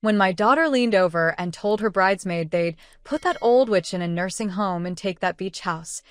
When my daughter leaned over and told her bridesmaid they'd put that old witch in a nursing home and take that beach house,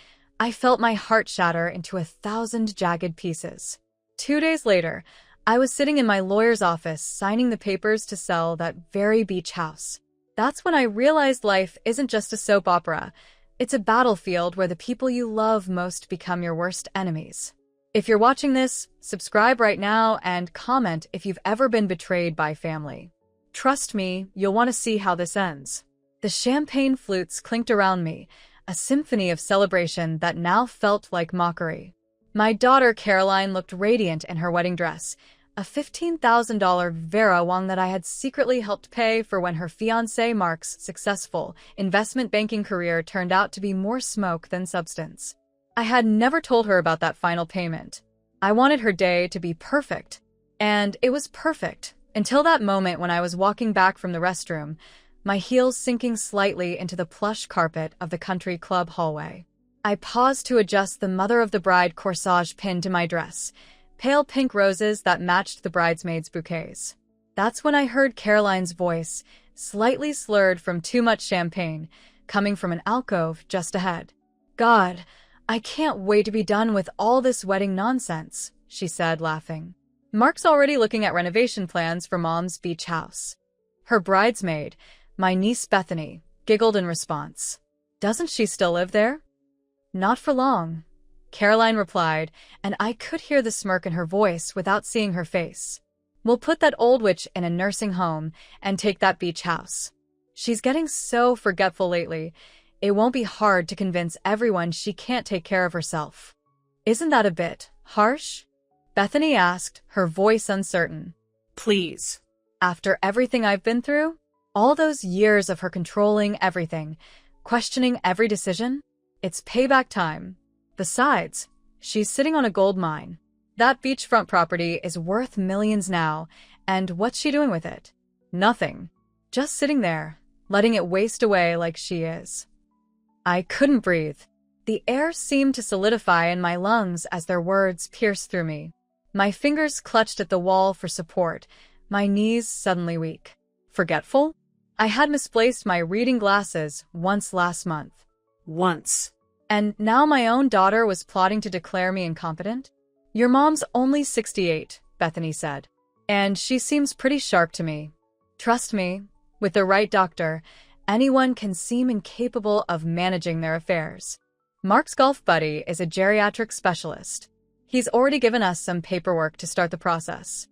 I felt my heart shatter into 1,000 jagged pieces. 2 days later, I was sitting in my lawyer's office signing the papers to sell that very beach house. That's when I realized life isn't just a soap opera. It's a battlefield where the people you love most become your worst enemies. If you're watching this, subscribe right now and comment if you've ever been betrayed by family. Trust me, you'll want to see how this ends. The champagne flutes clinked around me, a symphony of celebration that now felt like mockery. My daughter Caroline looked radiant in her wedding dress, a $15,000 Vera Wang that I had secretly helped pay for when her fiancé Mark's successful investment banking career turned out to be more smoke than substance. I had never told her about that final payment. I wanted her day to be perfect, and it was perfect until that moment when I was walking back from the restroom, my heels sinking slightly into the plush carpet of the country club hallway. I paused to adjust the mother of the bride corsage pinned to my dress, pale pink roses that matched the bridesmaids' bouquets. That's when I heard Caroline's voice, slightly slurred from too much champagne, coming from an alcove just ahead. "God, I can't wait to be done with all this wedding nonsense," she said, laughing. Mark's already looking at renovation plans for Mom's beach house. Her bridesmaid, my niece Bethany, giggled in response. "Doesn't she still live there?" "Not for long," Caroline replied, and I could hear the smirk in her voice without seeing her face. "We'll put that old witch in a nursing home and take that beach house. She's getting so forgetful lately. It won't be hard to convince everyone she can't take care of herself." "Isn't that a bit harsh?" Bethany asked, her voice uncertain. Please. After everything I've been through? All those years of her controlling everything, questioning every decision? It's payback time. Besides, she's sitting on a gold mine. That beachfront property is worth millions now, and what's she doing with it? Nothing. Just sitting there, letting it waste away like she is. I couldn't breathe. The air seemed to solidify in my lungs as their words pierced through me. My fingers clutched at the wall for support, my knees suddenly weak. Forgetful? I had misplaced my reading glasses once last month. Once. And now my own daughter was plotting to declare me incompetent? "Your mom's only 68, Bethany said. And she seems pretty sharp to me. Trust me, with the right doctor, anyone can seem incapable of managing their affairs. Mark's golf buddy is a geriatric specialist. He's already given us some paperwork to start the process."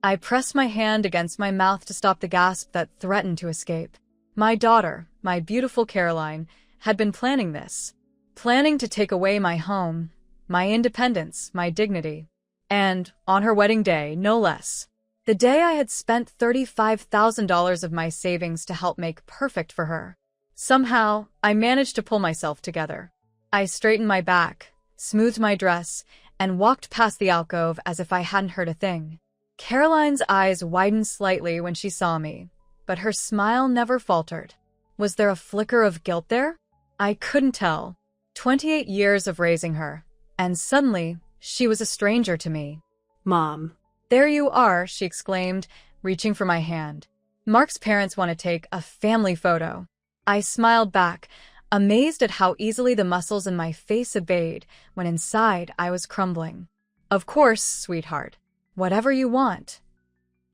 I pressed my hand against my mouth to stop the gasp that threatened to escape. My daughter, my beautiful Caroline, had been planning this. Planning to take away my home, my independence, my dignity. And on her wedding day, no less. The day I had spent $35,000 of my savings to help make perfect for her. Somehow, I managed to pull myself together. I straightened my back, smoothed my dress, and walked past the alcove as if I hadn't heard a thing. Caroline's eyes widened slightly when she saw me, but her smile never faltered. Was there a flicker of guilt there? I couldn't tell. 28 years of raising her, and suddenly, she was a stranger to me. Mom. "There you are," she exclaimed, reaching for my hand. "Mark's parents want to take a family photo." I smiled back, amazed at how easily the muscles in my face obeyed when inside I was crumbling. "Of course, sweetheart. Whatever you want."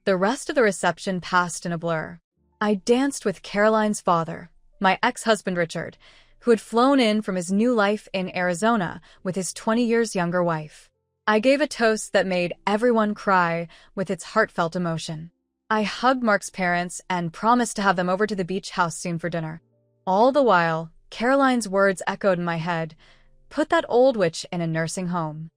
The rest of the reception passed in a blur. I danced with Caroline's father, my ex-husband Richard, who had flown in from his new life in Arizona with his 20 years younger wife. I gave a toast that made everyone cry with its heartfelt emotion. I hugged Mark's parents and promised to have them over to the beach house soon for dinner. All the while, Caroline's words echoed in my head, "Put that old witch in a nursing home."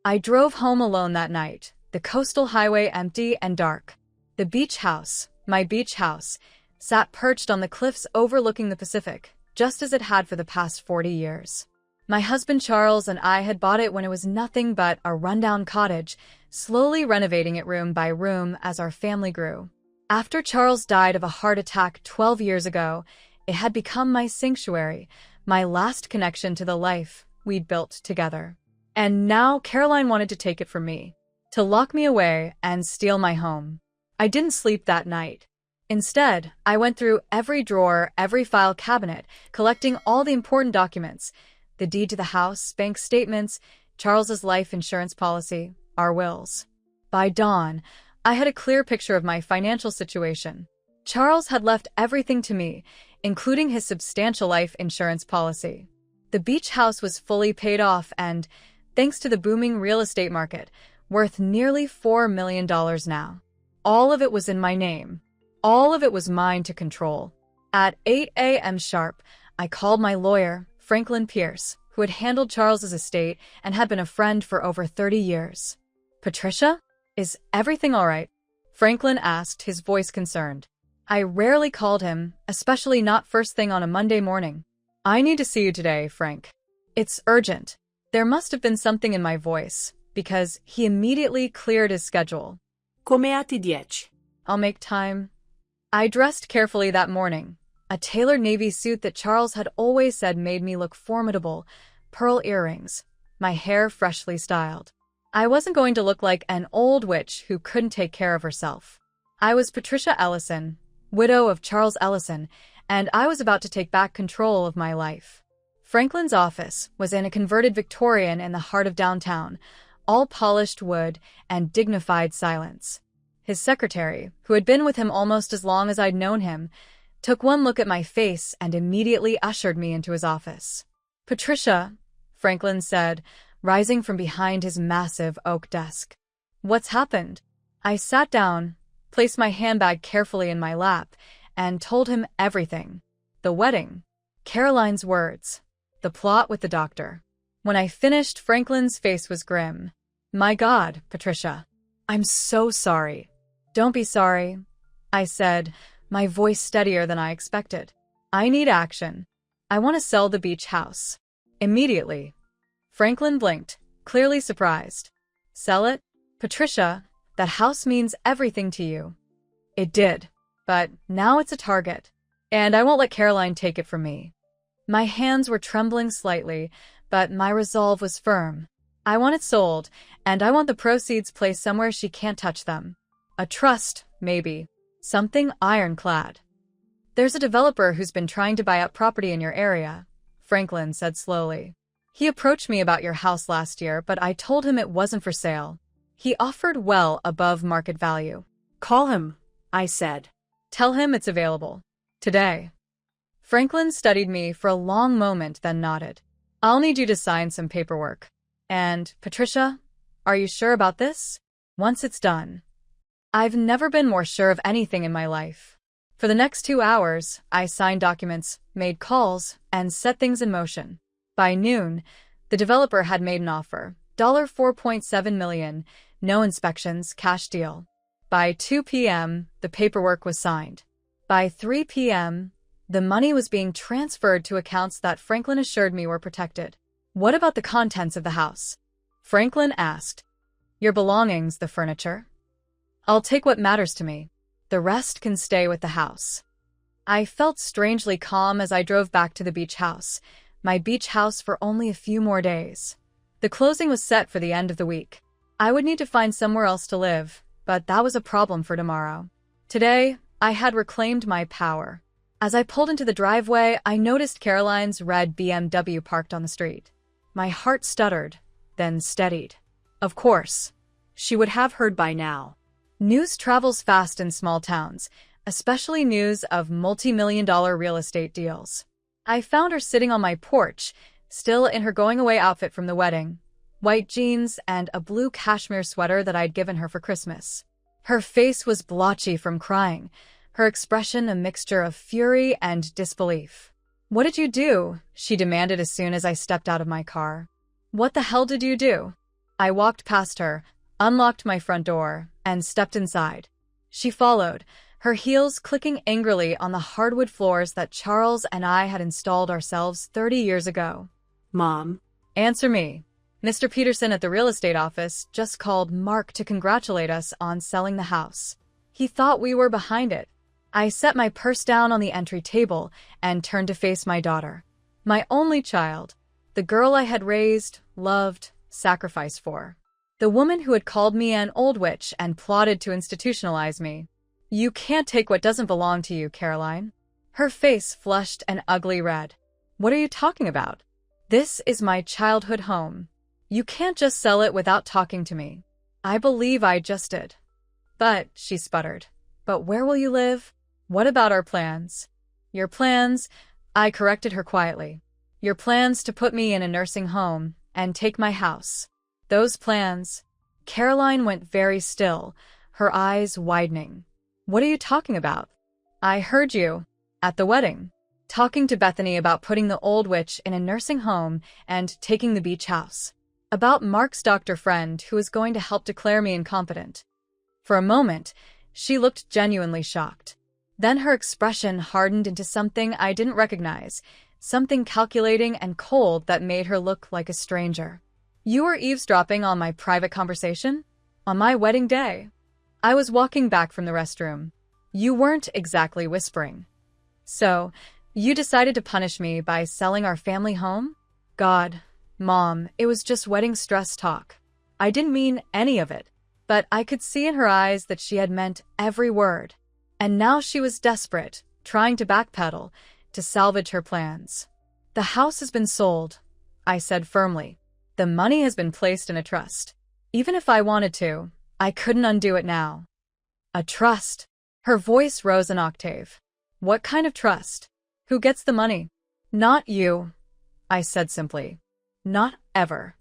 I drove home alone that night, the coastal highway empty and dark. The beach house, my beach house, sat perched on the cliffs overlooking the Pacific, just as it had for the past 40 years. My husband Charles and I had bought it when it was nothing but a rundown cottage, slowly renovating it room by room as our family grew. After Charles died of a heart attack 12 years ago, it had become my sanctuary, my last connection to the life we'd built together. And now Caroline wanted to take it from me, to lock me away and steal my home. I didn't sleep that night. Instead, I went through every drawer, every file cabinet, collecting all the important documents: the deed to the house, bank statements, Charles's life insurance policy, our wills. By dawn, I had a clear picture of my financial situation. Charles had left everything to me, including his substantial life insurance policy. The beach house was fully paid off and, thanks to the booming real estate market, worth nearly $4 million now. All of it was in my name. All of it was mine to control. At 8 a.m. sharp, I called my lawyer, Franklin Pierce, who had handled Charles's estate and had been a friend for over 30 years. "Patricia, is everything all right?" Franklin asked, his voice concerned. I rarely called him, especially not first thing on a Monday morning. "I need to see you today, Frank. It's urgent." There must have been something in my voice, because he immediately cleared his schedule. Come ati 10. "I'll make time." I dressed carefully that morning. A tailored navy suit that Charles had always said made me look formidable, pearl earrings, my hair freshly styled. I wasn't going to look like an old witch who couldn't take care of herself. I was Patricia Ellison, widow of Charles Ellison, and I was about to take back control of my life. Franklin's office was in a converted Victorian in the heart of downtown, all polished wood and dignified silence. His secretary, who had been with him almost as long as I'd known him, took one look at my face and immediately ushered me into his office. "Patricia," Franklin said, rising from behind his massive oak desk. "What's happened?" I sat down, placed my handbag carefully in my lap, and told him everything. The wedding, Caroline's words, the plot with the doctor. When I finished, Franklin's face was grim. "My God, Patricia, I'm so sorry." "Don't be sorry," I said, my voice steadier than I expected. "I need action. I want to sell the beach house. Immediately." Franklin blinked, clearly surprised. "Sell it? Patricia, that house means everything to you." It did, but now it's a target, and I won't let Caroline take it from me. My hands were trembling slightly, but my resolve was firm. I want it sold, and I want the proceeds placed somewhere she can't touch them. A trust, maybe. Something ironclad. "There's a developer who's been trying to buy up property in your area," Franklin said slowly. "He approached me about your house last year, but I told him it wasn't for sale. He offered well above market value." "Call him," I said. "Tell him it's available. Today." Franklin studied me for a long moment, then nodded. "I'll need you to sign some paperwork. And, Patricia, are you sure about this? Once it's done." I've never been more sure of anything in my life. For the next 2 hours, I signed documents, made calls, and set things in motion. By noon, the developer had made an offer, $4.7 million, no inspections, cash deal. By 2 p.m., the paperwork was signed. By 3 p.m., the money was being transferred to accounts that Franklin assured me were protected. "What about the contents of the house?" Franklin asked. "Your belongings, the furniture? I'll take what matters to me. The rest can stay with the house." I felt strangely calm as I drove back to the beach house, my beach house for only a few more days. The closing was set for the end of the week. I would need to find somewhere else to live, but that was a problem for tomorrow. Today, I had reclaimed my power. As I pulled into the driveway, I noticed Caroline's red BMW parked on the street. My heart stuttered, then steadied. Of course, she would have heard by now. News travels fast in small towns, especially news of multi-million-dollar real estate deals. I found her sitting on my porch, still in her going-away outfit from the wedding, white jeans and a blue cashmere sweater that I'd given her for Christmas. Her face was blotchy from crying, her expression a mixture of fury and disbelief. "What did you do?" she demanded as soon as I stepped out of my car. "What the hell did you do?" I walked past her, unlocked my front door, and stepped inside. She followed, her heels clicking angrily on the hardwood floors that Charles and I had installed ourselves 30 years ago. "Mom." "Answer me. Mr. Peterson at the real estate office just called Mark to congratulate us on selling the house. He thought we were behind it." I set my purse down on the entry table and turned to face my daughter. My only child, the girl I had raised, loved, sacrificed for. The woman who had called me an old witch and plotted to institutionalize me. You can't take what doesn't belong to you, Caroline. Her face flushed an ugly red. What are you talking about? This is my childhood home. You can't just sell it without talking to me. I believe I just did. But, she sputtered. But where will you live? What about our plans? Your plans, I corrected her quietly. Your plans to put me in a nursing home and take my house. Those plans. Caroline went very still, her eyes widening. What are you talking about? I heard you. At the wedding. Talking to Bethany about putting the old witch in a nursing home and taking the beach house. About Mark's doctor friend who was going to help declare me incompetent. For a moment, she looked genuinely shocked. Then her expression hardened into something I didn't recognize, something calculating and cold that made her look like a stranger. You were eavesdropping on my private conversation? On my wedding day? I was walking back from the restroom. You weren't exactly whispering. So, you decided to punish me by selling our family home? God, Mom, it was just wedding stress talk. I didn't mean any of it, but I could see in her eyes that she had meant every word. And now she was desperate, trying to backpedal, to salvage her plans. The house has been sold, I said firmly. The money has been placed in a trust. Even if I wanted to, I couldn't undo it now. A trust? Her voice rose an octave. What kind of trust? Who gets the money? Not you, I said simply. Not ever.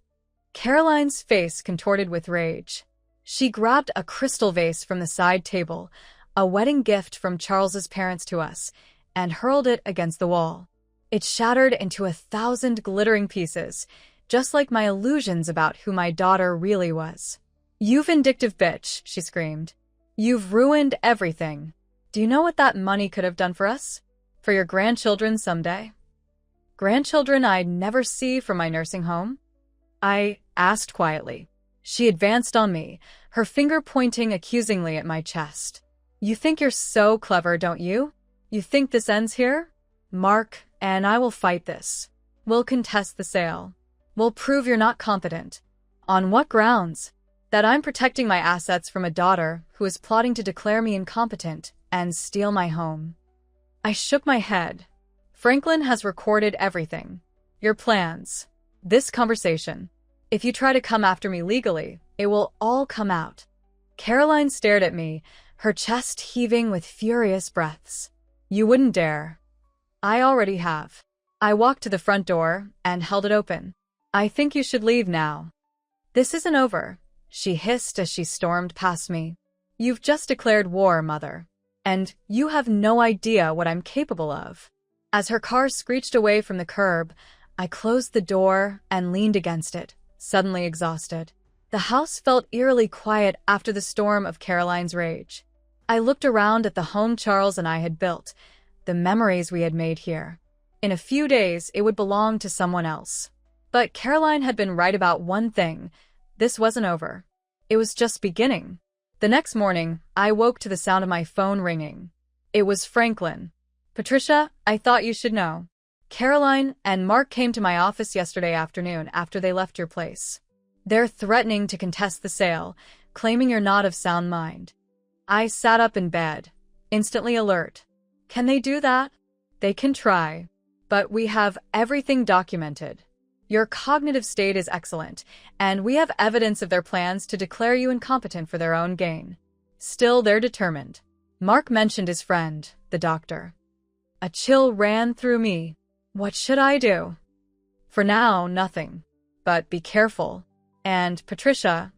Caroline's face contorted with rage. She grabbed a crystal vase from the side table, a wedding gift from Charles's parents to us, and hurled it against the wall. It shattered into 1,000 glittering pieces, just like my illusions about who my daughter really was. You vindictive bitch, she screamed. You've ruined everything. Do you know what that money could have done for us? For your grandchildren someday? Grandchildren I'd never see from my nursing home? I asked quietly. She advanced on me, her finger pointing accusingly at my chest. You think you're so clever, don't you? You think this ends here? Mark and I will fight this. We'll contest the sale. We'll prove you're not competent. On what grounds? That I'm protecting my assets from a daughter who is plotting to declare me incompetent and steal my home. I shook my head. Franklin has recorded everything. Your plans. This conversation. If you try to come after me legally, it will all come out. Caroline stared at me, her chest heaving with furious breaths. You wouldn't dare. I already have. I walked to the front door and held it open. I think you should leave now. This isn't over, she hissed as she stormed past me. You've just declared war, Mother. And you have no idea what I'm capable of. As her car screeched away from the curb, I closed the door and leaned against it, suddenly exhausted. The house felt eerily quiet after the storm of Caroline's rage. I looked around at the home Charles and I had built, the memories we had made here. In a few days, it would belong to someone else. But Caroline had been right about one thing. This wasn't over. It was just beginning. The next morning, I woke to the sound of my phone ringing. It was Franklin. Patricia, I thought you should know. Caroline and Mark came to my office yesterday afternoon after they left your place. They're threatening to contest the sale, claiming you're not of sound mind. I sat up in bed, instantly alert. Can they do that? They can try. But we have everything documented. Your cognitive state is excellent, and we have evidence of their plans to declare you incompetent for their own gain. Still, they're determined. Mark mentioned his friend, the doctor. A chill ran through me. What should I do? For now, nothing. But be careful. And, Patricia,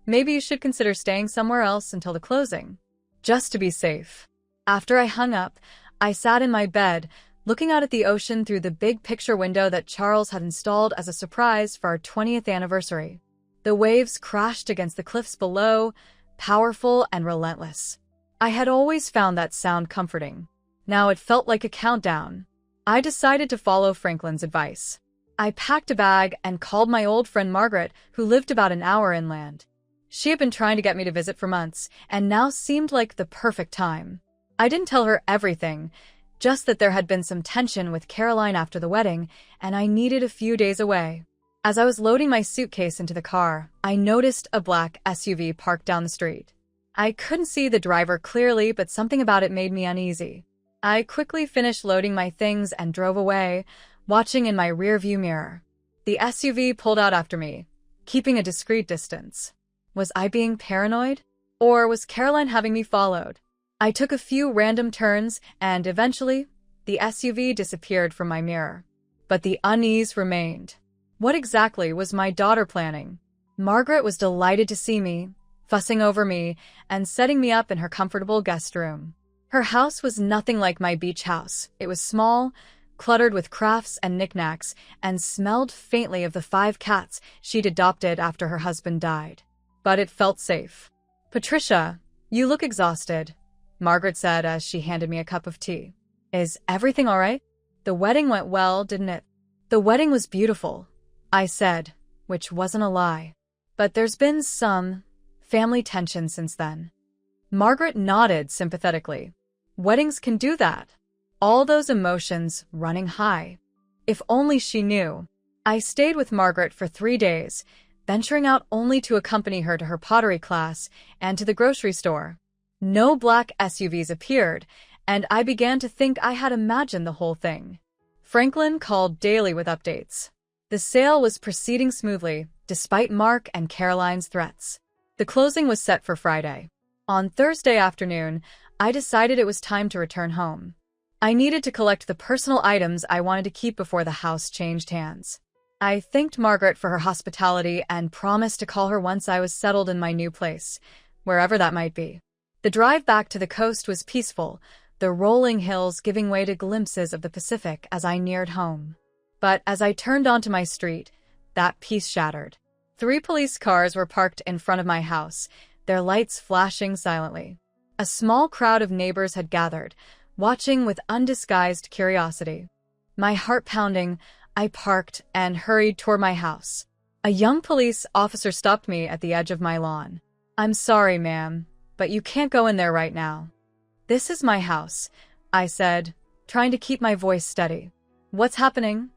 maybe you should consider staying somewhere else until the closing. Just to be safe. After I hung up, I sat in my bed, looking out at the ocean through the big picture window that Charles had installed as a surprise for our 20th anniversary. The waves crashed against the cliffs below, powerful and relentless. I had always found that sound comforting. Now it felt like a countdown. I decided to follow Franklin's advice. I packed a bag and called my old friend Margaret, who lived about an hour inland. She had been trying to get me to visit for months, and now seemed like the perfect time. I didn't tell her everything, just that there had been some tension with Caroline after the wedding, and I needed a few days away. As I was loading my suitcase into the car, I noticed a black SUV parked down the street. I couldn't see the driver clearly, but something about it made me uneasy. I quickly finished loading my things and drove away, watching in my rearview mirror. The SUV pulled out after me, keeping a discreet distance. Was I being paranoid? Or was Caroline having me followed? I took a few random turns, and eventually, the SUV disappeared from my mirror. But the unease remained. What exactly was my daughter planning? Margaret was delighted to see me, fussing over me, and setting me up in her comfortable guest room. Her house was nothing like my beach house. It was small, cluttered with crafts and knickknacks, and smelled faintly of the 5 cats she'd adopted after her husband died. But it felt safe. "Patricia, you look exhausted," Margaret said as she handed me a cup of tea. "Is everything all right? The wedding went well, didn't it?" "The wedding was beautiful," I said, which wasn't a lie. "But there's been some family tension since then." Margaret nodded sympathetically. Weddings can do that. All those emotions running high. If only she knew. I stayed with Margaret for 3 days, venturing out only to accompany her to her pottery class and to the grocery store. No black SUVs appeared, and I began to think I had imagined the whole thing. Franklin called daily with updates. The sale was proceeding smoothly, despite Mark and Caroline's threats. The closing was set for Friday. On Thursday afternoon, I decided it was time to return home. I needed to collect the personal items I wanted to keep before the house changed hands. I thanked Margaret for her hospitality and promised to call her once I was settled in my new place, wherever that might be. The drive back to the coast was peaceful, the rolling hills giving way to glimpses of the Pacific as I neared home. But as I turned onto my street, that peace shattered. 3 police cars were parked in front of my house, their lights flashing silently. A small crowd of neighbors had gathered, watching with undisguised curiosity. My heart pounding, I parked and hurried toward my house. A young police officer stopped me at the edge of my lawn. "I'm sorry, ma'am, but you can't go in there right now." "This is my house," I said, trying to keep my voice steady. "What's happening?"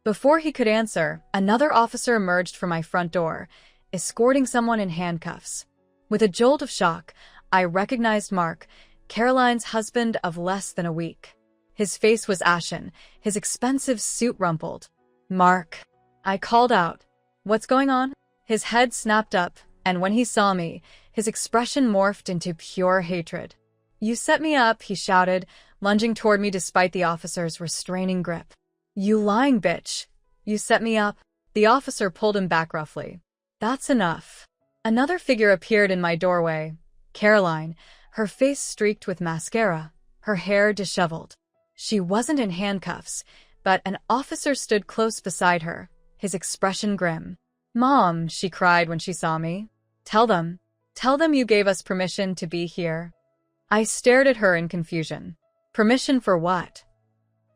Before he could answer, another officer emerged from my front door, escorting someone in handcuffs. With a jolt of shock, I recognized Mark, Caroline's husband of less than a week. His face was ashen, his expensive suit rumpled. "Mark," I called out. "What's going on?" His head snapped up, and when he saw me, his expression morphed into pure hatred. "You set me up," he shouted, lunging toward me despite the officer's restraining grip. "You lying bitch. You set me up." The officer pulled him back roughly. "That's enough." Another figure appeared in my doorway. Caroline, her face streaked with mascara, her hair disheveled. She wasn't in handcuffs, but an officer stood close beside her, his expression grim. "Mom," she cried when she saw me. Tell them you gave us permission to be here." I stared at her in confusion. Permission for what?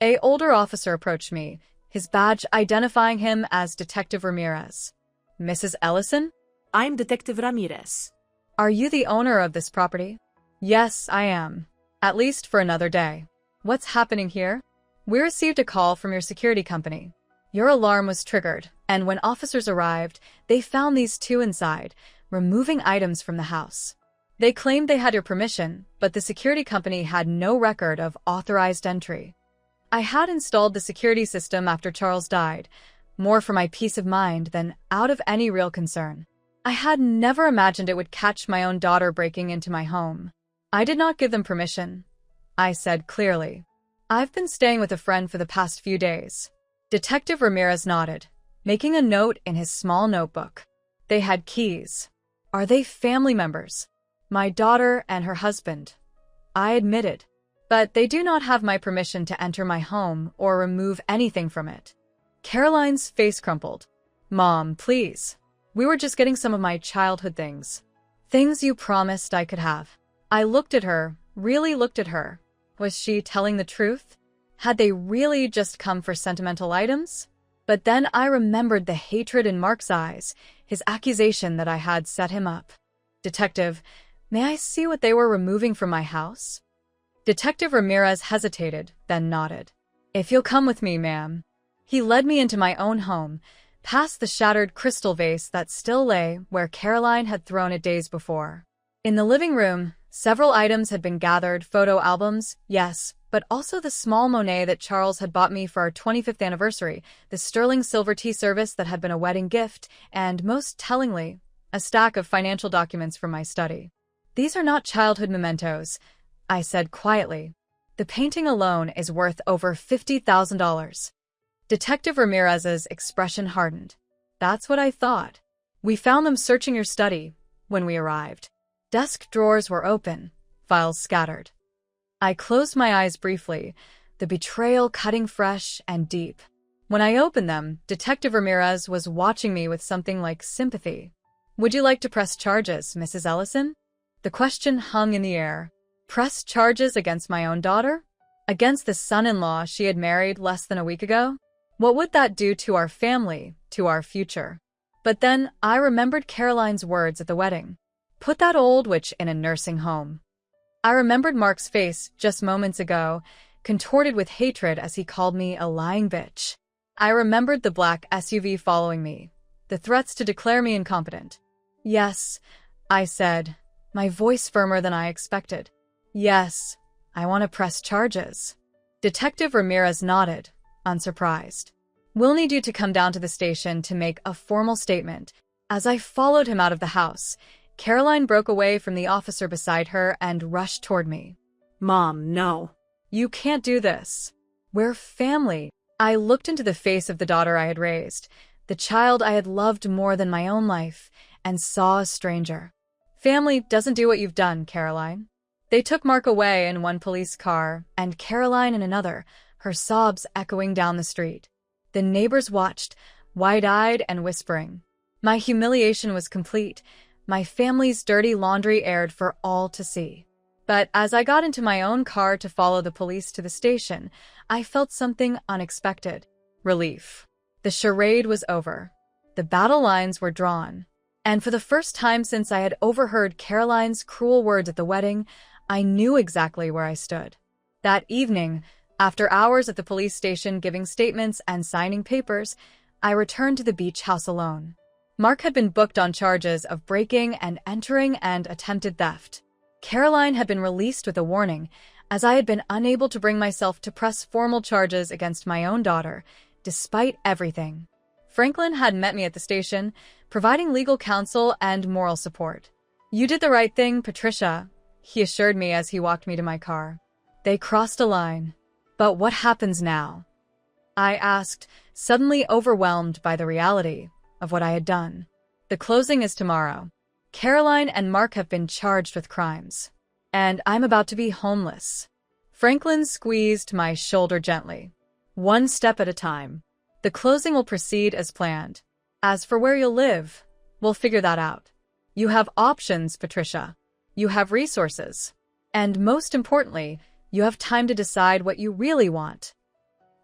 An older officer approached me, his badge identifying him as Detective Ramirez. "Mrs. Ellison?" I'm Detective Ramirez. "Are you the owner of this property?" "Yes, I am. At least for another day." "What's happening here?" "We received a call from your security company. Your alarm was triggered, and when officers arrived, they found these 2 inside, removing items from the house. They claimed they had your permission, but the security company had no record of authorized entry. I had installed the security system after Charles died, more for my peace of mind than out of any real concern. I had never imagined it would catch my own daughter breaking into my home. I did not give them permission, I said clearly. "I've been staying with a friend for the past few days." Detective Ramirez nodded, making a note in his small notebook. "They had keys. Are they family members?" "My daughter and her husband," I admitted. "But they do not have my permission to enter my home or remove anything from it." Caroline's face crumpled. "Mom, please. We were just getting some of my childhood things. Things you promised I could have." I looked at her, really looked at her. Was she telling the truth? Had they really just come for sentimental items? But then I remembered the hatred in Mark's eyes, his accusation that I had set him up. "Detective, may I see what they were removing from my house?" Detective Ramirez hesitated, then nodded. "If you'll come with me, ma'am." He led me into my own home, past the shattered crystal vase that still lay where Caroline had thrown it days before. In the living room, several items had been gathered, photo albums, yes, but also the small Monet that Charles had bought me for our 25th anniversary, the sterling silver tea service that had been a wedding gift, and, most tellingly, a stack of financial documents from my study. These are not childhood mementos, I said quietly. The painting alone is worth over $50,000. Detective Ramirez's expression hardened. That's what I thought. We found them searching your study when we arrived. Desk drawers were open, files scattered. I closed my eyes briefly, the betrayal cutting fresh and deep. When I opened them, Detective Ramirez was watching me with something like sympathy. Would you like to press charges, Mrs. Ellison? The question hung in the air. Press charges against my own daughter? Against the son-in-law she had married less than a week ago? What would that do to our family, to our future? But then I remembered Caroline's words at the wedding. Put that old witch in a nursing home. I remembered Mark's face just moments ago, contorted with hatred as he called me a lying bitch. I remembered the black SUV following me, the threats to declare me incompetent. Yes, I said, my voice firmer than I expected. Yes, I want to press charges. Detective Ramirez nodded, unsurprised. We'll need you to come down to the station to make a formal statement. As I followed him out of the house, Caroline broke away from the officer beside her and rushed toward me. Mom, no. You can't do this. We're family. I looked into the face of the daughter I had raised, the child I had loved more than my own life, and saw a stranger. Family doesn't do what you've done, Caroline. They took Mark away in one police car, and Caroline in another, her sobs echoing down the street. The neighbors watched, wide-eyed and whispering. My humiliation was complete, my family's dirty laundry aired for all to see. But as I got into my own car to follow the police to the station, I felt something unexpected. Relief. The charade was over. The battle lines were drawn. And for the first time since I had overheard Caroline's cruel words at the wedding, I knew exactly where I stood. That evening, after hours at the police station giving statements and signing papers, I returned to the beach house alone. Mark had been booked on charges of breaking and entering and attempted theft. Caroline had been released with a warning, as I had been unable to bring myself to press formal charges against my own daughter, despite everything. Franklin had met me at the station, providing legal counsel and moral support. You did the right thing, Patricia, he assured me as he walked me to my car. They crossed a line. But what happens now? I asked, suddenly overwhelmed by the reality of what I had done. The closing is tomorrow. Caroline and Mark have been charged with crimes. And I'm about to be homeless. Franklin squeezed my shoulder gently. One step at a time. The closing will proceed as planned. As for where you'll live, we'll figure that out. You have options, Patricia. You have resources. And most importantly, you have time to decide what you really want.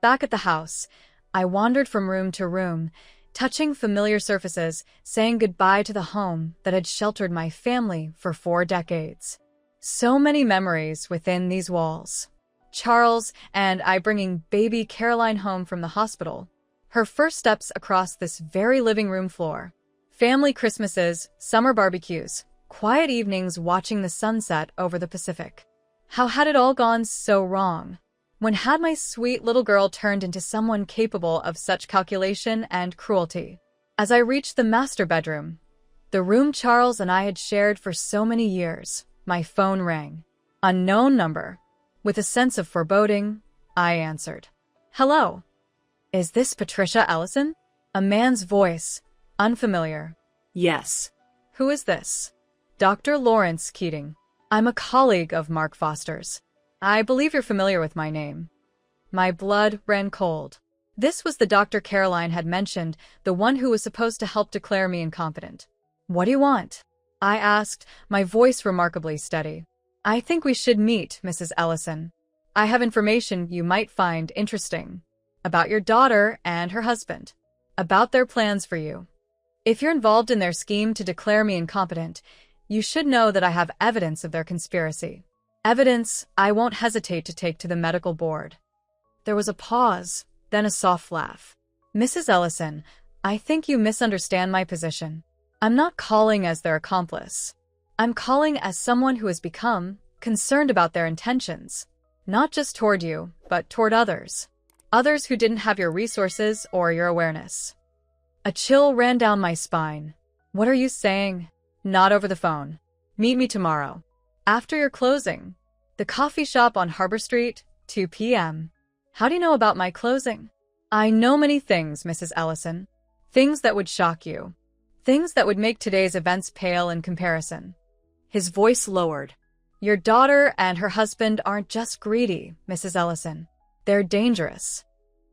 Back at the house, I wandered from room to room, touching familiar surfaces, saying goodbye to the home that had sheltered my family for 4 decades. So many memories within these walls. Charles and I bringing baby Caroline home from the hospital. Her first steps across this very living room floor. Family Christmases, summer barbecues, quiet evenings watching the sunset over the Pacific. How had it all gone so wrong? When had my sweet little girl turned into someone capable of such calculation and cruelty? As I reached the master bedroom, the room Charles and I had shared for so many years, my phone rang. Unknown number. With a sense of foreboding, I answered. Hello. Is this Patricia Ellison? A man's voice, unfamiliar. Yes. Who is this? Dr. Lawrence Keating. I'm a colleague of Mark Foster's. I believe you're familiar with my name. My blood ran cold. This was the doctor Caroline had mentioned, the one who was supposed to help declare me incompetent. What do you want? I asked, my voice remarkably steady. I think we should meet, Mrs. Ellison. I have information you might find interesting. About your daughter and her husband. About their plans for you. If you're involved in their scheme to declare me incompetent, you should know that I have evidence of their conspiracy. Evidence I won't hesitate to take to the medical board. There was a pause, then a soft laugh. Mrs. Ellison, I think you misunderstand my position. I'm not calling as their accomplice. I'm calling as someone who has become concerned about their intentions, not just toward you, but toward others. Others who didn't have your resources or your awareness. A chill ran down my spine. What are you saying? Not over the phone. Meet me tomorrow. After your closing. The coffee shop on Harbor Street, 2 p.m. How do you know about my closing? I know many things, Mrs. Ellison. Things that would shock you. Things that would make today's events pale in comparison. His voice lowered. Your daughter and her husband aren't just greedy, Mrs. Ellison. They're dangerous.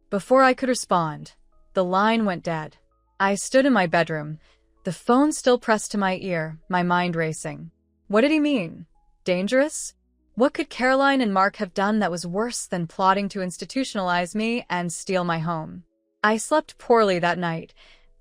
Before I could respond, the line went dead. I stood in my bedroom, the phone still pressed to my ear, my mind racing. What did he mean? Dangerous? What could Caroline and Mark have done that was worse than plotting to institutionalize me and steal my home? I slept poorly that night.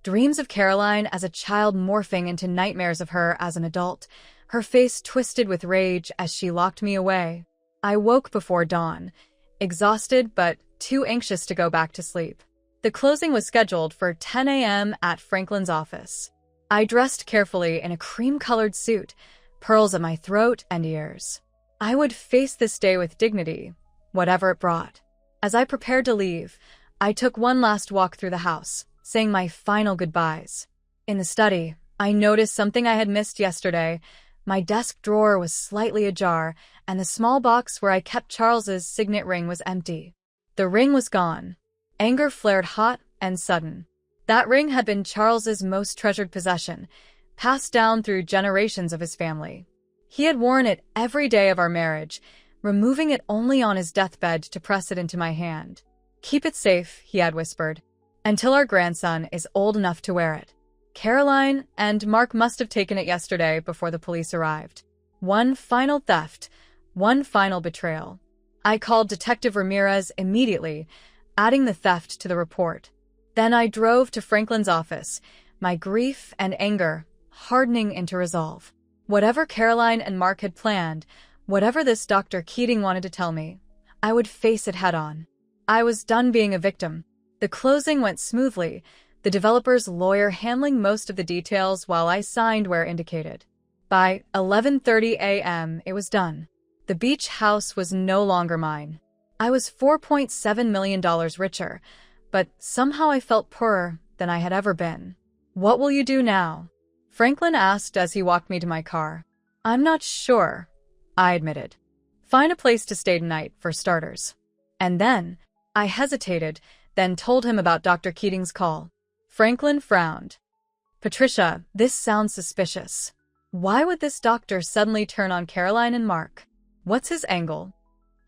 Dreams of Caroline as a child morphing into nightmares of her as an adult, her face twisted with rage as she locked me away. I woke before dawn, exhausted but too anxious to go back to sleep. The closing was scheduled for 10 a.m. at Franklin's office. I dressed carefully in a cream-colored suit, pearls at my throat and ears. I would face this day with dignity, whatever it brought. As I prepared to leave, I took one last walk through the house, saying my final goodbyes. In the study, I noticed something I had missed yesterday. My desk drawer was slightly ajar, and the small box where I kept Charles's signet ring was empty. The ring was gone. Anger flared hot and sudden. That ring had been Charles's most treasured possession, passed down through generations of his family. He had worn it every day of our marriage, removing it only on his deathbed to press it into my hand. Keep it safe, he had whispered, until our grandson is old enough to wear it. Caroline and Mark must have taken it yesterday before the police arrived. One final theft, one final betrayal. I called Detective Ramirez immediately, adding the theft to the report. Then I drove to Franklin's office, my grief and anger hardening into resolve. Whatever Caroline and Mark had planned, whatever this Dr. Keating wanted to tell me, I would face it head-on. I was done being a victim. The closing went smoothly, the developer's lawyer handling most of the details while I signed where indicated. By 11:30 a.m., it was done. The beach house was no longer mine. I was $4.7 million richer, but somehow I felt poorer than I had ever been. What will you do now? Franklin asked as he walked me to my car. I'm not sure, I admitted. Find a place to stay tonight, for starters. And then, I hesitated, then told him about Dr. Keating's call. Franklin frowned. Patricia, this sounds suspicious. Why would this doctor suddenly turn on Caroline and Mark? What's his angle?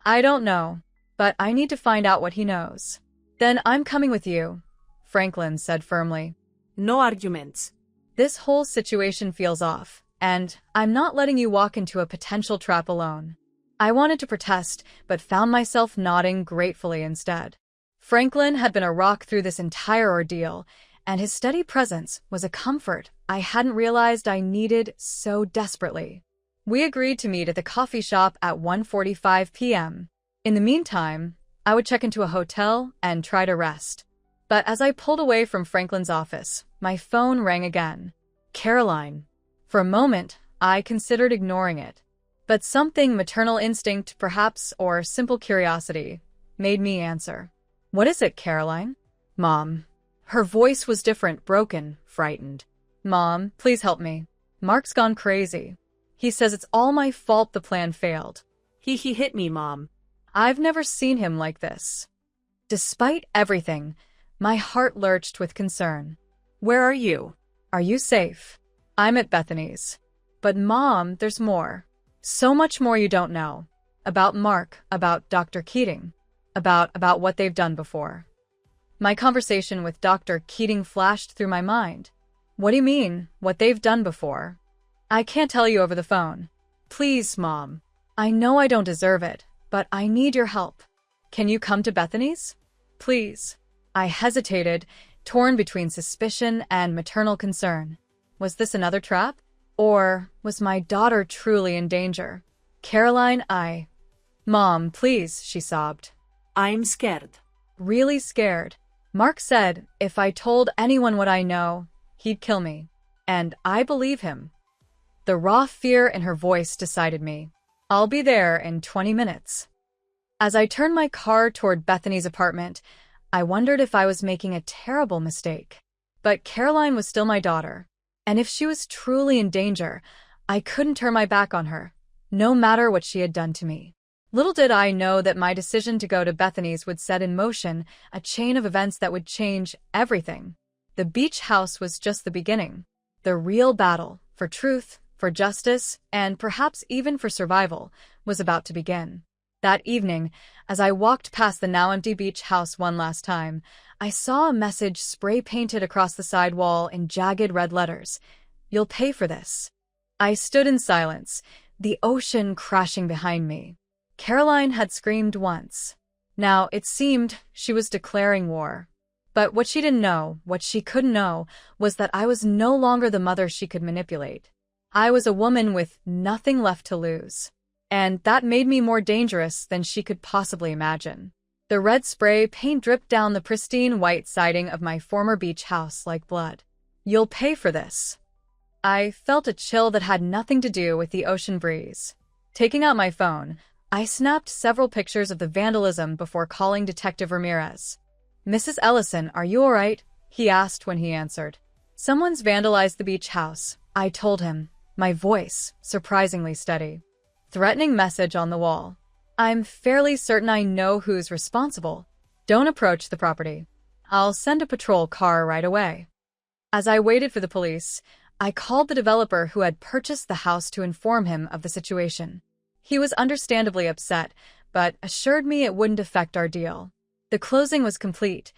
I don't know, but I need to find out what he knows. Then I'm coming with you, Franklin said firmly. No arguments. This whole situation feels off, and I'm not letting you walk into a potential trap alone. I wanted to protest, but found myself nodding gratefully instead. Franklin had been a rock through this entire ordeal, and his steady presence was a comfort I hadn't realized I needed so desperately. We agreed to meet at the coffee shop at 1:45 p.m. In the meantime, I would check into a hotel and try to rest. But as I pulled away from Franklin's office, my phone rang again. Caroline. For a moment, I considered ignoring it. But something, maternal instinct, perhaps, or simple curiosity, made me answer. What is it, Caroline? Mom. Her voice was different, broken, frightened. Mom, please help me. Mark's gone crazy. He says it's all my fault the plan failed. He hit me, Mom. I've never seen him like this. Despite everything, my heart lurched with concern. Where are you? Are you safe? I'm at Bethany's. But Mom, there's more. So much more you don't know. About Mark, about Dr. Keating, about what they've done before. My conversation with Dr. Keating flashed through my mind. What do you mean, what they've done before? I can't tell you over the phone. Please, Mom. I know I don't deserve it, but I need your help. Can you come to Bethany's? Please. I hesitated, torn between suspicion and maternal concern. Was this another trap? Or was my daughter truly in danger? Caroline, Mom, please, she sobbed. I'm scared. Really scared. Mark said if I told anyone what I know, he'd kill me. And I believe him. The raw fear in her voice decided me. I'll be there in 20 minutes. As I turned my car toward Bethany's apartment, I wondered if I was making a terrible mistake. But Caroline was still my daughter, and if she was truly in danger, I couldn't turn my back on her, no matter what she had done to me. Little did I know that my decision to go to Bethany's would set in motion a chain of events that would change everything. The beach house was just the beginning. The real battle for truth, for justice, and perhaps even for survival was about to begin. That evening, as I walked past the now empty beach house one last time, I saw a message spray-painted across the side wall in jagged red letters. "You'll pay for this." I stood in silence, the ocean crashing behind me. Caroline had screamed once. Now, it seemed she was declaring war. But what she didn't know, what she couldn't know, was that I was no longer the mother she could manipulate. I was a woman with nothing left to lose. And that made me more dangerous than she could possibly imagine. The red spray paint dripped down the pristine white siding of my former beach house like blood. "You'll pay for this." I felt a chill that had nothing to do with the ocean breeze. Taking out my phone, I snapped several pictures of the vandalism before calling Detective Ramirez. "Mrs. Ellison, are you all right?" he asked when he answered. "Someone's vandalized the beach house," I told him, my voice surprisingly steady. Threatening message on the wall. "I'm fairly certain I know who's responsible. Don't approach the property. I'll send a patrol car right away." As I waited for the police, I called the developer who had purchased the house to inform him of the situation. He was understandably upset, but assured me it wouldn't affect our deal. The closing was complete.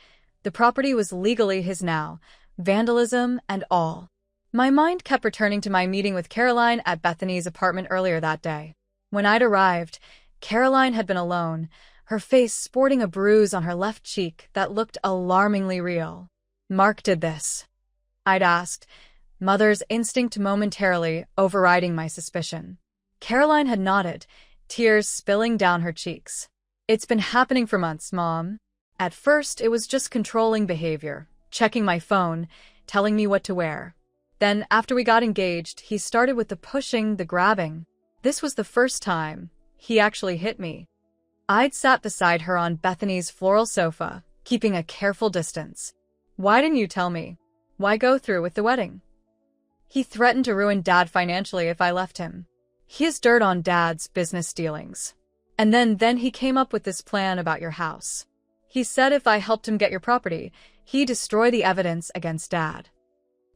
The property was legally his now, vandalism and all. My mind kept returning to my meeting with Caroline at Bethany's apartment earlier that day. When I'd arrived, Caroline had been alone, her face sporting a bruise on her left cheek that looked alarmingly real. "Mark did this?" I'd asked, mother's instinct momentarily overriding my suspicion. Caroline had nodded, tears spilling down her cheeks. "It's been happening for months, Mom. At first, it was just controlling behavior, checking my phone, telling me what to wear. Then, after we got engaged, he started with the pushing, the grabbing. This was the first time he actually hit me." I'd sat beside her on Bethany's floral sofa, keeping a careful distance. "Why didn't you tell me? Why go through with the wedding?" "He threatened to ruin Dad financially if I left him. He has dirt on Dad's business dealings. And then he came up with this plan about your house. He said if I helped him get your property, he'd destroy the evidence against Dad."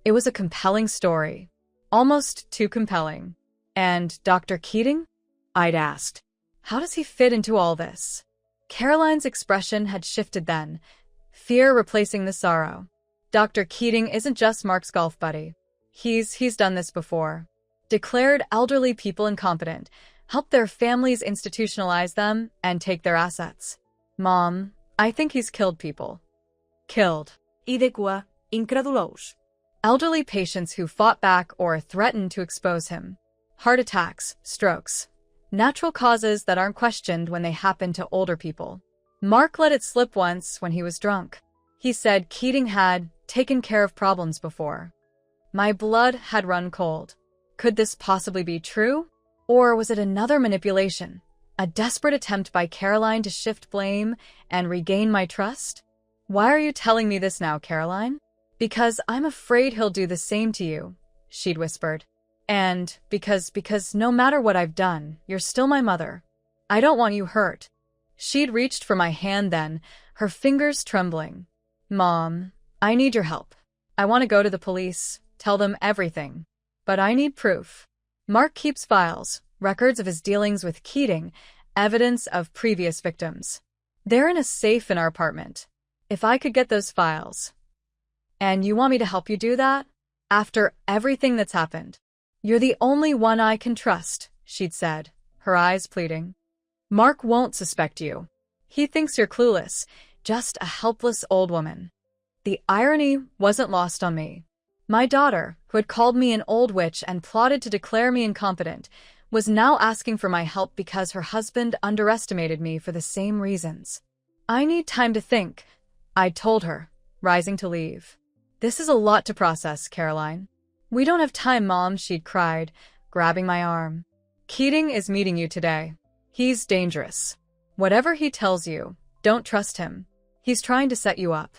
It was a compelling story. Almost too compelling. "And Dr. Keating?" I'd asked. "How does he fit into all this?" Caroline's expression had shifted then, fear replacing the sorrow. "Dr. Keating isn't just Mark's golf buddy. He's done this before. Declared elderly people incompetent, helped their families institutionalize them, and take their assets. Mom, I think he's killed people." Killed. Idekua, incredulous. Elderly patients who fought back or threatened to expose him. Heart attacks, strokes. Natural causes that aren't questioned when they happen to older people. Mark let it slip once when he was drunk. He said Keating had taken care of problems before. My blood had run cold. Could this possibly be true? Or was it another manipulation? A desperate attempt by Caroline to shift blame and regain my trust? "Why are you telling me this now, Caroline?" "Because I'm afraid he'll do the same to you," she'd whispered. "And because no matter what I've done, you're still my mother. I don't want you hurt." She'd reached for my hand then, her fingers trembling. "Mom, I need your help. I want to go to the police, tell them everything. But I need proof. Mark keeps files, records of his dealings with Keating, evidence of previous victims. They're in a safe in our apartment. If I could get those files." "And you want me to help you do that? After everything that's happened?" "You're the only one I can trust," she'd said, her eyes pleading. "Mark won't suspect you. He thinks you're clueless, just a helpless old woman." The irony wasn't lost on me. My daughter, who had called me an old witch and plotted to declare me incompetent, was now asking for my help because her husband underestimated me for the same reasons. "I need time to think," I'd told her, rising to leave. "This is a lot to process, Caroline." "We don't have time, Mom," she'd cried, grabbing my arm. Keating is meeting you today. He's dangerous. Whatever he tells you, don't trust him. He's trying to set you up.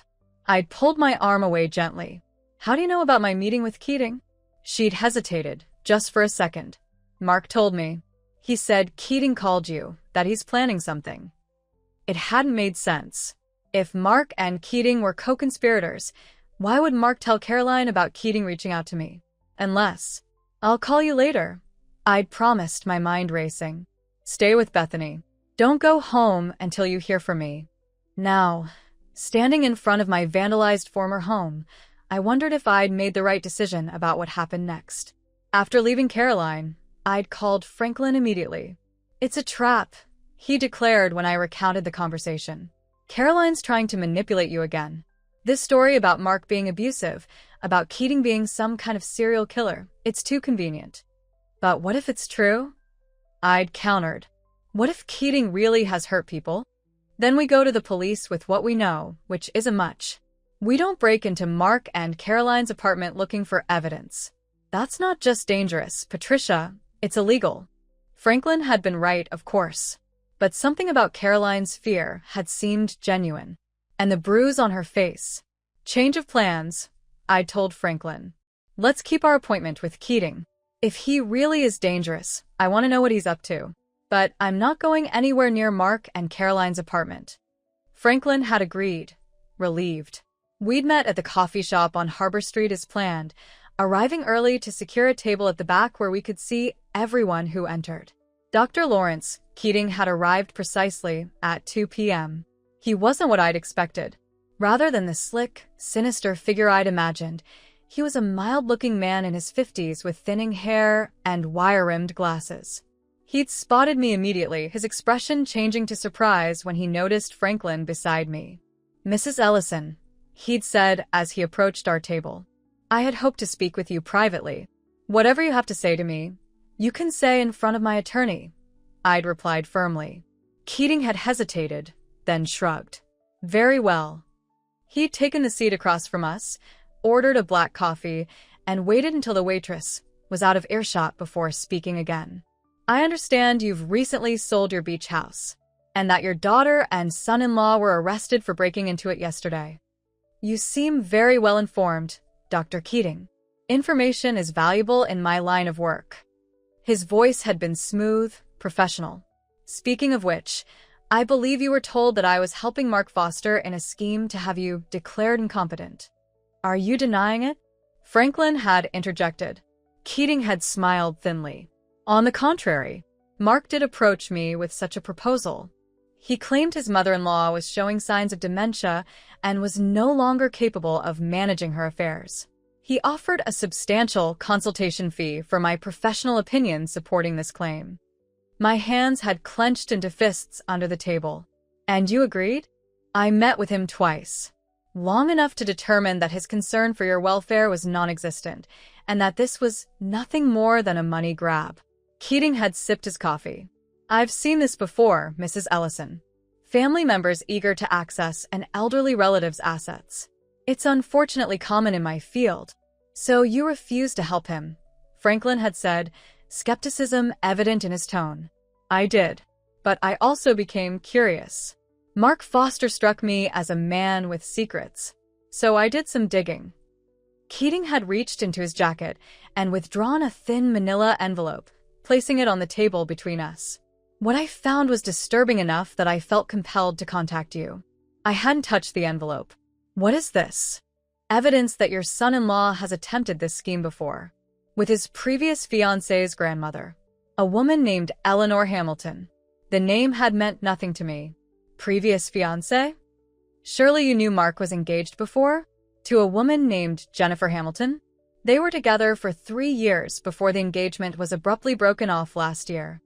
I'd pulled my arm away gently. How do you know about my meeting with Keating? She'd hesitated, just for a second. Mark told me. He said Keating called you, that he's planning something. It hadn't made sense. If Mark and Keating were co-conspirators, why would Mark tell Caroline about Keating reaching out to me? Unless, I'll call you later. I'd promised, my mind racing. Stay with Bethany. Don't go home until you hear from me. Now, standing in front of my vandalized former home, I wondered if I'd made the right decision about what happened next. After leaving Caroline, I'd called Franklin immediately. It's a trap, he declared when I recounted the conversation. Caroline's trying to manipulate you again. This story about Mark being abusive, about Keating being some kind of serial killer, it's too convenient. But what if it's true? I'd countered. What if Keating really has hurt people? Then we go to the police with what we know, which isn't much. We don't break into Mark and Caroline's apartment looking for evidence. That's not just dangerous, Patricia, it's illegal. Franklin had been right, of course. But something about Caroline's fear had seemed genuine. And the bruise on her face. Change of plans, I told Franklin. Let's keep our appointment with Keating. If he really is dangerous, I want to know what he's up to. But I'm not going anywhere near Mark and Caroline's apartment. Franklin had agreed, relieved. We'd met at the coffee shop on Harbor Street as planned, arriving early to secure a table at the back where we could see everyone who entered. Dr. Lawrence Keating had arrived precisely at 2 p.m. He wasn't what I'd expected. Rather than the slick, sinister figure I'd imagined, he was a mild-looking man in his 50s with thinning hair and wire-rimmed glasses. He'd spotted me immediately, his expression changing to surprise when he noticed Franklin beside me. Mrs. Ellison, he'd said as he approached our table. I had hoped to speak with you privately. Whatever you have to say to me, you can say in front of my attorney, I'd replied firmly. Keating had hesitated, then shrugged. Very well. He'd taken the seat across from us, ordered a black coffee, and waited until the waitress was out of earshot before speaking again. I understand you've recently sold your beach house, and that your daughter and son-in-law were arrested for breaking into it yesterday. You seem very well informed, Dr. Keating. Information is valuable in my line of work. His voice had been smooth, professional. Speaking of which, I believe you were told that I was helping Mark Foster in a scheme to have you declared incompetent. Are you denying it? Franklin had interjected. Keating had smiled thinly. On the contrary, Mark did approach me with such a proposal. He claimed his mother-in-law was showing signs of dementia and was no longer capable of managing her affairs. He offered a substantial consultation fee for my professional opinion supporting this claim. My hands had clenched into fists under the table. And you agreed? I met with him twice. Long enough to determine that his concern for your welfare was non-existent, and that this was nothing more than a money grab. Keating had sipped his coffee. I've seen this before, Mrs. Ellison. Family members eager to access an elderly relative's assets. It's unfortunately common in my field. So you refuse to help him, Franklin had said, skepticism evident in his tone. I did, but I also became curious. Mark Foster struck me as a man with secrets, so I did some digging. Keating had reached into his jacket and withdrawn a thin manila envelope, placing it on the table between us. What I found was disturbing enough that I felt compelled to contact you. I hadn't touched the envelope. What is this? Evidence that your son-in-law has attempted this scheme before, with his previous fiancée's grandmother, a woman named Eleanor Hamilton. The name had meant nothing to me. Previous fiancé? Surely you knew Mark was engaged before? To a woman named Jennifer Hamilton? They were together for 3 years before the engagement was abruptly broken off last year.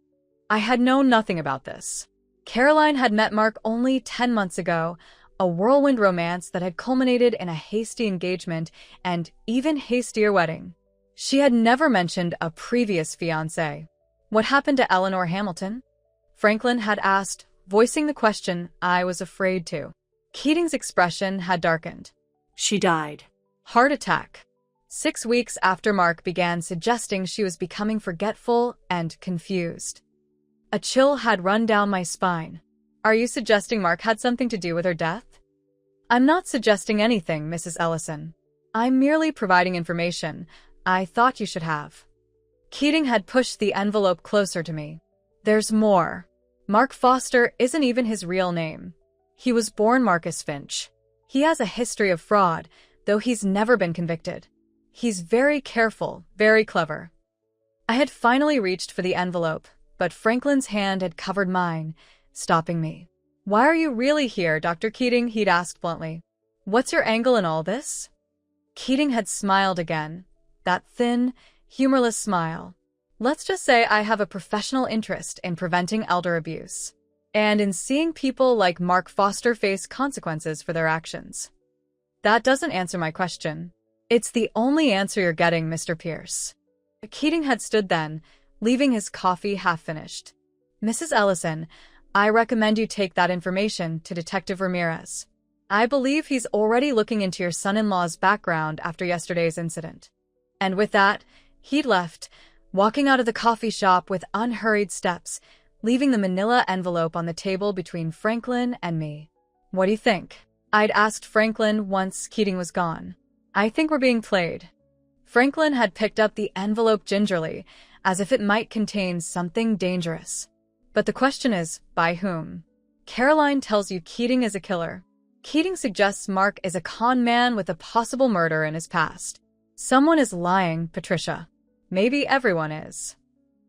I had known nothing about this. Caroline had met Mark only 10 months ago, a whirlwind romance that had culminated in a hasty engagement and even hastier wedding. She had never mentioned a previous fiancé. What happened to Eleanor Hamilton? Franklin had asked, voicing the question I was afraid to. Keating's expression had darkened. She died. Heart attack. 6 weeks after Mark began suggesting she was becoming forgetful and confused. A chill had run down my spine. Are you suggesting Mark had something to do with her death? I'm not suggesting anything, Mrs. Ellison. I'm merely providing information I thought you should have. Keating had pushed the envelope closer to me. There's more. Mark Foster isn't even his real name. He was born Marcus Finch. He has a history of fraud, though he's never been convicted. He's very careful, very clever. I had finally reached for the envelope, but Franklin's hand had covered mine, stopping me. Why are you really here, Dr. Keating? He'd asked bluntly. What's your angle in all this? Keating had smiled again, that thin, humorless smile. Let's just say I have a professional interest in preventing elder abuse, and in seeing people like Mark Foster face consequences for their actions. That doesn't answer my question. It's the only answer you're getting, Mr. Pierce. Keating had stood then, leaving his coffee half-finished. Mrs. Ellison, I recommend you take that information to Detective Ramirez. I believe he's already looking into your son-in-law's background after yesterday's incident. And with that, he'd left, walking out of the coffee shop with unhurried steps, leaving the manila envelope on the table between Franklin and me. What do you think? I'd asked Franklin once Keating was gone. I think we're being played. Franklin had picked up the envelope gingerly, as if it might contain something dangerous. But the question is, by whom? Caroline tells you Keating is a killer. Keating suggests Mark is a con man with a possible murder in his past. Someone is lying, Patricia. Maybe everyone is.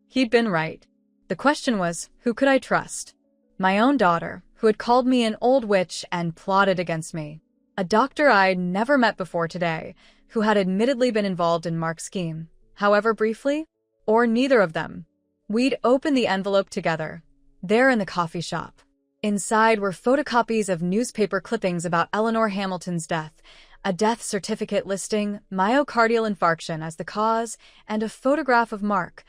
He'd been right. The question was, who could I trust? My own daughter, who had called me an old witch and plotted against me. A doctor I'd never met before today, who had admittedly been involved in Mark's scheme, however briefly, or neither of them. We'd opened the envelope together, there in the coffee shop. Inside were photocopies of newspaper clippings about Eleanor Hamilton's death, a death certificate listing myocardial infarction as the cause, and a photograph of Mark,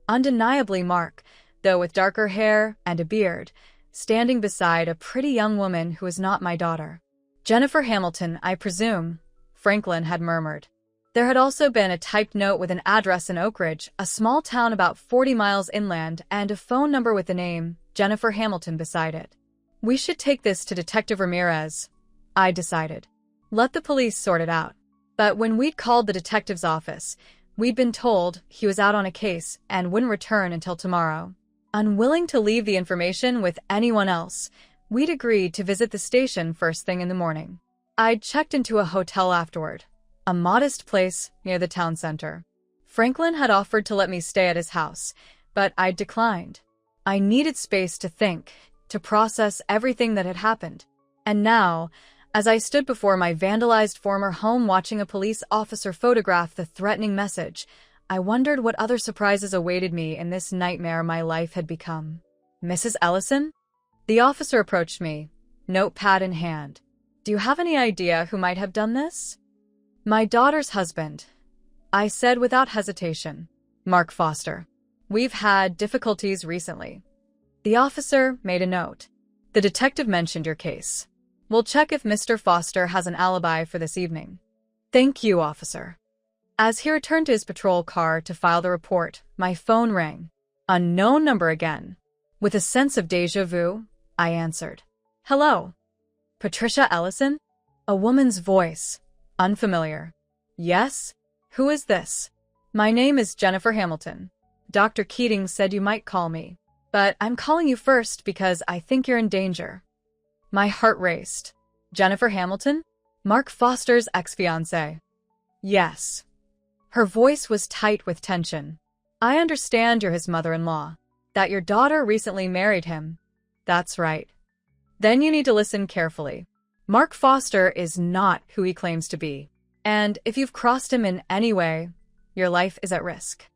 undeniably Mark, though with darker hair and a beard, standing beside a pretty young woman who was not my daughter. Jennifer Hamilton, I presume, Franklin had murmured. There had also been a typed note with an address in Oak Ridge, a small town about 40 miles inland, and a phone number with the name Jennifer Hamilton beside it. We should take this to Detective Ramirez, I decided. Let the police sort it out. But when we'd called the detective's office, we'd been told he was out on a case and wouldn't return until tomorrow. Unwilling to leave the information with anyone else, we'd agreed to visit the station first thing in the morning. I'd checked into a hotel afterward, a modest place near the town center. Franklin had offered to let me stay at his house, but I'd declined. I needed space to think, to process everything that had happened. And now, as I stood before my vandalized former home watching a police officer photograph the threatening message, I wondered what other surprises awaited me in this nightmare my life had become. Mrs. Ellison? The officer approached me, notepad in hand. Do you have any idea who might have done this? My daughter's husband, I said without hesitation. Mark Foster. We've had difficulties recently. The officer made a note. The detective mentioned your case. We'll check if Mr. Foster has an alibi for this evening. Thank you, officer. As he returned to his patrol car to file the report, my phone rang. Unknown number again. With a sense of déjà vu, I answered. Hello. Patricia Ellison? A woman's voice. Unfamiliar. Yes? Who is this? My name is Jennifer Hamilton. Dr. Keating said you might call me. But I'm calling you first because I think you're in danger. My heart raced. Jennifer Hamilton? Mark Foster's ex-fiancée. Yes. Her voice was tight with tension. I understand you're his mother-in-law. That your daughter recently married him. That's right. Then you need to listen carefully. Mark Foster is not who he claims to be. And if you've crossed him in any way, your life is at risk.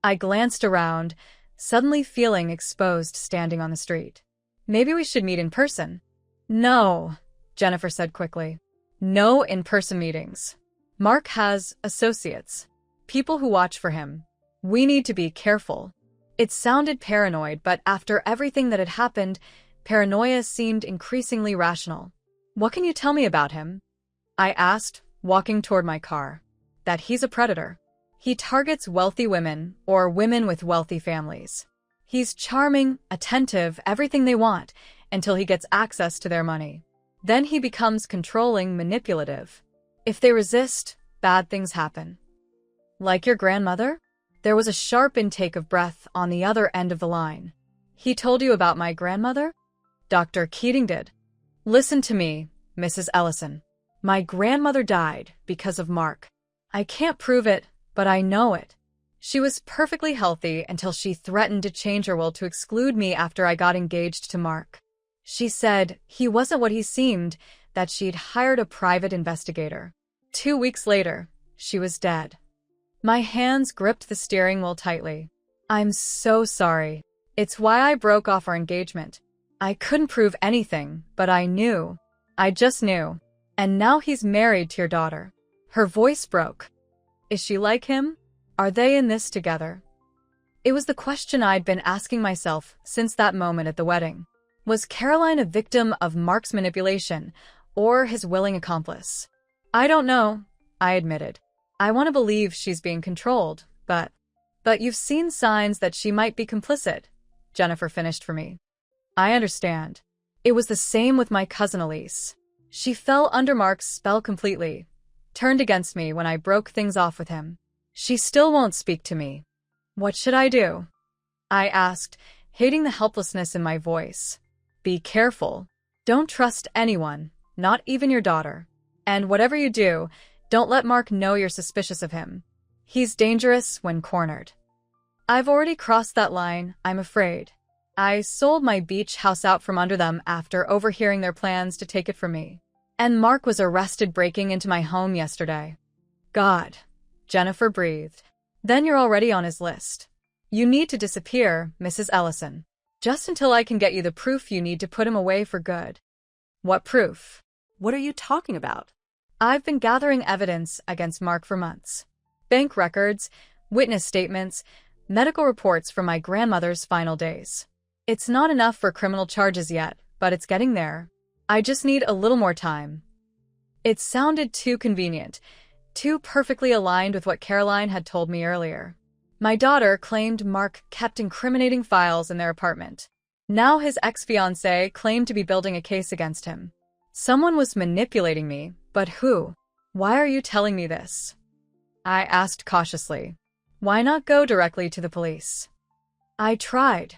I glanced around, suddenly feeling exposed standing on the street. Maybe we should meet in person. No, Jennifer said quickly. No in-person meetings. Mark has associates, people who watch for him. We need to be careful. It sounded paranoid, but after everything that had happened, paranoia seemed increasingly rational. What can you tell me about him? I asked, walking toward my car. that he's a predator. He targets wealthy women or women with wealthy families. He's charming, attentive, everything they want, until he gets access to their money. Then he becomes controlling, manipulative. If they resist, bad things happen. Like your grandmother? There was a sharp intake of breath on the other end of the line. He told you about my grandmother? Dr. Keating did. Listen to me, Mrs. Ellison. My grandmother died because of Mark. I can't prove it, but I know it. She was perfectly healthy until she threatened to change her will to exclude me after I got engaged to Mark. She said he wasn't what he seemed, that she'd hired a private investigator. 2 weeks later, she was dead. My hands gripped the steering wheel tightly. I'm so sorry. It's why I broke off our engagement. I couldn't prove anything, but I knew. I just knew. And now he's married to your daughter. Her voice broke. Is she like him? Are they in this together? It was the question I'd been asking myself since that moment at the wedding. Was Caroline a victim of Mark's manipulation, or his willing accomplice? I don't know, I admitted. I want to believe she's being controlled, but you've seen signs that she might be complicit, Jennifer finished for me. I understand. It was the same with my cousin Elise. She fell under Mark's spell completely, turned against me when I broke things off with him. She still won't speak to me. What should I do? I asked, hating the helplessness in my voice. Be careful. Don't trust anyone, not even your daughter. And whatever you do, don't let Mark know you're suspicious of him. He's dangerous when cornered. I've already crossed that line, I'm afraid. I sold my beach house out from under them after overhearing their plans to take it from me. And Mark was arrested breaking into my home yesterday. God, Jennifer breathed. Then you're already on his list. You need to disappear, Mrs. Ellison. Just until I can get you the proof you need to put him away for good. What proof? What are you talking about? I've been gathering evidence against Mark for months. Bank records, witness statements, medical reports from my grandmother's final days. It's not enough for criminal charges yet, but it's getting there. I just need a little more time. It sounded too convenient, too perfectly aligned with what Caroline had told me earlier. My daughter claimed Mark kept incriminating files in their apartment. Now his ex-fiancée claimed to be building a case against him. Someone was manipulating me, but who? Why are you telling me this? I asked cautiously. Why not go directly to the police? I tried,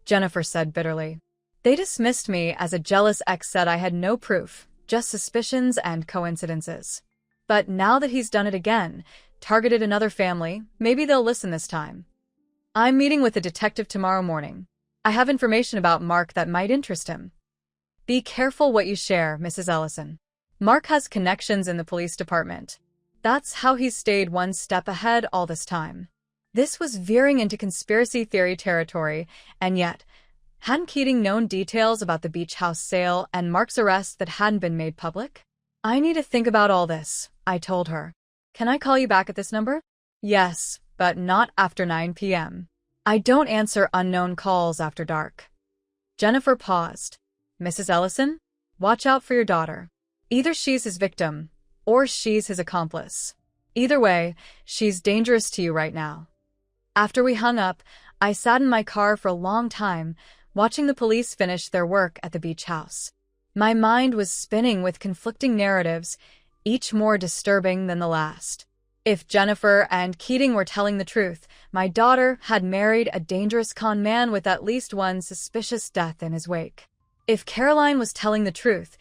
Jennifer said bitterly. They dismissed me as a jealous ex said I had no proof, just suspicions and coincidences. But now that he's done it again, targeted another family, maybe they'll listen this time. I'm meeting with a detective tomorrow morning. I have information about Mark that might interest him. Be careful what you share, Mrs. Ellison. Mark has connections in the police department. That's how he's stayed one step ahead all this time. This was veering into conspiracy theory territory, and yet, hadn't Keating known details about the beach house sale and Mark's arrest that hadn't been made public? I need to think about all this, I told her. Can I call you back at this number? Yes, but not after 9 p.m. I don't answer unknown calls after dark. Jennifer paused. Mrs. Ellison, watch out for your daughter. Either she's his victim, or she's his accomplice. Either way, she's dangerous to you right now. After we hung up, I sat in my car for a long time, watching the police finish their work at the beach house. My mind was spinning with conflicting narratives, each more disturbing than the last. If Jennifer and Keating were telling the truth, my daughter had married a dangerous con man with at least one suspicious death in his wake. If Caroline was telling the truth,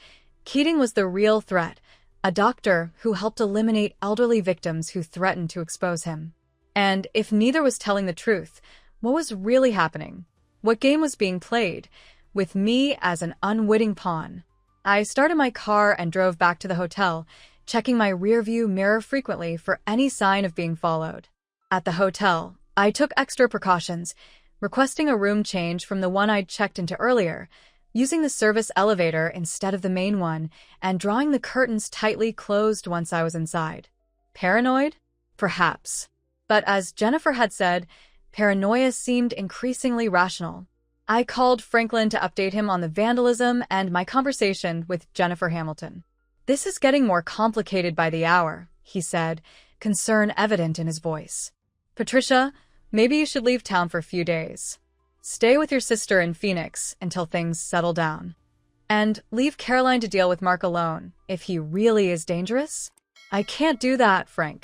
Keating was the real threat, a doctor who helped eliminate elderly victims who threatened to expose him. And if neither was telling the truth, what was really happening? What game was being played, with me as an unwitting pawn? I started my car and drove back to the hotel, checking my rearview mirror frequently for any sign of being followed. At the hotel, I took extra precautions, requesting a room change from the one I'd checked into earlier, using the service elevator instead of the main one, and drawing the curtains tightly closed once I was inside. Paranoid? Perhaps. But as Jennifer had said, paranoia seemed increasingly rational. I called Franklin to update him on the vandalism and my conversation with Jennifer Hamilton. This is getting more complicated by the hour, he said, concern evident in his voice. "Patricia, maybe you should leave town for a few days. Stay with your sister in Phoenix until things settle down. And leave Caroline to deal with Mark alone, if he really is dangerous." "I can't do that, Frank.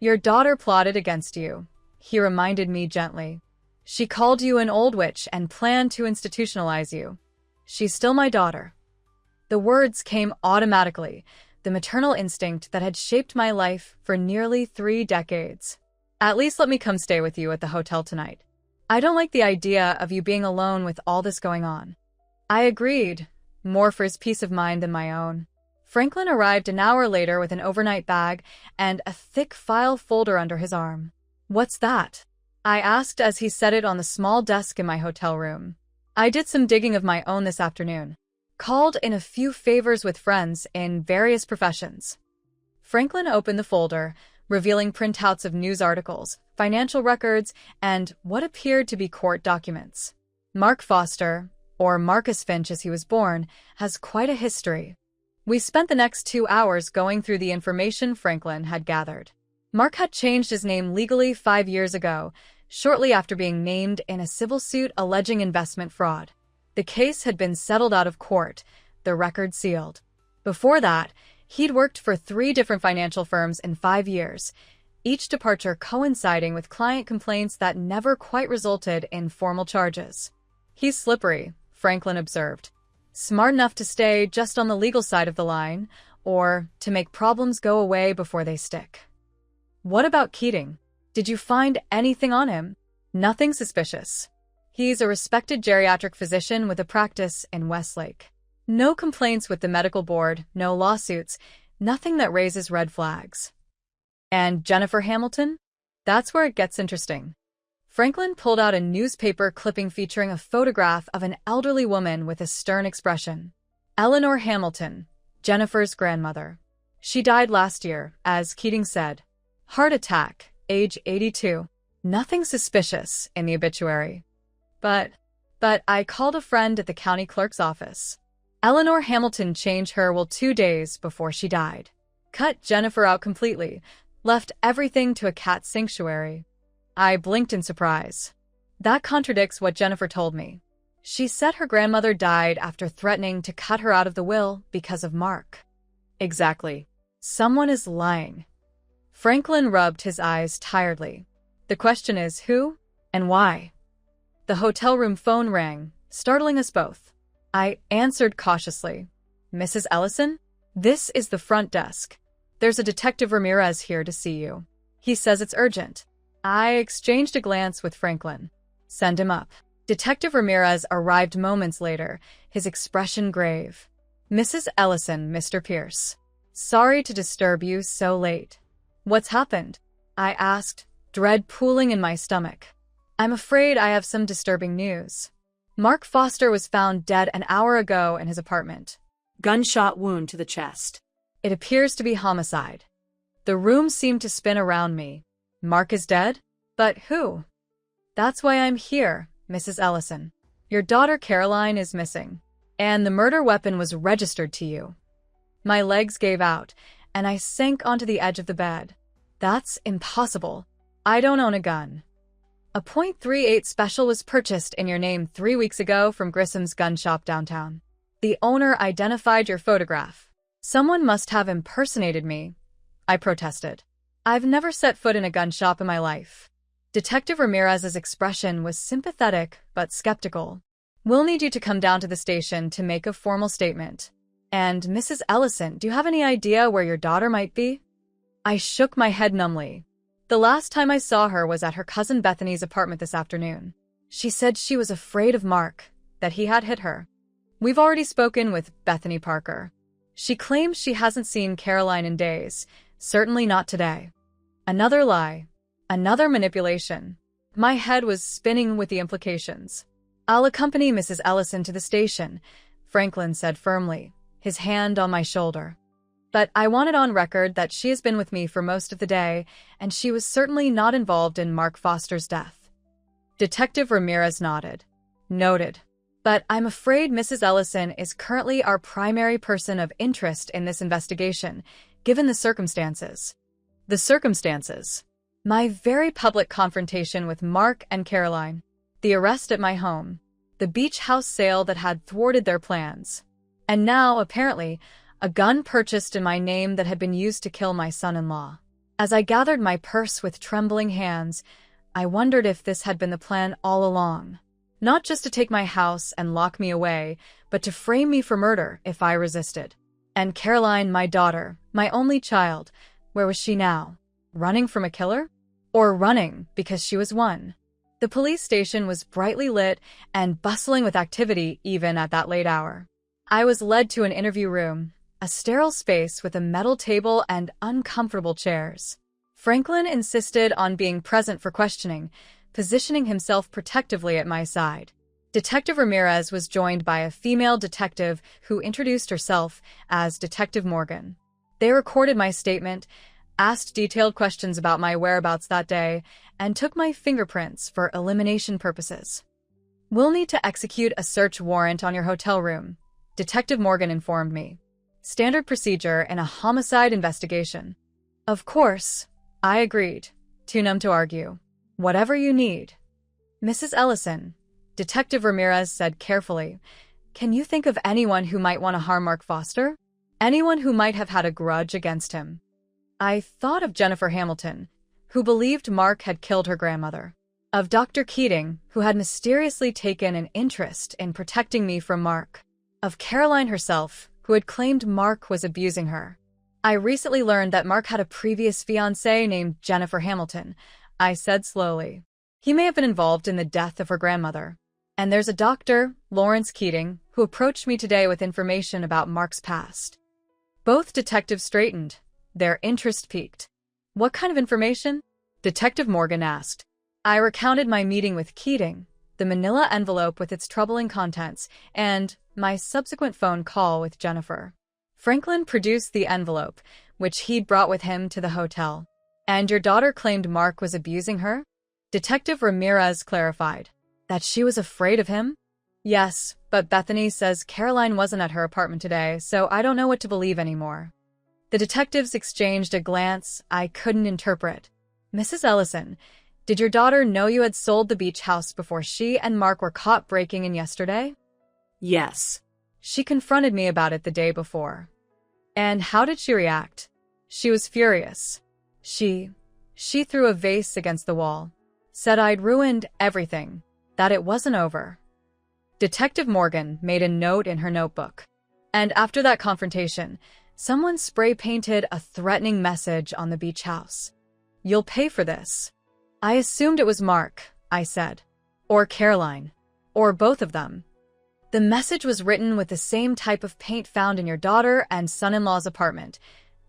Your daughter plotted against you," he reminded me gently. "She called you an old witch and planned to institutionalize you. She's still my daughter." The words came automatically, the maternal instinct that had shaped my life for nearly 3 decades. "At least let me come stay with you at the hotel tonight. I don't like the idea of you being alone with all this going on." I agreed, more for his peace of mind than my own. Franklin arrived an hour later with an overnight bag and a thick file folder under his arm. "What's that?" I asked as he set it on the small desk in my hotel room. "I did some digging of my own this afternoon. Called in a few favors with friends in various professions." Franklin opened the folder, revealing printouts of news articles, financial records, and what appeared to be court documents. Mark Foster, or Marcus Finch as he was born, has quite a history. We spent the next 2 hours going through the information Franklin had gathered. Mark had changed his name legally 5 years ago, shortly after being named in a civil suit alleging investment fraud. The case had been settled out of court, the record sealed. Before that, he'd worked for 3 different financial firms in 5 years, each departure coinciding with client complaints that never quite resulted in formal charges. "He's slippery," Franklin observed. "Smart enough to stay just on the legal side of the line, or to make problems go away before they stick." "What about Keating? Did you find anything on him?" "Nothing suspicious. He's a respected geriatric physician with a practice in Westlake. No complaints with the medical board, no lawsuits, nothing that raises red flags." "And Jennifer Hamilton?" "That's where it gets interesting." Franklin pulled out a newspaper clipping featuring a photograph of an elderly woman with a stern expression. "Eleanor Hamilton, Jennifer's grandmother. She died last year, as Keating said. Heart attack, age 82. Nothing suspicious in the obituary. But I called a friend at the county clerk's office. Eleanor Hamilton changed her will 2 days before she died. Cut Jennifer out completely, left everything to a cat sanctuary." I blinked in surprise. "That contradicts what Jennifer told me. She said her grandmother died after threatening to cut her out of the will because of Mark." "Exactly. Someone is lying." Franklin rubbed his eyes tiredly. "The question is who and why?" The hotel room phone rang, startling us both. I answered cautiously. "Mrs. Ellison? This is the front desk. There's a Detective Ramirez here to see you. He says it's urgent." I exchanged a glance with Franklin. "Send him up." Detective Ramirez arrived moments later, his expression grave. "Mrs. Ellison, Mr. Pierce. Sorry to disturb you so late." "What's happened?" I asked, dread pooling in my stomach. "I'm afraid I have some disturbing news. Mark Foster was found dead an hour ago in his apartment. Gunshot wound to the chest. It appears to be homicide." The room seemed to spin around me. "Mark is dead? But who?" "That's why I'm here, Mrs. Ellison. Your daughter Caroline is missing, and the murder weapon was registered to you." My legs gave out, and I sank onto the edge of the bed. "That's impossible. I don't own a gun." "A .38 special was purchased in your name 3 weeks ago from Grissom's gun shop downtown. The owner identified your photograph. Someone must have impersonated me," I protested. "I've never set foot in a gun shop in my life." Detective Ramirez's expression was sympathetic but skeptical. "We'll need you to come down to the station to make a formal statement. And Mrs. Ellison, do you have any idea where your daughter might be?" I shook my head numbly. "The last time I saw her was at her cousin Bethany's apartment this afternoon. She said she was afraid of Mark, that he had hit her. We've already spoken with Bethany Parker. She claims she hasn't seen Caroline in days, certainly not today." Another lie. Another manipulation. My head was spinning with the implications. "I'll accompany Mrs. Ellison to the station," Franklin said firmly, his hand on my shoulder. "But I want it on record that she has been with me for most of the day, and she was certainly not involved in Mark Foster's death." Detective Ramirez nodded. "Noted. But I'm afraid Mrs. Ellison is currently our primary person of interest in this investigation, given the circumstances." The circumstances. My very public confrontation with Mark and Caroline. The arrest at my home. The beach house sale that had thwarted their plans. And now, apparently, a gun purchased in my name that had been used to kill my son-in-law. As I gathered my purse with trembling hands, I wondered if this had been the plan all along. Not just to take my house and lock me away, but to frame me for murder if I resisted. And Caroline, my daughter, my only child, where was she now? Running from a killer? Or running because she was one? The police station was brightly lit and bustling with activity even at that late hour. I was led to an interview room, a sterile space with a metal table and uncomfortable chairs. Franklin insisted on being present for questioning, positioning himself protectively at my side. Detective Ramirez was joined by a female detective who introduced herself as Detective Morgan. They recorded my statement, asked detailed questions about my whereabouts that day, and took my fingerprints for elimination purposes. "We'll need to execute a search warrant on your hotel room," Detective Morgan informed me. "Standard procedure in a homicide investigation." Of course, I agreed, too numb to argue. "Whatever you need." "Mrs. Ellison," Detective Ramirez said carefully, "can you think of anyone who might want to harm Mark Foster? Anyone who might have had a grudge against him?" I thought of Jennifer Hamilton, who believed Mark had killed her grandmother. Of Dr. Keating, who had mysteriously taken an interest in protecting me from Mark. Of Caroline herself, who had claimed Mark was abusing her. "I recently learned that Mark had a previous fiancée named Jennifer Hamilton," I said slowly. "He may have been involved in the death of her grandmother. And there's a doctor, Lawrence Keating, who approached me today with information about Mark's past." Both detectives straightened. Their interest piqued. "What kind of information?" Detective Morgan asked. I recounted my meeting with Keating, the manila envelope with its troubling contents, and my subsequent phone call with Jennifer. Franklin produced the envelope, which he'd brought with him to the hotel. "And your daughter claimed Mark was abusing her?" Detective Ramirez clarified. "That she was afraid of him?" "Yes, but Bethany says Caroline wasn't at her apartment today, so I don't know what to believe anymore." The detectives exchanged a glance I couldn't interpret. "Mrs. Ellison, did your daughter know you had sold the beach house before she and Mark were caught breaking in yesterday?" Yes. "She confronted me about it the day before." "And how did she react?" "She was furious. She threw a vase against the wall. Said I'd ruined everything, that it wasn't over." Detective Morgan made a note in her notebook. "And after that confrontation, someone spray-painted a threatening message on the beach house. 'You'll pay for this.' I assumed it was Mark," I said. "Or Caroline. Or both of them." "The message was written with the same type of paint found in your daughter and son-in-law's apartment,"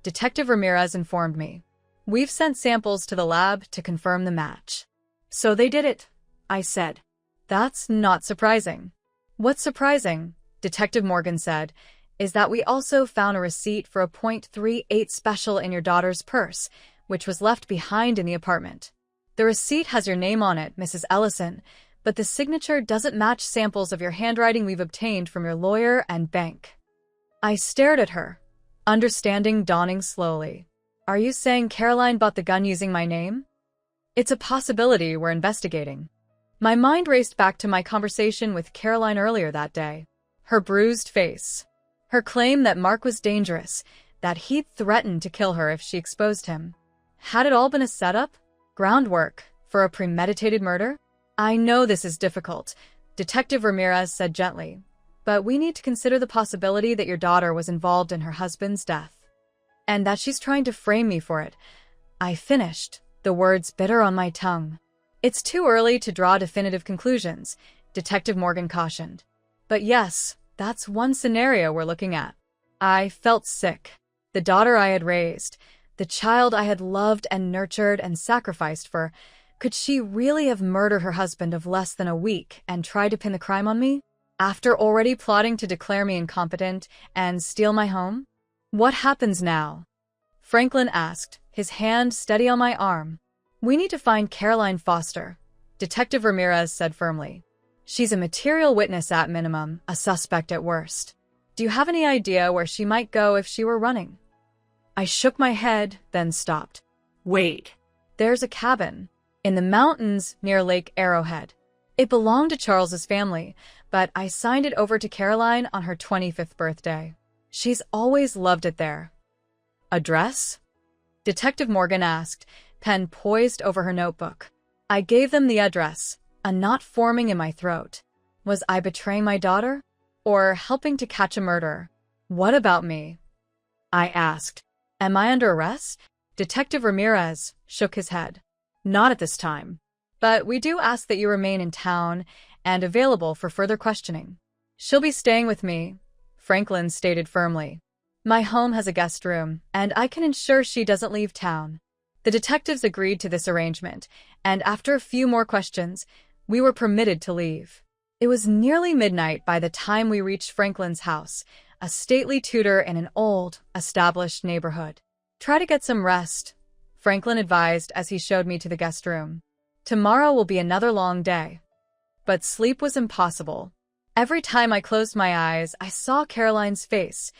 Detective Ramirez informed me. "We've sent samples to the lab to confirm the match." "So they did it," I said. "That's not surprising." "What's surprising," Detective Morgan said, "is that we also found a receipt for a .38 special in your daughter's purse, which was left behind in the apartment. The receipt has your name on it, Mrs. Ellison, but the signature doesn't match samples of your handwriting we've obtained from your lawyer and bank." I stared at her, understanding dawning slowly. "Are you saying Caroline bought the gun using my name?" "It's a possibility we're investigating." My mind raced back to my conversation with Caroline earlier that day. Her bruised face. Her claim that Mark was dangerous, that he'd threatened to kill her if she exposed him. Had it all been a setup? Groundwork for a premeditated murder? "I know this is difficult," Detective Ramirez said gently, "but we need to consider the possibility that your daughter was involved in her husband's death. And that she's trying to frame me for it." I finished, the words bitter on my tongue. "It's too early to draw definitive conclusions," Detective Morgan cautioned. "But yes, that's one scenario we're looking at." I felt sick. The daughter I had raised, the child I had loved and nurtured and sacrificed for, could she really have murdered her husband of less than a week and tried to pin the crime on me? After already plotting to declare me incompetent and steal my home? "What happens now?" Franklin asked, his hand steady on my arm. "We need to find Caroline Foster," Detective Ramirez said firmly. "She's a material witness at minimum, a suspect at worst. Do you have any idea where she might go if she were running?" I shook my head, then stopped. Wait. There's a cabin in the mountains near Lake Arrowhead. It belonged to Charles's family, but I signed it over to Caroline on her 25th birthday. She's always loved it there. Address? Detective Morgan asked, pen poised over her notebook. I gave them the address, a knot forming in my throat. Was I betraying my daughter? Or helping to catch a murderer? What about me? I asked. Am I under arrest? Detective Ramirez shook his head. Not at this time. But we do ask that you remain in town and available for further questioning. She'll be staying with me, Franklin stated firmly. My home has a guest room, and I can ensure she doesn't leave town. The detectives agreed to this arrangement, and after a few more questions, we were permitted to leave. It was nearly midnight by the time we reached Franklin's house, a stately Tudor in an old, established neighborhood. Try to get some rest, Franklin advised as he showed me to the guest room. Tomorrow will be another long day. But sleep was impossible. Every time I closed my eyes, I saw Caroline's face,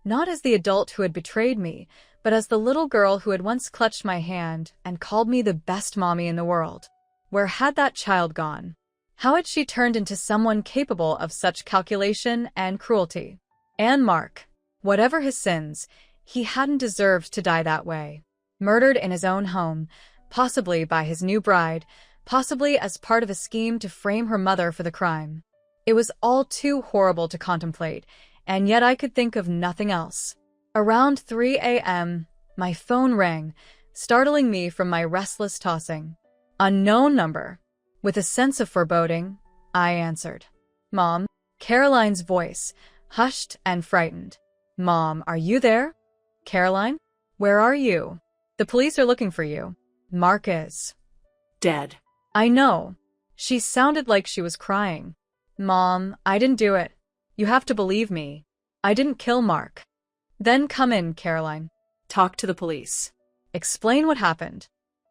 not as the adult who had betrayed me, but as the little girl who had once clutched my hand and called me the best mommy in the world. Where had that child gone? How had she turned into someone capable of such calculation and cruelty? And Mark, whatever his sins, he hadn't deserved to die that way. Murdered in his own home, possibly by his new bride, possibly as part of a scheme to frame her mother for the crime. It was all too horrible to contemplate, and yet I could think of nothing else. Around 3 a.m., my phone rang, startling me from my restless tossing. Unknown number. With a sense of foreboding, I answered. Mom, Caroline's voice, hushed and frightened. Mom, are you there? Caroline? Where are you? The police are looking for you. Mark is dead. I know. She sounded like she was crying. Mom, I didn't do it. You have to believe me. I didn't kill Mark. Then come in, Caroline. Talk to the police. Explain what happened.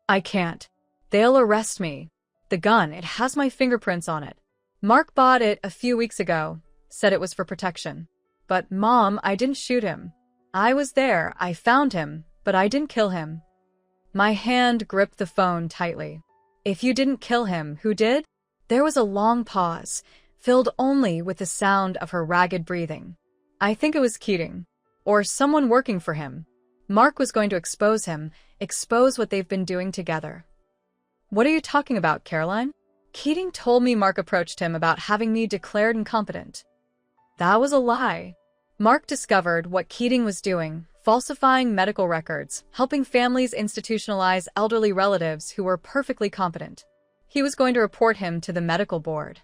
I can't. They'll arrest me. The gun, it has my fingerprints on it. Mark bought it a few weeks ago, said it was for protection. But Mom, I didn't shoot him. I was there, I found him, but I didn't kill him. My hand gripped the phone tightly. If you didn't kill him, who did? There was a long pause, filled only with the sound of her ragged breathing. I think it was Keating. Or someone working for him. Mark was going to expose him, expose what they've been doing together. What are you talking about, Caroline? Keating told me Mark approached him about having me declared incompetent. That was a lie. Mark discovered what Keating was doing, falsifying medical records, helping families institutionalize elderly relatives who were perfectly competent. He was going to report him to the medical board.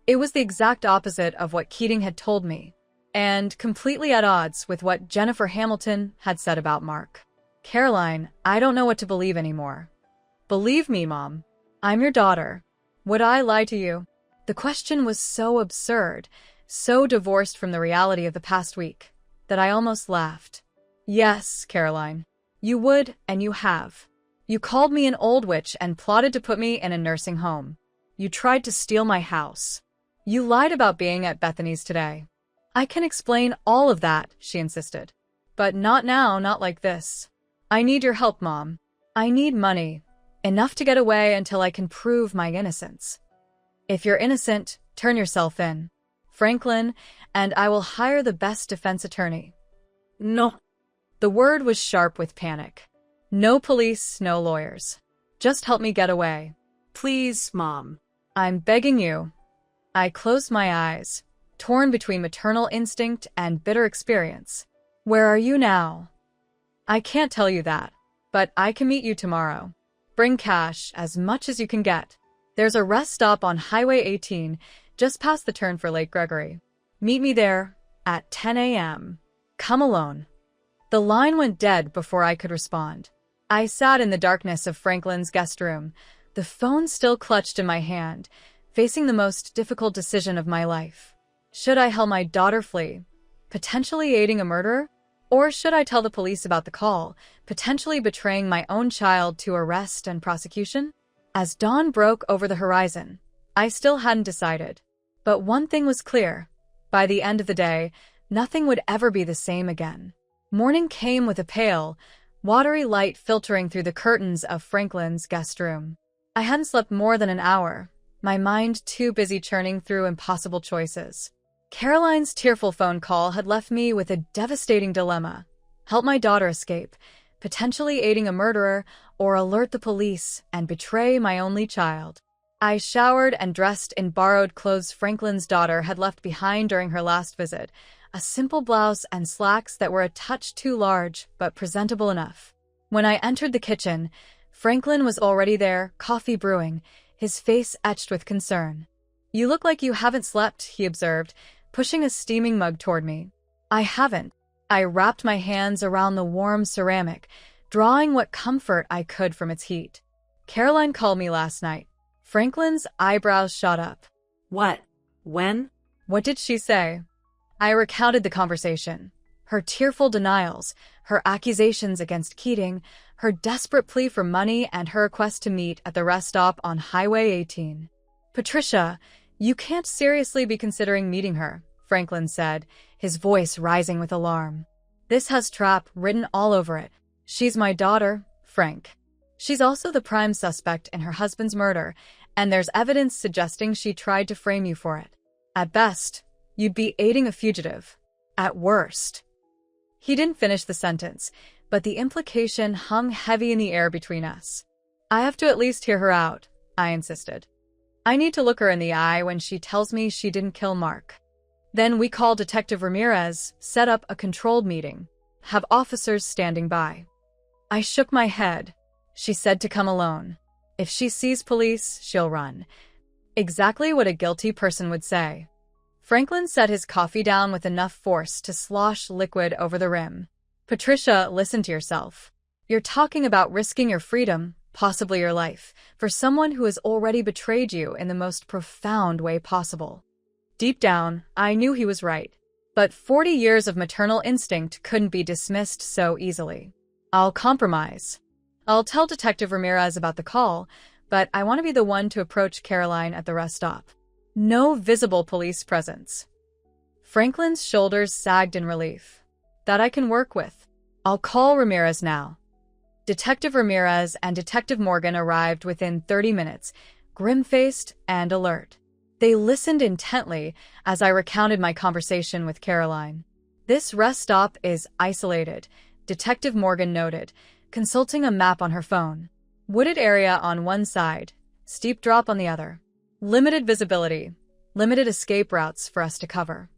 It was the exact opposite of what Keating had told me, and completely at odds with what Jennifer Hamilton had said about Mark. Caroline, I don't know what to believe anymore. Believe me, Mom. I'm your daughter. Would I lie to you? The question was so absurd, so divorced from the reality of the past week, that I almost laughed. Yes, Caroline. You would, and you have. You called me an old witch and plotted to put me in a nursing home. You tried to steal my house. You lied about being at Bethany's today. I can explain all of that, she insisted. But not now, not like this. I need your help, Mom. I need money. Enough to get away until I can prove my innocence. If you're innocent, turn yourself in, Franklin, and I will hire the best defense attorney. No. The word was sharp with panic. No police, no lawyers. Just help me get away. Please, Mom. I'm begging you. I closed my eyes, torn between maternal instinct and bitter experience. Where are you now? I can't tell you that, but I can meet you tomorrow. Bring cash, as much as you can get. There's a rest stop on Highway 18, just past the turn for Lake Gregory. Meet me there at 10 a.m. Come alone. The line went dead before I could respond. I sat in the darkness of Franklin's guest room, the phone still clutched in my hand, facing the most difficult decision of my life. Should I help my daughter flee, potentially aiding a murderer? Or should I tell the police about the call, potentially betraying my own child to arrest and prosecution? As dawn broke over the horizon, I still hadn't decided. But one thing was clear. By the end of the day, nothing would ever be the same again. Morning came with a pale, watery light filtering through the curtains of Franklin's guest room. I hadn't slept more than an hour, my mind too busy churning through impossible choices. Caroline's tearful phone call had left me with a devastating dilemma: help my daughter escape, potentially aiding a murderer, or alert the police and betray my only child. I showered and dressed in borrowed clothes Franklin's daughter had left behind during her last visit, a simple blouse and slacks that were a touch too large but presentable enough. When I entered the kitchen, Franklin was already there, coffee brewing, his face etched with concern. "You look like you haven't slept," he observed, pushing a steaming mug toward me. "I haven't." I wrapped my hands around the warm ceramic, drawing what comfort I could from its heat. "Caroline called me last night." Franklin's eyebrows shot up. What? When? "What did she say?" I recounted the conversation. Her tearful denials, her accusations against Keating, her desperate plea for money, and her request to meet at the rest stop on Highway 18. "Patricia, you can't seriously be considering meeting her," Franklin said, his voice rising with alarm. "This has trap written all over it. She's my daughter, Frank. She's also the prime suspect in her husband's murder, and there's evidence suggesting she tried to frame you for it. At best, you'd be aiding a fugitive. At worst." He didn't finish the sentence, but the implication hung heavy in the air between us. "I have to at least hear her out," I insisted. "I need to look her in the eye when she tells me she didn't kill Mark. Then we call Detective Ramirez, set up a controlled meeting, have officers standing by." I shook my head. "She said to come alone. If she sees police, she'll run." Exactly what a guilty person would say. Franklin set his coffee down with enough force to slosh liquid over the rim. "Patricia, listen to yourself. You're talking about risking your freedom, possibly your life, for someone who has already betrayed you in the most profound way possible." Deep down, I knew he was right. But 40 years of maternal instinct couldn't be dismissed so easily. "I'll compromise. I'll tell Detective Ramirez about the call, but I want to be the one to approach Caroline at the rest stop. No visible police presence." Franklin's shoulders sagged in relief. "That I can work with. I'll call Ramirez now." Detective Ramirez and Detective Morgan arrived within 30 minutes, grim-faced and alert. They listened intently as I recounted my conversation with Caroline. "This rest stop is isolated," Detective Morgan noted, consulting a map on her phone. "Wooded area on one side, steep drop on the other. Limited visibility, limited escape routes for us to cover.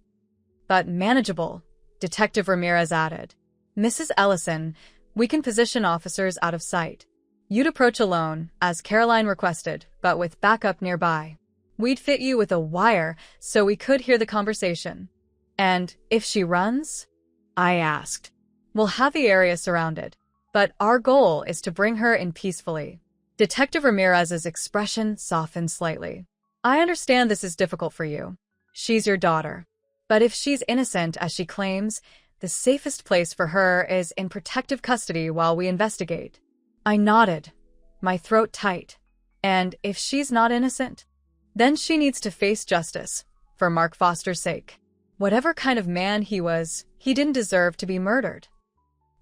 But manageable," Detective Ramirez added. "Mrs. Ellison, we can position officers out of sight. You'd approach alone, as Caroline requested, but with backup nearby. We'd fit you with a wire so we could hear the conversation." "And if she runs?" I asked. "We'll have the area surrounded. But our goal is to bring her in peacefully." Detective Ramirez's expression softened slightly. "I understand this is difficult for you. She's your daughter. But if she's innocent, as she claims, the safest place for her is in protective custody while we investigate." I nodded, my throat tight. "And if she's not innocent? Then she needs to face justice, for Mark Foster's sake. Whatever kind of man he was, he didn't deserve to be murdered."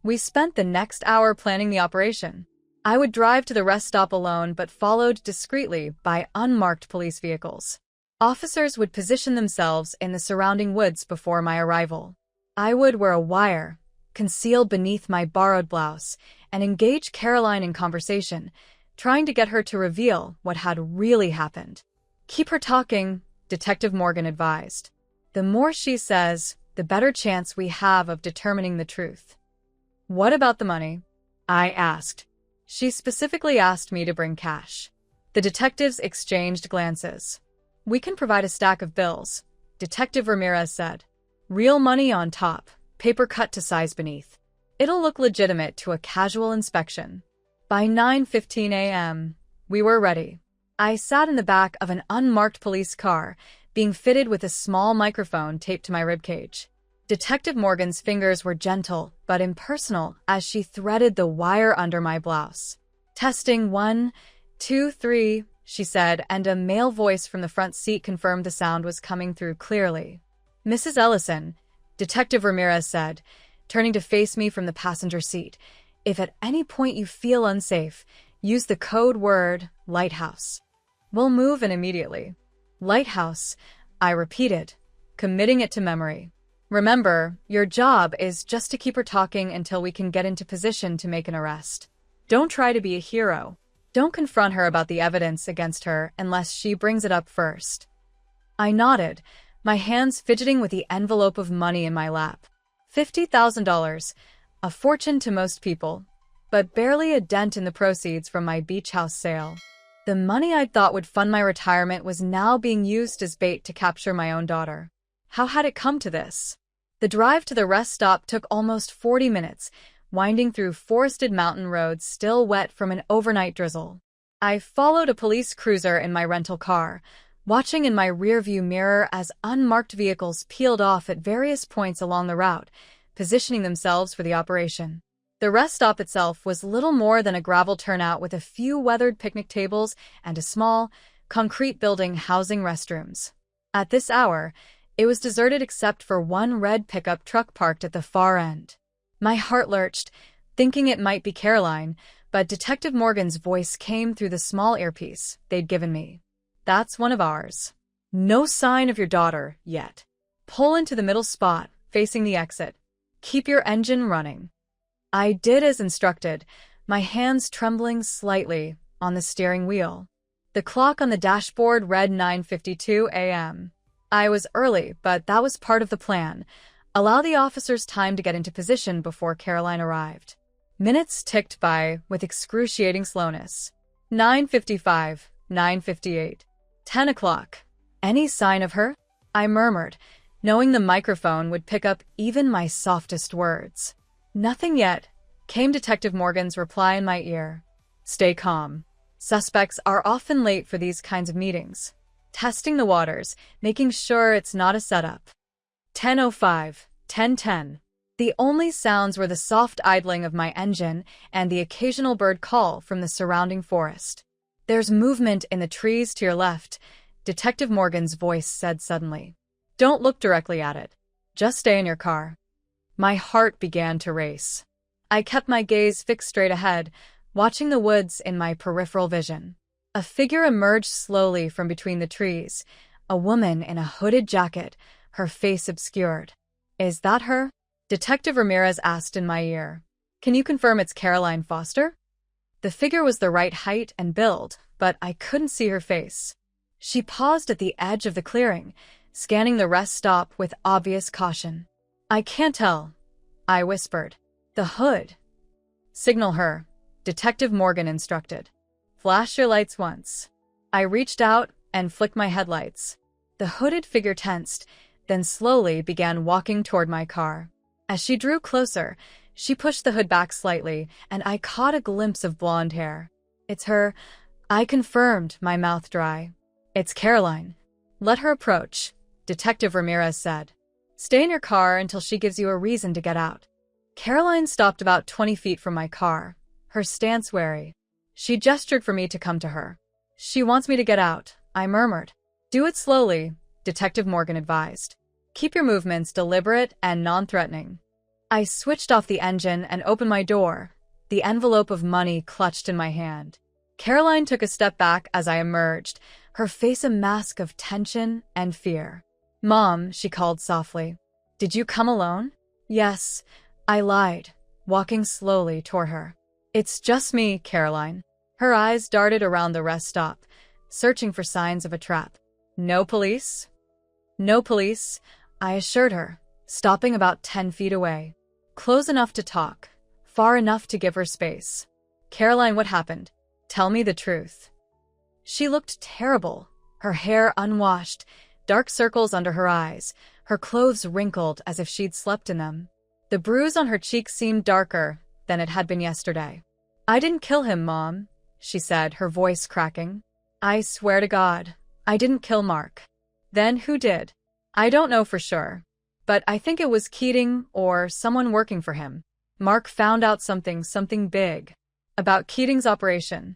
We spent the next hour planning the operation. I would drive to the rest stop alone, but followed discreetly by unmarked police vehicles. Officers would position themselves in the surrounding woods before my arrival. I would wear a wire, concealed beneath my borrowed blouse, and engage Caroline in conversation, trying to get her to reveal what had really happened. "Keep her talking," Detective Morgan advised. "The more she says, the better chance we have of determining the truth." "What about the money?" I asked. She specifically asked me to bring cash. The detectives exchanged glances. "We can provide a stack of bills," Detective Ramirez said. "Real money on top, paper cut to size beneath. It'll look legitimate to a casual inspection." By 9:15 a.m., we were ready. I sat in the back of an unmarked police car, being fitted with a small microphone taped to my ribcage. Detective Morgan's fingers were gentle but impersonal as she threaded the wire under my blouse. "Testing 1, 2, 3, she said, and a male voice from the front seat confirmed the sound was coming through clearly. "Mrs. Ellison," Detective Ramirez said, turning to face me from the passenger seat, If at any point you feel unsafe, use the code word lighthouse. We'll move in immediately. Lighthouse, I repeated, committing it to memory. Remember, your job is just to keep her talking until we can get into position to make an arrest. Don't try to be a hero. Don't confront her about the evidence against her unless she brings it up first. I nodded, my hands fidgeting with the envelope of money in my lap. $50,000, a fortune to most people, but barely a dent in the proceeds from my beach house sale. The money I'd thought would fund my retirement was now being used as bait to capture my own daughter. How had it come to this? The drive to the rest stop took almost 40 minutes, winding through forested mountain roads still wet from an overnight drizzle. I followed a police cruiser in my rental car, watching in my rearview mirror as unmarked vehicles peeled off at various points along the route, positioning themselves for the operation. The rest stop itself was little more than a gravel turnout with a few weathered picnic tables and a small, concrete building housing restrooms. At this hour, it was deserted except for one red pickup truck parked at the far end. My heart lurched, thinking it might be Caroline, but Detective Morgan's voice came through the small earpiece they'd given me. That's one of ours. No sign of your daughter yet. Pull into the middle spot, facing the exit. Keep your engine running. I did as instructed, my hands trembling slightly on the steering wheel. The clock on the dashboard read 9:52 a.m. I was early, but that was part of the plan. Allow the officers time to get into position before Caroline arrived. Minutes ticked by with excruciating slowness. 9:55, 9:58. 10 o'clock. Any sign of her? I murmured, knowing the microphone would pick up even my softest words. Nothing yet, came Detective Morgan's reply in my ear. Stay calm. Suspects are often late for these kinds of meetings. Testing the waters, making sure it's not a setup. 10:05, 10:10. The only sounds were the soft idling of my engine and the occasional bird call from the surrounding forest. There's movement in the trees to your left, Detective Morgan's voice said suddenly. Don't look directly at it. Just stay in your car. My heart began to race. I kept my gaze fixed straight ahead, watching the woods in my peripheral vision. A figure emerged slowly from between the trees, a woman in a hooded jacket, her face obscured. Is that her? Detective Ramirez asked in my ear. Can you confirm it's Caroline Foster? The figure was the right height and build, but I couldn't see her face. She paused at the edge of the clearing, scanning the rest stop with obvious caution. I can't tell, I whispered. The hood. Signal her, Detective Morgan instructed. Flash your lights once. I reached out and flicked my headlights. The hooded figure tensed, then slowly began walking toward my car. As she drew closer, she pushed the hood back slightly, and I caught a glimpse of blonde hair. It's her, I confirmed, my mouth dry. It's Caroline. Let her approach, Detective Ramirez said. Stay in your car until she gives you a reason to get out. Caroline stopped about 20 feet from my car, her stance wary. She gestured for me to come to her. She wants me to get out, I murmured. Do it slowly, Detective Morgan advised. Keep your movements deliberate and non-threatening. I switched off the engine and opened my door, the envelope of money clutched in my hand. Caroline took a step back as I emerged, her face a mask of tension and fear. Mom, she called softly. Did you come alone? Yes, I lied, walking slowly toward her. It's just me, Caroline. Her eyes darted around the rest stop, searching for signs of a trap. No police? No police, I assured her, stopping about 10 feet away. Close enough to talk, far enough to give her space. Caroline, what happened? Tell me the truth. She looked terrible, her hair unwashed, dark circles under her eyes, her clothes wrinkled as if she'd slept in them. The bruise on her cheek seemed darker than it had been yesterday. I didn't kill him, Mom, she said, her voice cracking. I swear to God, I didn't kill Mark. Then who did? I don't know for sure, but I think it was Keating or someone working for him. Mark found out something big about Keating's operation.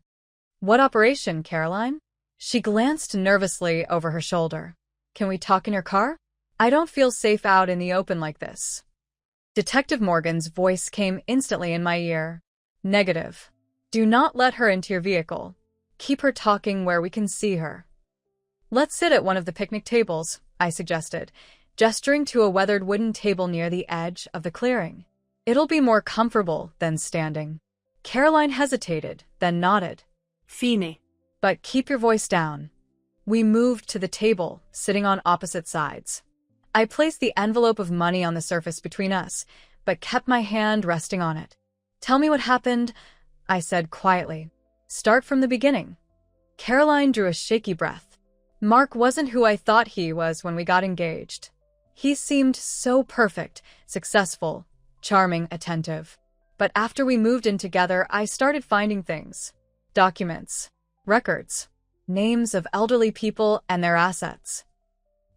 What operation, Caroline? She glanced nervously over her shoulder. Can we talk in your car? I don't feel safe out in the open like this. Detective Morgan's voice came instantly in my ear. Negative. Do not let her into your vehicle. Keep her talking where we can see her. Let's sit at one of the picnic tables, I suggested, gesturing to a weathered wooden table near the edge of the clearing. It'll be more comfortable than standing. Caroline hesitated, then nodded. Fine. But keep your voice down. We moved to the table, sitting on opposite sides. I placed the envelope of money on the surface between us, but kept my hand resting on it. Tell me what happened, I said quietly. Start from the beginning. Caroline drew a shaky breath. Mark wasn't who I thought he was when we got engaged. He seemed so perfect, successful, charming, attentive. But after we moved in together, I started finding things. Documents, records, names of elderly people and their assets.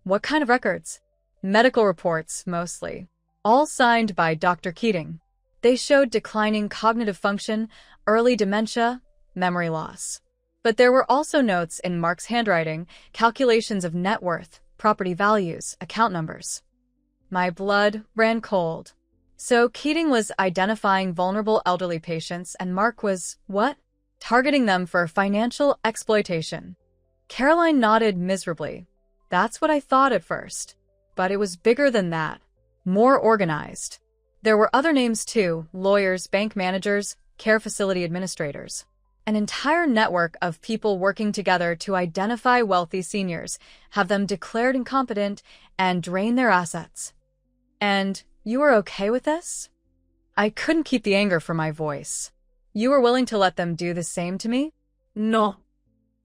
What kind of records? Medical reports, mostly. All signed by Dr. Keating. They showed declining cognitive function, early dementia, memory loss. But there were also notes in Mark's handwriting, calculations of net worth, property values, account numbers. My blood ran cold. So Keating was identifying vulnerable elderly patients and Mark was, what? Targeting them for financial exploitation. Caroline nodded miserably. That's what I thought at first. But it was bigger than that. More organized. There were other names too, lawyers, bank managers, care facility administrators. An entire network of people working together to identify wealthy seniors, have them declared incompetent, and drain their assets. And you were okay with this? I couldn't keep the anger from my voice. You were willing to let them do the same to me? No.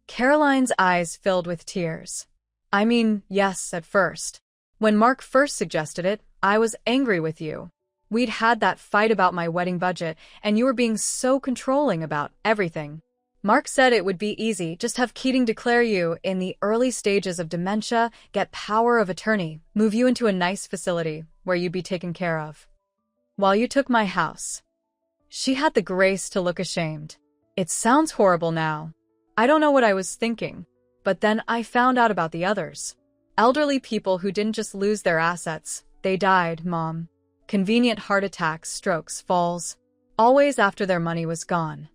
Caroline's eyes filled with tears. I mean, yes, at first. When Mark first suggested it, I was angry with you. We'd had that fight about my wedding budget, and you were being so controlling about everything. Mark said it would be easy, just have Keating declare you in the early stages of dementia, get power of attorney, move you into a nice facility where you'd be taken care of. While you took my house. She had the grace to look ashamed. It sounds horrible now. I don't know what I was thinking, but then I found out about the others. Elderly people who didn't just lose their assets, they died, Mom. Convenient heart attacks, strokes, falls, always after their money was gone.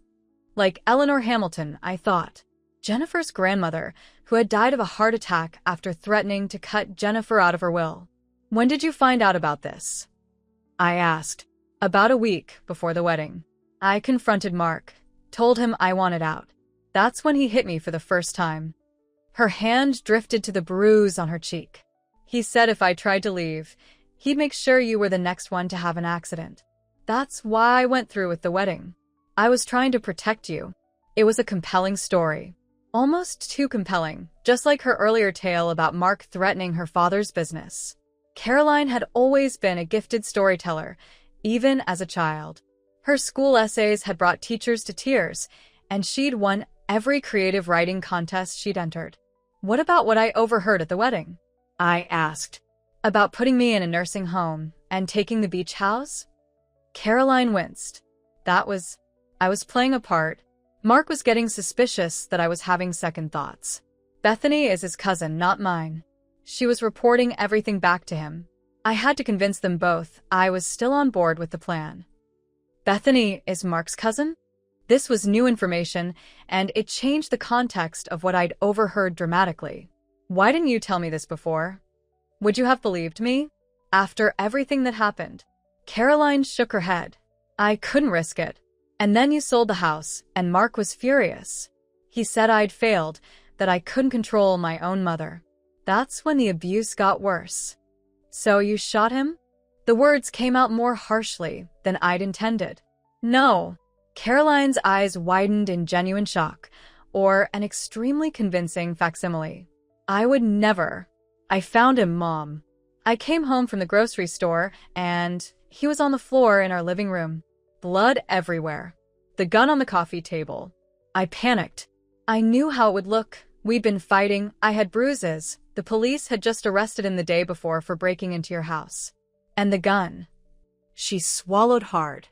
Like Eleanor Hamilton, I thought. Jennifer's grandmother, who had died of a heart attack after threatening to cut Jennifer out of her will. When did you find out about this? I asked. About a week before the wedding. I confronted Mark, told him I wanted out. That's when he hit me for the first time. Her hand drifted to the bruise on her cheek. He said if I tried to leave, he'd make sure you were the next one to have an accident. That's why I went through with the wedding. I was trying to protect you. It was a compelling story. Almost too compelling, just like her earlier tale about Mark threatening her father's business. Caroline had always been a gifted storyteller, even as a child. Her school essays had brought teachers to tears, and she'd won every creative writing contest she'd entered. What about what I overheard at the wedding? I asked. About putting me in a nursing home and taking the beach house? Caroline winced. I was playing a part. Mark was getting suspicious that I was having second thoughts. Bethany is his cousin, not mine. She was reporting everything back to him. I had to convince them both I was still on board with the plan. Bethany is Mark's cousin? This was new information, and it changed the context of what I'd overheard dramatically. Why didn't you tell me this before? Would you have believed me? After everything that happened? Caroline shook her head. I couldn't risk it. And then you sold the house, and Mark was furious. He said I'd failed, that I couldn't control my own mother. That's when the abuse got worse. So you shot him? The words came out more harshly than I'd intended. No. Caroline's eyes widened in genuine shock, or an extremely convincing facsimile. I would never. I found him, Mom. I came home from the grocery store, and he was on the floor in our living room. Blood everywhere. The gun on the coffee table. I panicked. I knew how it would look. We'd been fighting. I had bruises. The police had just arrested him the day before for breaking into your house. And the gun. She swallowed hard.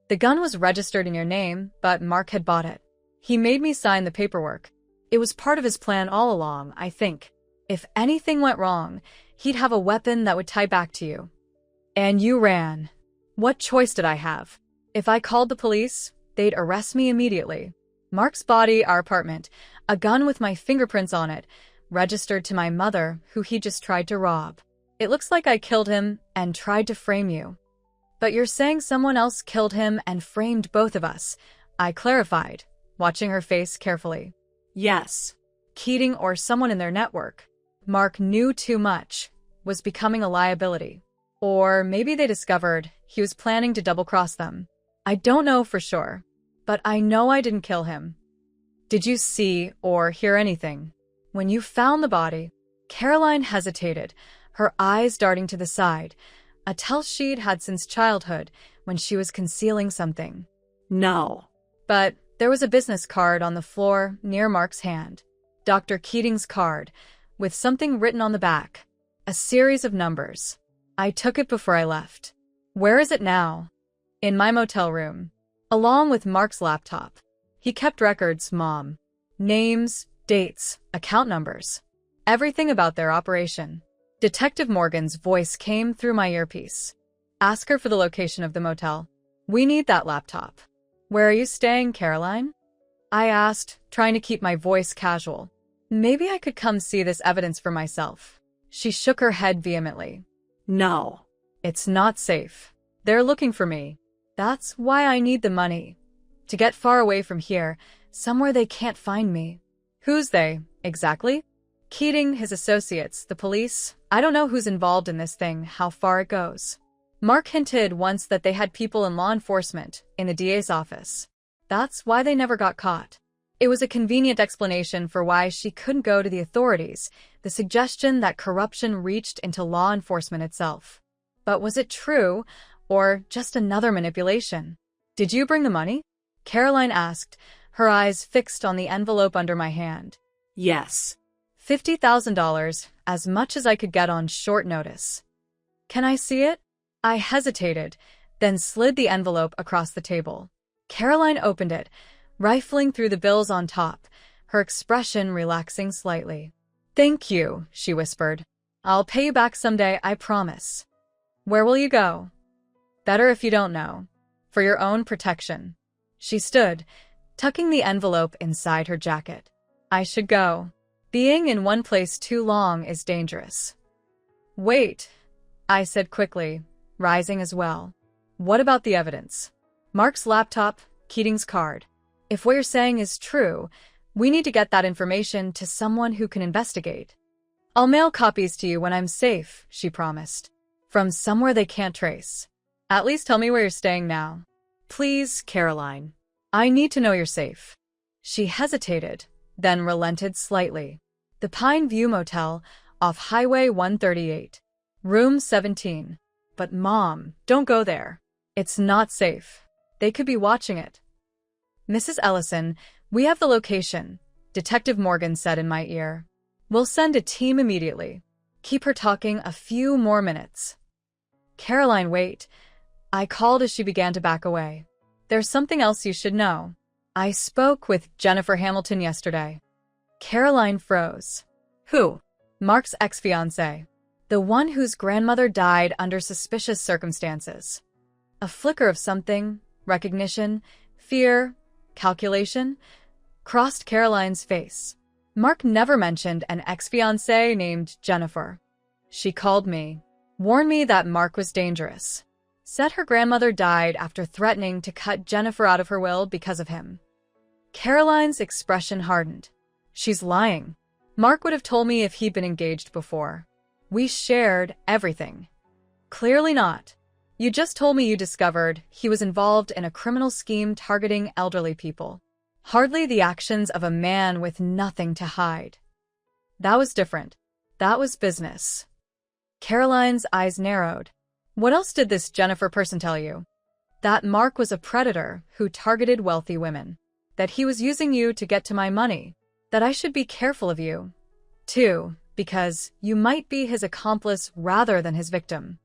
The gun was registered in your name, but Mark had bought it. He made me sign the paperwork. It was part of his plan all along, I think. If anything went wrong, he'd have a weapon that would tie back to you. And you ran. What choice did I have? If I called the police, they'd arrest me immediately. Mark's body, our apartment, a gun with my fingerprints on it, registered to my mother, who he just tried to rob. It looks like I killed him and tried to frame you. But you're saying someone else killed him and framed both of us, I clarified, watching her face carefully. Yes. Keating or someone in their network. Mark knew too much, was becoming a liability. Or maybe they discovered he was planning to double-cross them. I don't know for sure, but I know I didn't kill him. Did you see or hear anything? When you found the body, Caroline hesitated, her eyes darting to the side, a tell she'd had since childhood when she was concealing something. No. But there was a business card on the floor near Mark's hand. Dr. Keating's card, with something written on the back. A series of numbers. I took it before I left. Where is it now? In my motel room. Along with Mark's laptop. He kept records, Mom. Names, dates, account numbers. Everything about their operation. Detective Morgan's voice came through my earpiece. Ask her for the location of the motel. We need that laptop. Where are you staying, Caroline? I asked, trying to keep my voice casual. Maybe I could come see this evidence for myself. She shook her head vehemently. No. It's not safe. They're looking for me. That's why I need the money. To get far away from here, somewhere they can't find me. Who's they, exactly? Keating, his associates, the police. I don't know who's involved in this thing, how far it goes. Mark hinted once that they had people in law enforcement, in the DA's office. That's why they never got caught. It was a convenient explanation for why she couldn't go to the authorities, the suggestion that corruption reached into law enforcement itself. But was it true, or just another manipulation? Did you bring the money? Caroline asked, her eyes fixed on the envelope under my hand. Yes. $50,000, as much as I could get on short notice. Can I see it? I hesitated, then slid the envelope across the table. Caroline opened it, rifling through the bills on top, her expression relaxing slightly. Thank you, she whispered. I'll pay you back someday, I promise. Where will you go? Better if you don't know. For your own protection. She stood, tucking the envelope inside her jacket. I should go. Being in one place too long is dangerous. Wait, I said quickly, rising as well. What about the evidence? Mark's laptop, Keating's card. If what you're saying is true, we need to get that information to someone who can investigate. I'll mail copies to you when I'm safe, she promised. From somewhere they can't trace. At least tell me where you're staying now. Please, Caroline. I need to know you're safe. She hesitated, then relented slightly. The Pine View Motel, off Highway 138. Room 17. But Mom, don't go there. It's not safe. They could be watching it. Mrs. Ellison, we have the location, Detective Morgan said in my ear. We'll send a team immediately. Keep her talking a few more minutes. Caroline, wait. I called as she began to back away. There's something else you should know. I spoke with Jennifer Hamilton yesterday. Caroline froze. Who? Mark's ex-fiancée. The one whose grandmother died under suspicious circumstances. A flicker of something, recognition, fear, calculation, crossed Caroline's face. Mark never mentioned an ex-fiancée named Jennifer. She called me, warned me that Mark was dangerous. Said her grandmother died after threatening to cut Jennifer out of her will because of him. Caroline's expression hardened. She's lying. Mark would have told me if he'd been engaged before. We shared everything. Clearly not. You just told me you discovered he was involved in a criminal scheme targeting elderly people. Hardly the actions of a man with nothing to hide. That was different. That was business. Caroline's eyes narrowed. What else did this Jennifer person tell you? That Mark was a predator who targeted wealthy women. That he was using you to get to my money. That I should be careful of you, too, because you might be his accomplice rather than his victim.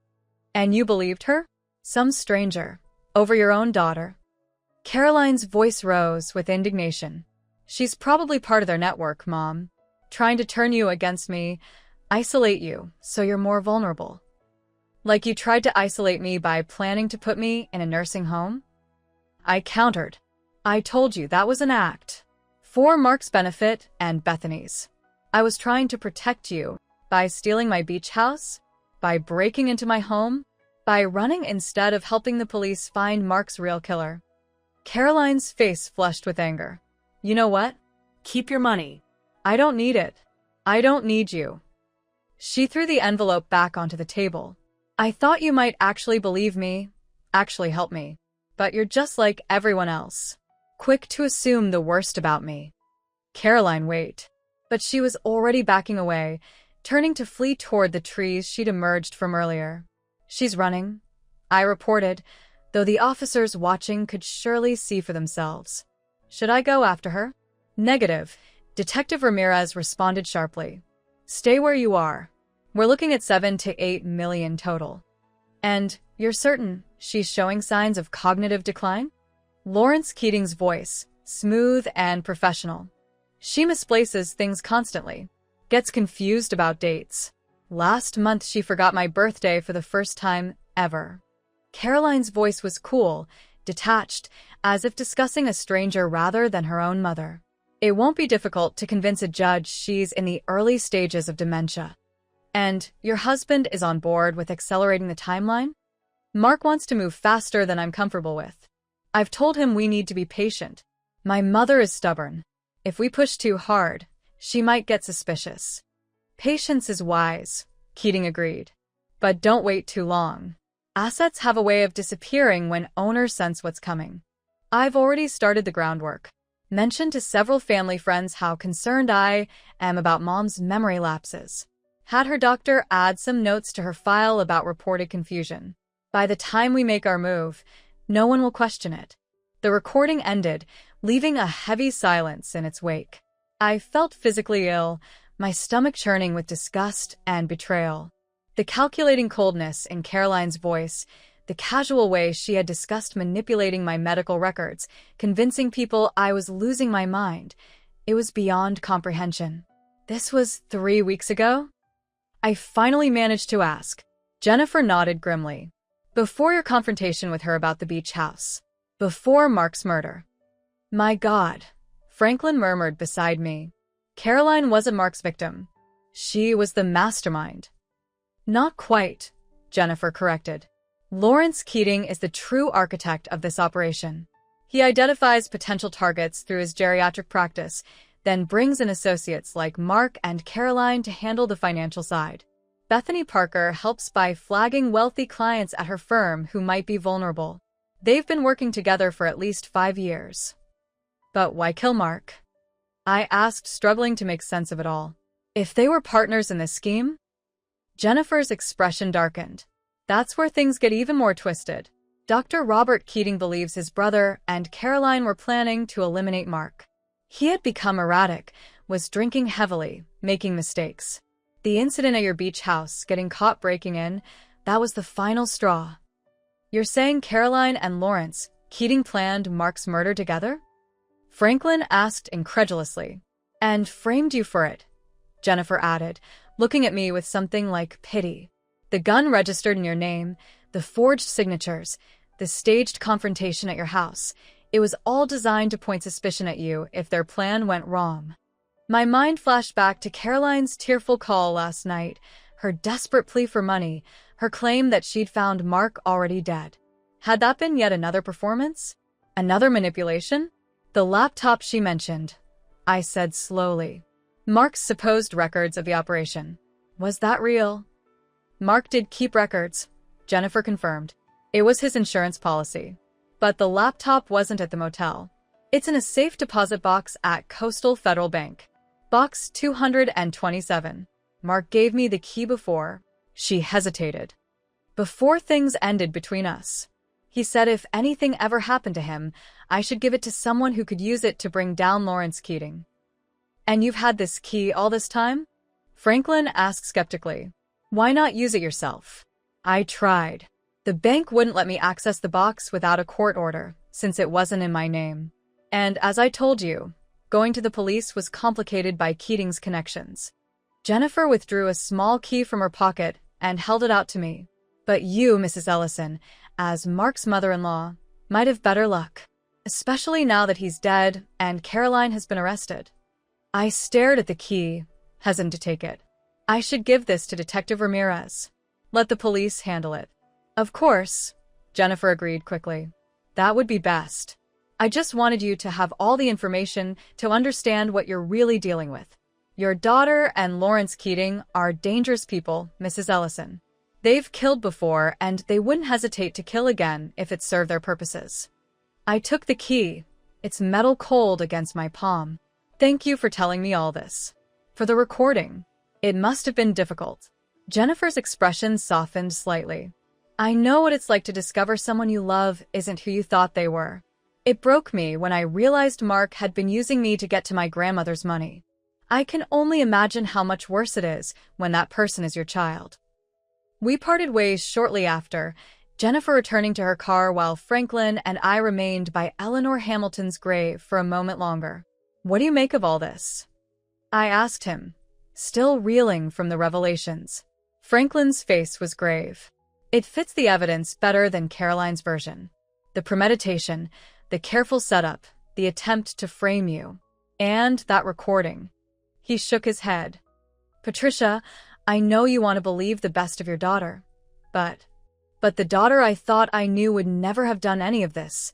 And you believed her? Some stranger. Over your own daughter? Caroline's voice rose with indignation. She's probably part of their network, Mom. Trying to turn you against me, isolate you, so you're more vulnerable. Like you tried to isolate me by planning to put me in a nursing home? I countered. I told you that was an act. For Mark's benefit and Bethany's. I was trying to protect you by stealing my beach house, by breaking into my home, by running instead of helping the police find Mark's real killer. Caroline's face flushed with anger. You know what? Keep your money. I don't need it. I don't need you. She threw the envelope back onto the table. I thought you might actually believe me, actually help me. But you're just like everyone else. Quick to assume the worst about me. Caroline, wait. But she was already backing away, turning to flee toward the trees she'd emerged from earlier. She's running, I reported, though the officers watching could surely see for themselves. Should I go after her? Negative, Detective Ramirez responded sharply. Stay where you are. We're looking at 7 to 8 million total. And you're certain she's showing signs of cognitive decline? Lawrence Keating's voice, smooth and professional. She misplaces things constantly, gets confused about dates. Last month she forgot my birthday for the first time ever. Caroline's voice was cool, detached, as if discussing a stranger rather than her own mother. It won't be difficult to convince a judge she's in the early stages of dementia. And your husband is on board with accelerating the timeline? Mark wants to move faster than I'm comfortable with. I've told him we need to be patient. My mother is stubborn. If we push too hard, she might get suspicious. Patience is wise, Keating agreed. But don't wait too long. Assets have a way of disappearing when owners sense what's coming. I've already started the groundwork. Mentioned to several family friends how concerned I am about Mom's memory lapses. Had her doctor add some notes to her file about reported confusion. By the time we make our move, no one will question it. The recording ended, leaving a heavy silence in its wake. I felt physically ill, my stomach churning with disgust and betrayal. The calculating coldness in Caroline's voice, the casual way she had discussed manipulating my medical records, convincing people I was losing my mind, it was beyond comprehension. This was 3 weeks ago? I finally managed to ask. Jennifer nodded grimly. Before your confrontation with her about the beach house. Before Mark's murder. My God, Franklin murmured beside me. Caroline wasn't Mark's victim. She was the mastermind. Not quite, Jennifer corrected. Lawrence Keating is the true architect of this operation. He identifies potential targets through his geriatric practice, then brings in associates like Mark and Caroline to handle the financial side. Bethany Parker helps by flagging wealthy clients at her firm who might be vulnerable. They've been working together for at least 5 years. But why kill Mark? I asked, struggling to make sense of it all. If they were partners in this scheme? Jennifer's expression darkened. That's where things get even more twisted. Dr. Robert Keating believes his brother and Caroline were planning to eliminate Mark. He had become erratic, was drinking heavily, making mistakes. The incident at your beach house, getting caught breaking in, that was the final straw. You're saying Caroline and Lawrence Keating planned Mark's murder together? Franklin asked incredulously. And framed you for it, Jennifer added, looking at me with something like pity. The gun registered in your name, the forged signatures, the staged confrontation at your house, it was all designed to point suspicion at you if their plan went wrong. My mind flashed back to Caroline's tearful call last night, her desperate plea for money, her claim that she'd found Mark already dead. Had that been yet another performance? Another manipulation? The laptop she mentioned, I said slowly. Mark's supposed records of the operation. Was that real? Mark did keep records, Jennifer confirmed. It was his insurance policy. But the laptop wasn't at the motel. It's in a safe deposit box at Coastal Federal Bank. Box 227. Mark gave me the key before. She hesitated. Before things ended between us. He said if anything ever happened to him, I should give it to someone who could use it to bring down Lawrence Keating. And you've had this key all this time? Franklin asked skeptically. Why not use it yourself? I tried. The bank wouldn't let me access the box without a court order, since it wasn't in my name. And as I told you, going to the police was complicated by Keating's connections. Jennifer withdrew a small key from her pocket and held it out to me. But you, Mrs. Ellison, as Mark's mother-in-law, might have better luck. especially now that he's dead and Caroline has been arrested. I stared at the key, hesitant to take it. I should give this to Detective Ramirez. Let the police handle it. Of course, Jennifer agreed quickly. That would be best. I just wanted you to have all the information to understand what you're really dealing with. Your daughter and Lawrence Keating are dangerous people, Mrs. Ellison. They've killed before, and they wouldn't hesitate to kill again if it served their purposes. I took the key. It's metal cold against my palm. Thank you for telling me all this. For the recording, it must have been difficult. Jennifer's expression softened slightly. I know what it's like to discover someone you love isn't who you thought they were. It broke me when I realized Mark had been using me to get to my grandmother's money. I can only imagine how much worse it is when that person is your child. We parted ways shortly after, Jennifer returning to her car while Franklin and I remained by Eleanor Hamilton's grave for a moment longer. What do you make of all this? I asked him, still reeling from the revelations. Franklin's face was grave. It fits the evidence better than Caroline's version. The premeditation, the careful setup, the attempt to frame you, and that recording. He shook his head. Patricia, I know you want to believe the best of your daughter, but the daughter I thought I knew would never have done any of this.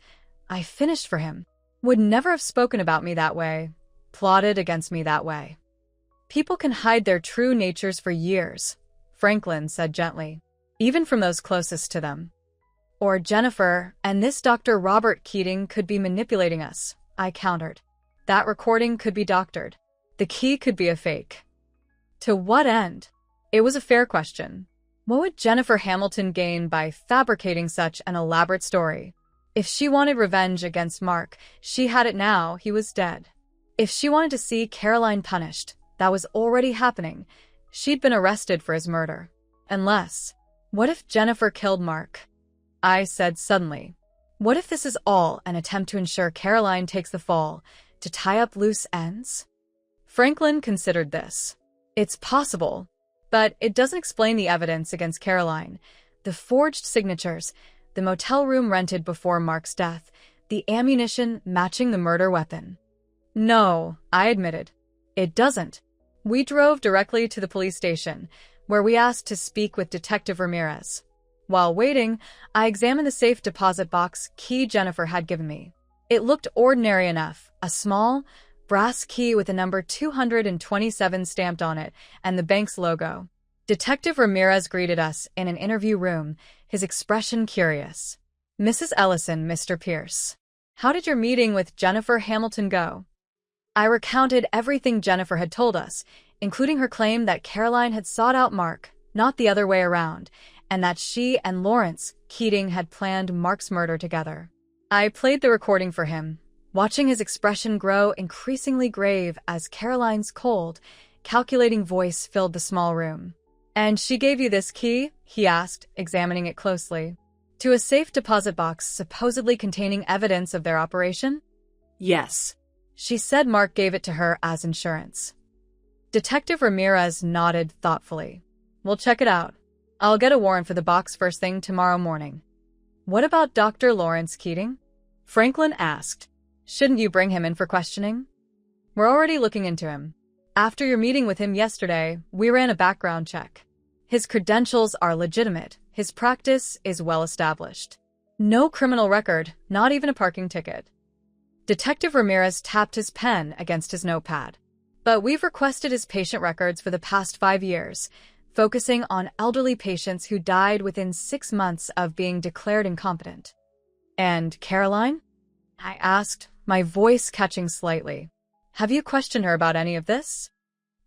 I finished for him. Would never have spoken about me that way, plotted against me that way. People can hide their true natures for years, Franklin said gently, even from those closest to them. Or Jennifer and this Dr. Robert Keating could be manipulating us, I countered. That recording could be doctored. The key could be a fake. To what end? It was a fair question. What would Jennifer Hamilton gain by fabricating such an elaborate story? If she wanted revenge against Mark, she had it now, he was dead. If she wanted to see Caroline punished, that was already happening. She'd been arrested for his murder. Unless, what if Jennifer killed Mark? I said suddenly. What if this is all an attempt to ensure Caroline takes the fall, to tie up loose ends? Franklin considered this. It's possible, but it doesn't explain the evidence against Caroline. The forged signatures, the motel room rented before Mark's death, the ammunition matching the murder weapon. No, I admitted. It doesn't. We drove directly to the police station, where we asked to speak with Detective Ramirez. While waiting, I examined the safe deposit box key Jennifer had given me. It looked ordinary enough, a small, brass key with the number 227 stamped on it and the bank's logo. Detective Ramirez greeted us in an interview room, his expression curious. Mrs. Ellison, Mr. Pierce. How did your meeting with Jennifer Hamilton go? I recounted everything Jennifer had told us, including her claim that Caroline had sought out Mark, not the other way around, and that she and Lawrence Keating had planned Mark's murder together. I played the recording for him, watching his expression grow increasingly grave as Caroline's cold, calculating voice filled the small room. And she gave you this key? He asked, examining it closely. To a safe deposit box supposedly containing evidence of their operation? Yes. She said Mark gave it to her as insurance. Detective Ramirez nodded thoughtfully. We'll check it out. I'll get a warrant for the box first thing tomorrow morning. What about Dr. Lawrence Keating? Franklin asked. Shouldn't you bring him in for questioning? We're already looking into him. After your meeting with him yesterday, we ran a background check. His credentials are legitimate. His practice is well established. No criminal record, not even a parking ticket. Detective Ramirez tapped his pen against his notepad. But we've requested his patient records for the past 5 years, focusing on elderly patients who died within 6 months of being declared incompetent. And Caroline? I asked, my voice catching slightly. Have you questioned her about any of this?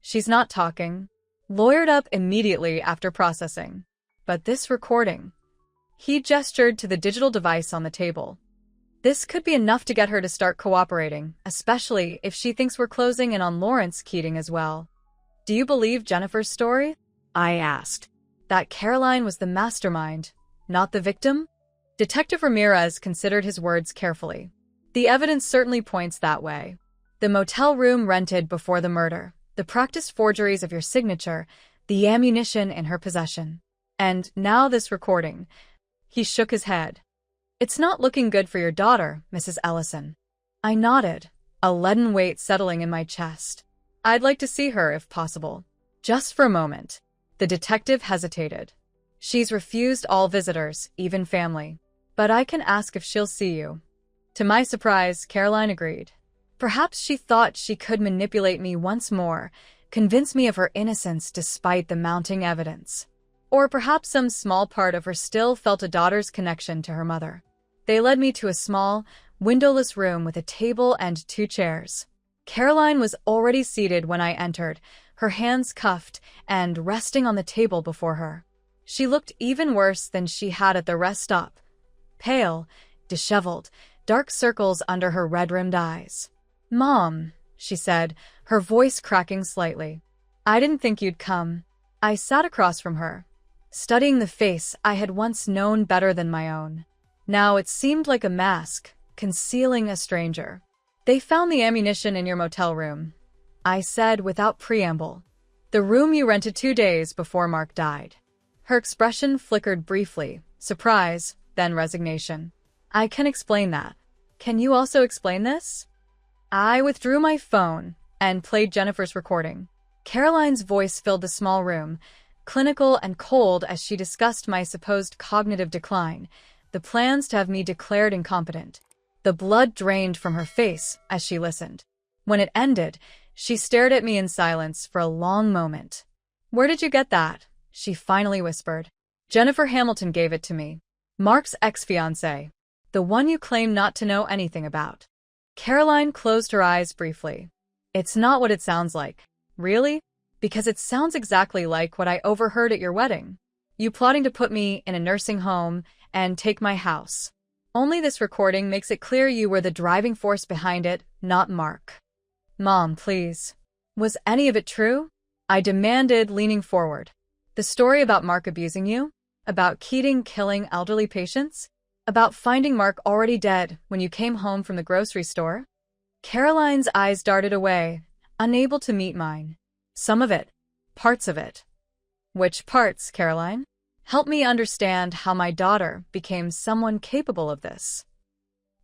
She's not talking. Lawyered up immediately after processing. But this recording. He gestured to the digital device on the table. This could be enough to get her to start cooperating, especially if she thinks we're closing in on Lawrence Keating as well. Do you believe Jennifer's story? I asked. That Caroline was the mastermind, not the victim? Detective Ramirez considered his words carefully. The evidence certainly points that way. The motel room rented before the murder, the practiced forgeries of your signature, the ammunition in her possession. And now this recording. He shook his head. It's not looking good for your daughter, Mrs. Ellison. I nodded, a leaden weight settling in my chest. I'd like to see her if possible. Just for a moment. The detective hesitated. She's refused all visitors, even family. But I can ask if she'll see you. To my surprise, Caroline agreed. Perhaps she thought she could manipulate me once more, convince me of her innocence despite the mounting evidence. Or perhaps some small part of her still felt a daughter's connection to her mother. They led me to a small, windowless room with a table and 2 chairs. Caroline was already seated when I entered, her hands cuffed and resting on the table before her. She looked even worse than she had at the rest stop. Pale, disheveled, dark circles under her red-rimmed eyes. "Mom," she said, her voice cracking slightly. "I didn't think you'd come." I sat across from her, studying the face I had once known better than my own. Now it seemed like a mask, concealing a stranger. "They found the ammunition in your motel room," I said without preamble. "The room you rented 2 days before Mark died." Her expression flickered briefly, surprise, then resignation. "I can explain that. Can you also explain this?" I withdrew my phone and played Jennifer's recording. Caroline's voice filled the small room, clinical and cold as she discussed my supposed cognitive decline, the plans to have me declared incompetent. The blood drained from her face as she listened. When it ended, she stared at me in silence for a long moment. "Where did you get that?" she finally whispered. "Jennifer Hamilton gave it to me. Mark's ex-fiancée. The one you claim not to know anything about." Caroline closed her eyes briefly. "It's not what it sounds like." "Really? Because it sounds exactly like what I overheard at your wedding. You plotting to put me in a nursing home and take my house. Only this recording makes it clear you were the driving force behind it, not Mark." "Mom, please. Was any of it true?" I demanded, leaning forward. "The story about Mark abusing you? About Keating killing elderly patients? About finding Mark already dead when you came home from the grocery store?" Caroline's eyes darted away, unable to meet mine. "Some of it. Parts of it." "Which parts, Caroline? Help me understand how my daughter became someone capable of this."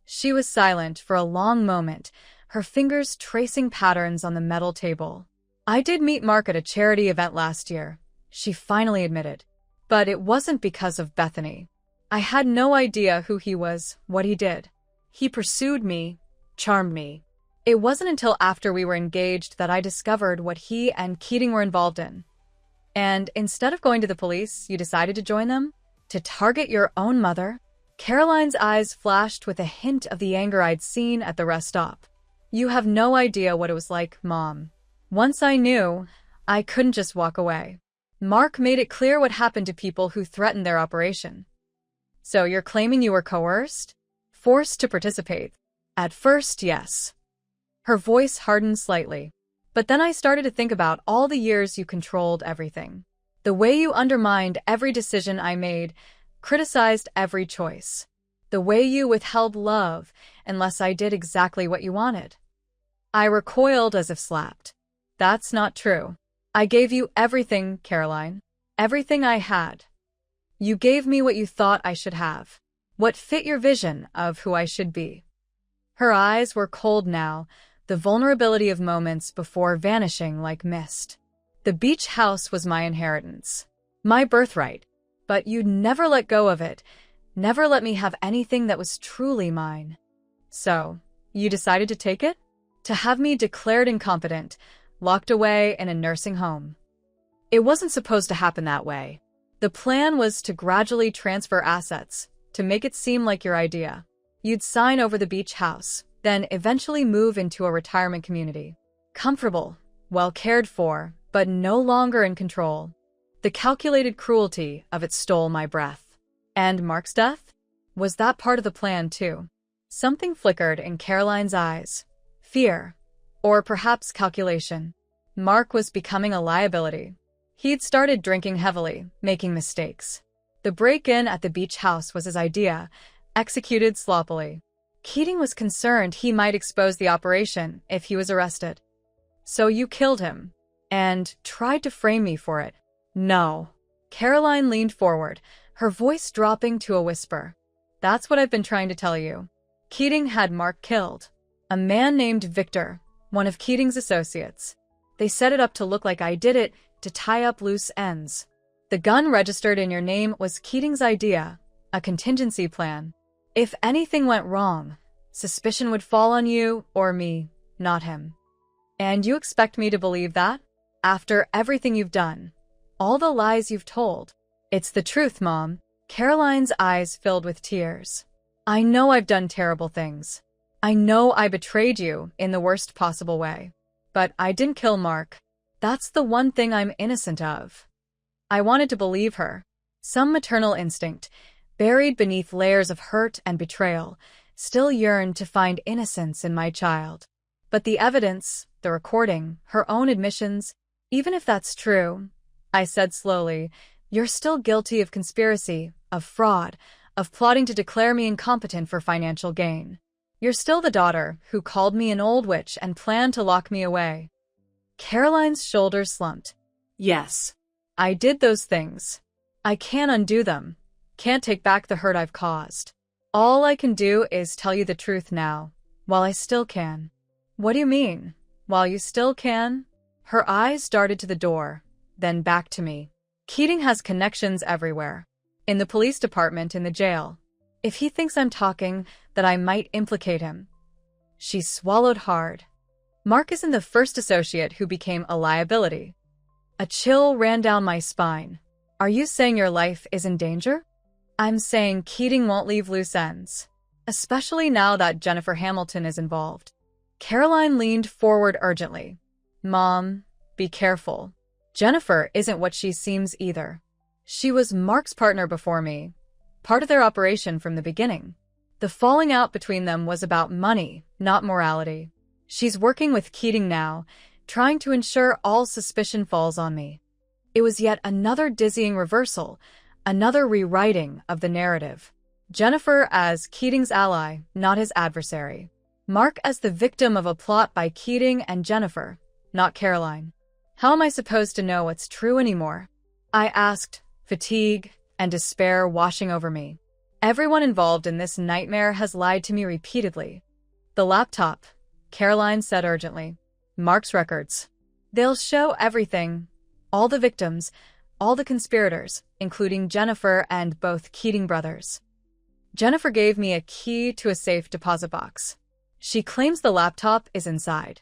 She was silent for a long moment, her fingers tracing patterns on the metal table. "I did meet Mark at a charity event last year," she finally admitted. "But it wasn't because of Bethany. I had no idea who he was, what he did. He pursued me, charmed me. It wasn't until after we were engaged that I discovered what he and Keating were involved in." "And instead of going to the police, you decided to join them? To target your own mother?" Caroline's eyes flashed with a hint of the anger I'd seen at the rest stop. "You have no idea what it was like, Mom. Once I knew, I couldn't just walk away. Mark made it clear what happened to people who threatened their operation." "So you're claiming you were coerced? Forced to participate?" "At first, yes." Her voice hardened slightly. "But then I started to think about all the years you controlled everything. The way you undermined every decision I made, criticized every choice. The way you withheld love unless I did exactly what you wanted." I recoiled as if slapped. "That's not true. I gave you everything, Caroline. Everything I had. You gave me what you thought I should have. What fit your vision of who I should be." Her eyes were cold now, the vulnerability of moments before vanishing like mist. "The beach house was my inheritance. My birthright. But you'd never let go of it, never let me have anything that was truly mine. So, you decided to take it? To have me declared incompetent, locked away in a nursing home. It wasn't supposed to happen that way. The plan was to gradually transfer assets, to make it seem like your idea. You'd sign over the beach house, then eventually move into a retirement community. Comfortable, well cared for, but no longer in control. The calculated cruelty of it stole my breath. And Mark's death? Was that part of the plan too? Something flickered in Caroline's eyes. Fear. Or perhaps calculation. Mark was becoming a liability. He'd started drinking heavily, making mistakes. The break-in at the beach house was his idea, executed sloppily. Keating was concerned he might expose the operation if he was arrested. So you killed him, and tried to frame me for it. No. Caroline leaned forward, her voice dropping to a whisper. That's what I've been trying to tell you. Keating had Mark killed. A man named Victor, one of Keating's associates. They set it up to look like I did it to tie up loose ends. The gun registered in your name was Keating's idea, a contingency plan. If anything went wrong, suspicion would fall on you or me, not him. And you expect me to believe that? After everything you've done, all the lies you've told. It's the truth, Mom. Caroline's eyes filled with tears. I know I've done terrible things. I know I betrayed you in the worst possible way. But I didn't kill Mark. That's the one thing I'm innocent of. I wanted to believe her. Some maternal instinct, buried beneath layers of hurt and betrayal, still yearned to find innocence in my child. But the evidence, the recording, her own admissions, even if that's true, I said slowly, you're still guilty of conspiracy, of fraud, of plotting to declare me incompetent for financial gain. You're still the daughter who called me an old witch and planned to lock me away. Caroline's shoulders slumped. Yes. I did those things. I can't undo them. Can't take back the hurt I've caused. All I can do is tell you the truth now, while I still can. What do you mean, while you still can? Her eyes darted to the door, then back to me. Keating has connections everywhere. In the police department, in the jail. If he thinks I'm talking, that I might implicate him. She swallowed hard. Mark isn't the first associate who became a liability. A chill ran down my spine. Are you saying your life is in danger? I'm saying Keating won't leave loose ends. Especially now that Jennifer Hamilton is involved. Caroline leaned forward urgently. Mom, be careful. Jennifer isn't what she seems either. She was Mark's partner before me, part of their operation from the beginning. The falling out between them was about money, not morality. She's working with Keating now, trying to ensure all suspicion falls on me. It was yet another dizzying reversal, another rewriting of the narrative. Jennifer as Keating's ally, not his adversary. Mark as the victim of a plot by Keating and Jennifer, not Caroline. How am I supposed to know what's true anymore? I asked, fatigue and despair washing over me. Everyone involved in this nightmare has lied to me repeatedly. The laptop, Caroline said urgently. Mark's records. They'll show everything. All the victims, all the conspirators, including Jennifer and both Keating brothers. Jennifer gave me a key to a safe deposit box. She claims the laptop is inside.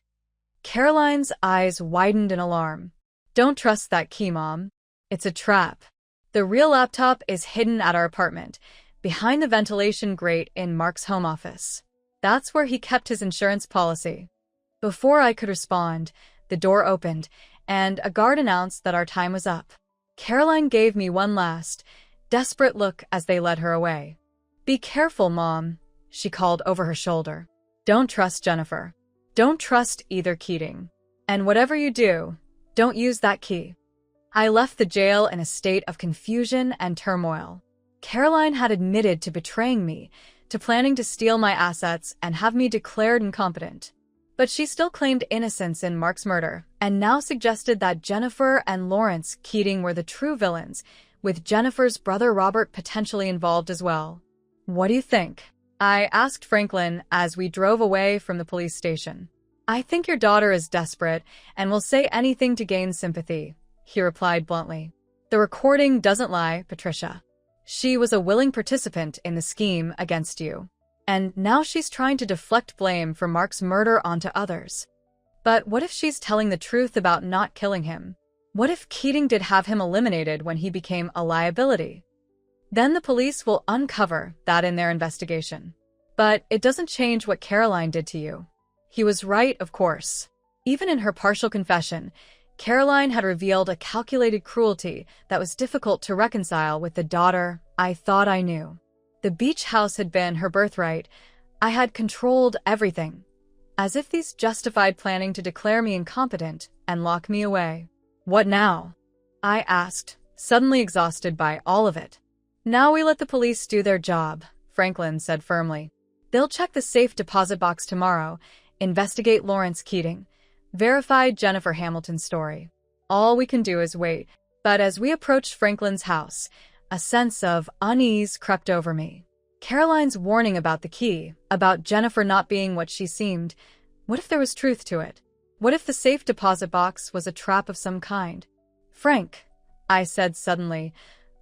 Caroline's eyes widened in alarm. Don't trust that key, Mom. It's a trap. The real laptop is hidden at our apartment, behind the ventilation grate in Mark's home office. That's where he kept his insurance policy. Before I could respond, the door opened, and a guard announced that our time was up. Caroline gave me one last, desperate look as they led her away. Be careful, Mom, she called over her shoulder. Don't trust Jennifer. Don't trust either Keating. And whatever you do, don't use that key. I left the jail in a state of confusion and turmoil. Caroline had admitted to betraying me, to planning to steal my assets and have me declared incompetent. But she still claimed innocence in Mark's murder, and now suggested that Jennifer and Lawrence Keating were the true villains, with Jennifer's brother Robert potentially involved as well. What do you think? I asked Franklin as we drove away from the police station. I think your daughter is desperate and will say anything to gain sympathy, he replied bluntly. The recording doesn't lie, Patricia. She was a willing participant in the scheme against you. And now she's trying to deflect blame for Mark's murder onto others. But what if she's telling the truth about not killing him? What if Keating did have him eliminated when he became a liability? Then the police will uncover that in their investigation. But it doesn't change what Caroline did to you. He was right, of course. Even in her partial confession, Caroline had revealed a calculated cruelty that was difficult to reconcile with the daughter I thought I knew. The beach house had been her birthright. I had controlled everything, as if these justified planning to declare me incompetent and lock me away. What now? I asked, suddenly exhausted by all of it. Now we let the police do their job, Franklin said firmly. They'll check the safe deposit box tomorrow, investigate Lawrence Keating, verify Jennifer Hamilton's story. All we can do is wait. But as we approached Franklin's house, a sense of unease crept over me. Caroline's warning about the key, about Jennifer not being what she seemed. What if there was truth to it? What if the safe deposit box was a trap of some kind? Frank, I said suddenly,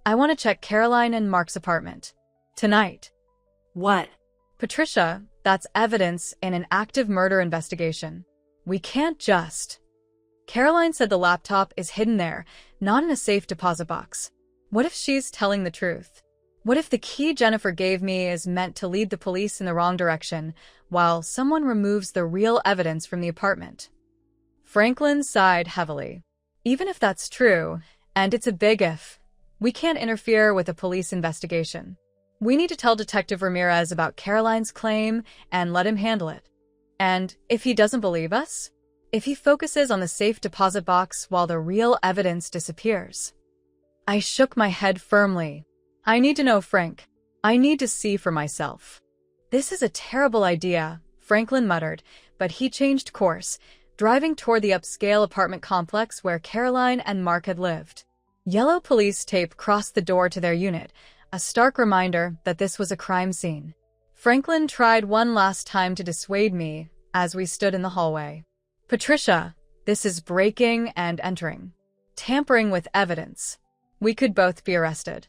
I want to check Caroline and Mark's apartment. Tonight. What? Patricia, that's evidence in an active murder investigation. We can't just… Caroline said the laptop is hidden there, not in a safe deposit box. What if she's telling the truth? What if the key Jennifer gave me is meant to lead the police in the wrong direction, while someone removes the real evidence from the apartment? Franklin sighed heavily. Even if that's true, and it's a big if, we can't interfere with a police investigation. We need to tell Detective Ramirez about Caroline's claim and let him handle it. And if he doesn't believe us? If he focuses on the safe deposit box while the real evidence disappears? I shook my head firmly. I need to know, Frank. I need to see for myself. This is a terrible idea, Franklin muttered, but he changed course, driving toward the upscale apartment complex where Caroline and Mark had lived. Yellow police tape crossed the door to their unit, a stark reminder that this was a crime scene. Franklin tried one last time to dissuade me as we stood in the hallway. Patricia, this is breaking and entering. Tampering with evidence. We could both be arrested.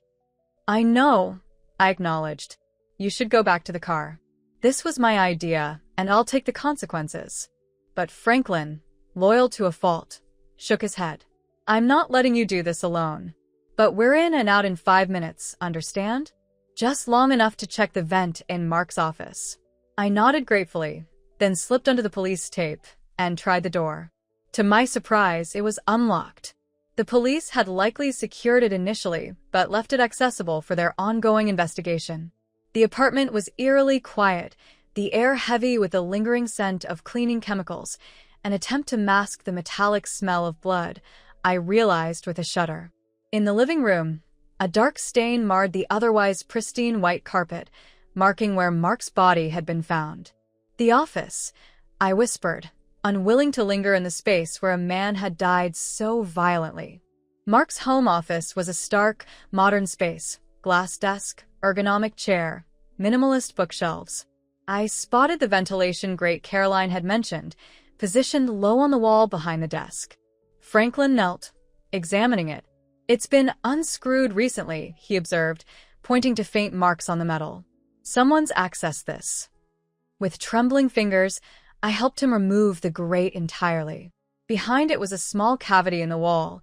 I know, I acknowledged. You should go back to the car. This was my idea, and I'll take the consequences. But Franklin, loyal to a fault, shook his head. I'm not letting you do this alone. But we're in and out in 5 minutes, understand? Just long enough to check the vent in Mark's office. I nodded gratefully, then slipped under the police tape and tried the door. To my surprise, it was unlocked. The police had likely secured it initially, but left it accessible for their ongoing investigation. The apartment was eerily quiet, the air heavy with a lingering scent of cleaning chemicals, an attempt to mask the metallic smell of blood, I realized with a shudder. In the living room, a dark stain marred the otherwise pristine white carpet, marking where Mark's body had been found. The office, I whispered, unwilling to linger in the space where a man had died so violently. Mark's home office was a stark, modern space, glass desk, ergonomic chair, minimalist bookshelves. I spotted the ventilation grate Caroline had mentioned, positioned low on the wall behind the desk. Franklin knelt, examining it. It's been unscrewed recently, he observed, pointing to faint marks on the metal. Someone's accessed this. With trembling fingers, I helped him remove the grate entirely. Behind it was a small cavity in the wall,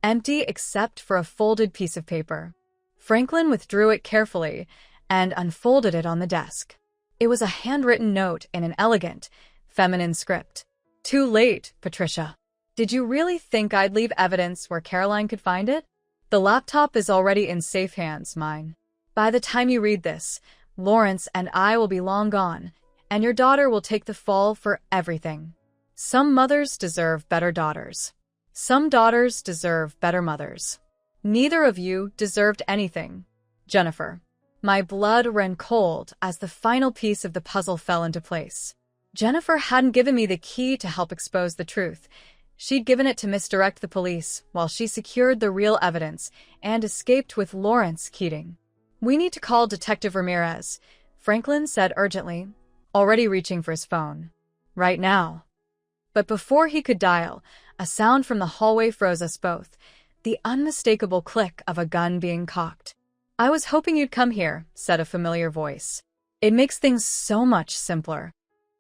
empty except for a folded piece of paper. Franklin withdrew it carefully and unfolded it on the desk. It was a handwritten note in an elegant, feminine script. Too late, Patricia. Did you really think I'd leave evidence where Caroline could find it? The laptop is already in safe hands, mine. By the time you read this, Lawrence and I will be long gone, and your daughter will take the fall for everything. Some mothers deserve better daughters. Some daughters deserve better mothers. Neither of you deserved anything. Jennifer. My blood ran cold as the final piece of the puzzle fell into place. Jennifer hadn't given me the key to help expose the truth. She'd given it to misdirect the police while she secured the real evidence and escaped with Lawrence Keating. We need to call Detective Ramirez, Franklin said urgently, already reaching for his phone. Right now. But before he could dial, a sound from the hallway froze us both, the unmistakable click of a gun being cocked. I was hoping you'd come here, said a familiar voice. It makes things so much simpler.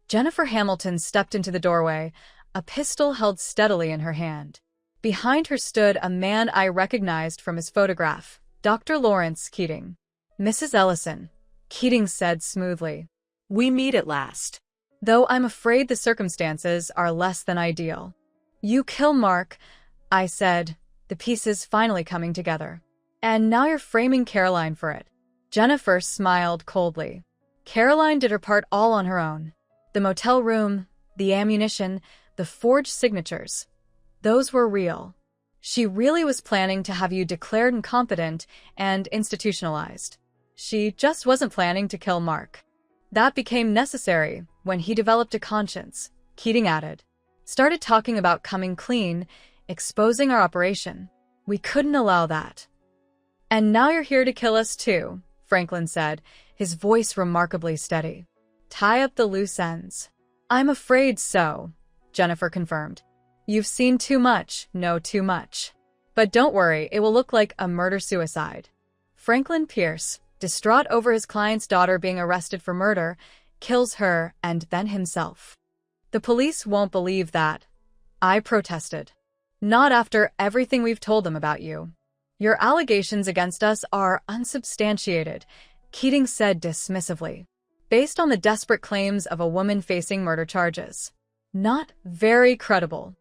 Jennifer Hamilton stepped into the doorway, a pistol held steadily in her hand. Behind her stood a man I recognized from his photograph, Dr. Lawrence Keating. Mrs. Ellison, Keating said smoothly. We meet at last. Though I'm afraid the circumstances are less than ideal. You kill Mark, I said, the pieces finally coming together. And now you're framing Caroline for it. Jennifer smiled coldly. Caroline did her part all on her own. The motel room, the ammunition, the forged signatures. Those were real. She really was planning to have you declared incompetent and institutionalized. She just wasn't planning to kill Mark. That became necessary when he developed a conscience, Keating added. Started talking about coming clean, exposing our operation. We couldn't allow that. And now you're here to kill us too, Franklin said, his voice remarkably steady. "Tie up the loose ends." "I'm afraid so," Jennifer confirmed. "You've seen too much, know too much. But don't worry, it will look like a murder-suicide." Franklin Pierce, distraught over his client's daughter being arrested for murder, kills her and then himself. "The police won't believe that," I protested. "Not after everything we've told them about you." "Your allegations against us are unsubstantiated," Keating said dismissively, "based on the desperate claims of a woman facing murder charges. Not very credible."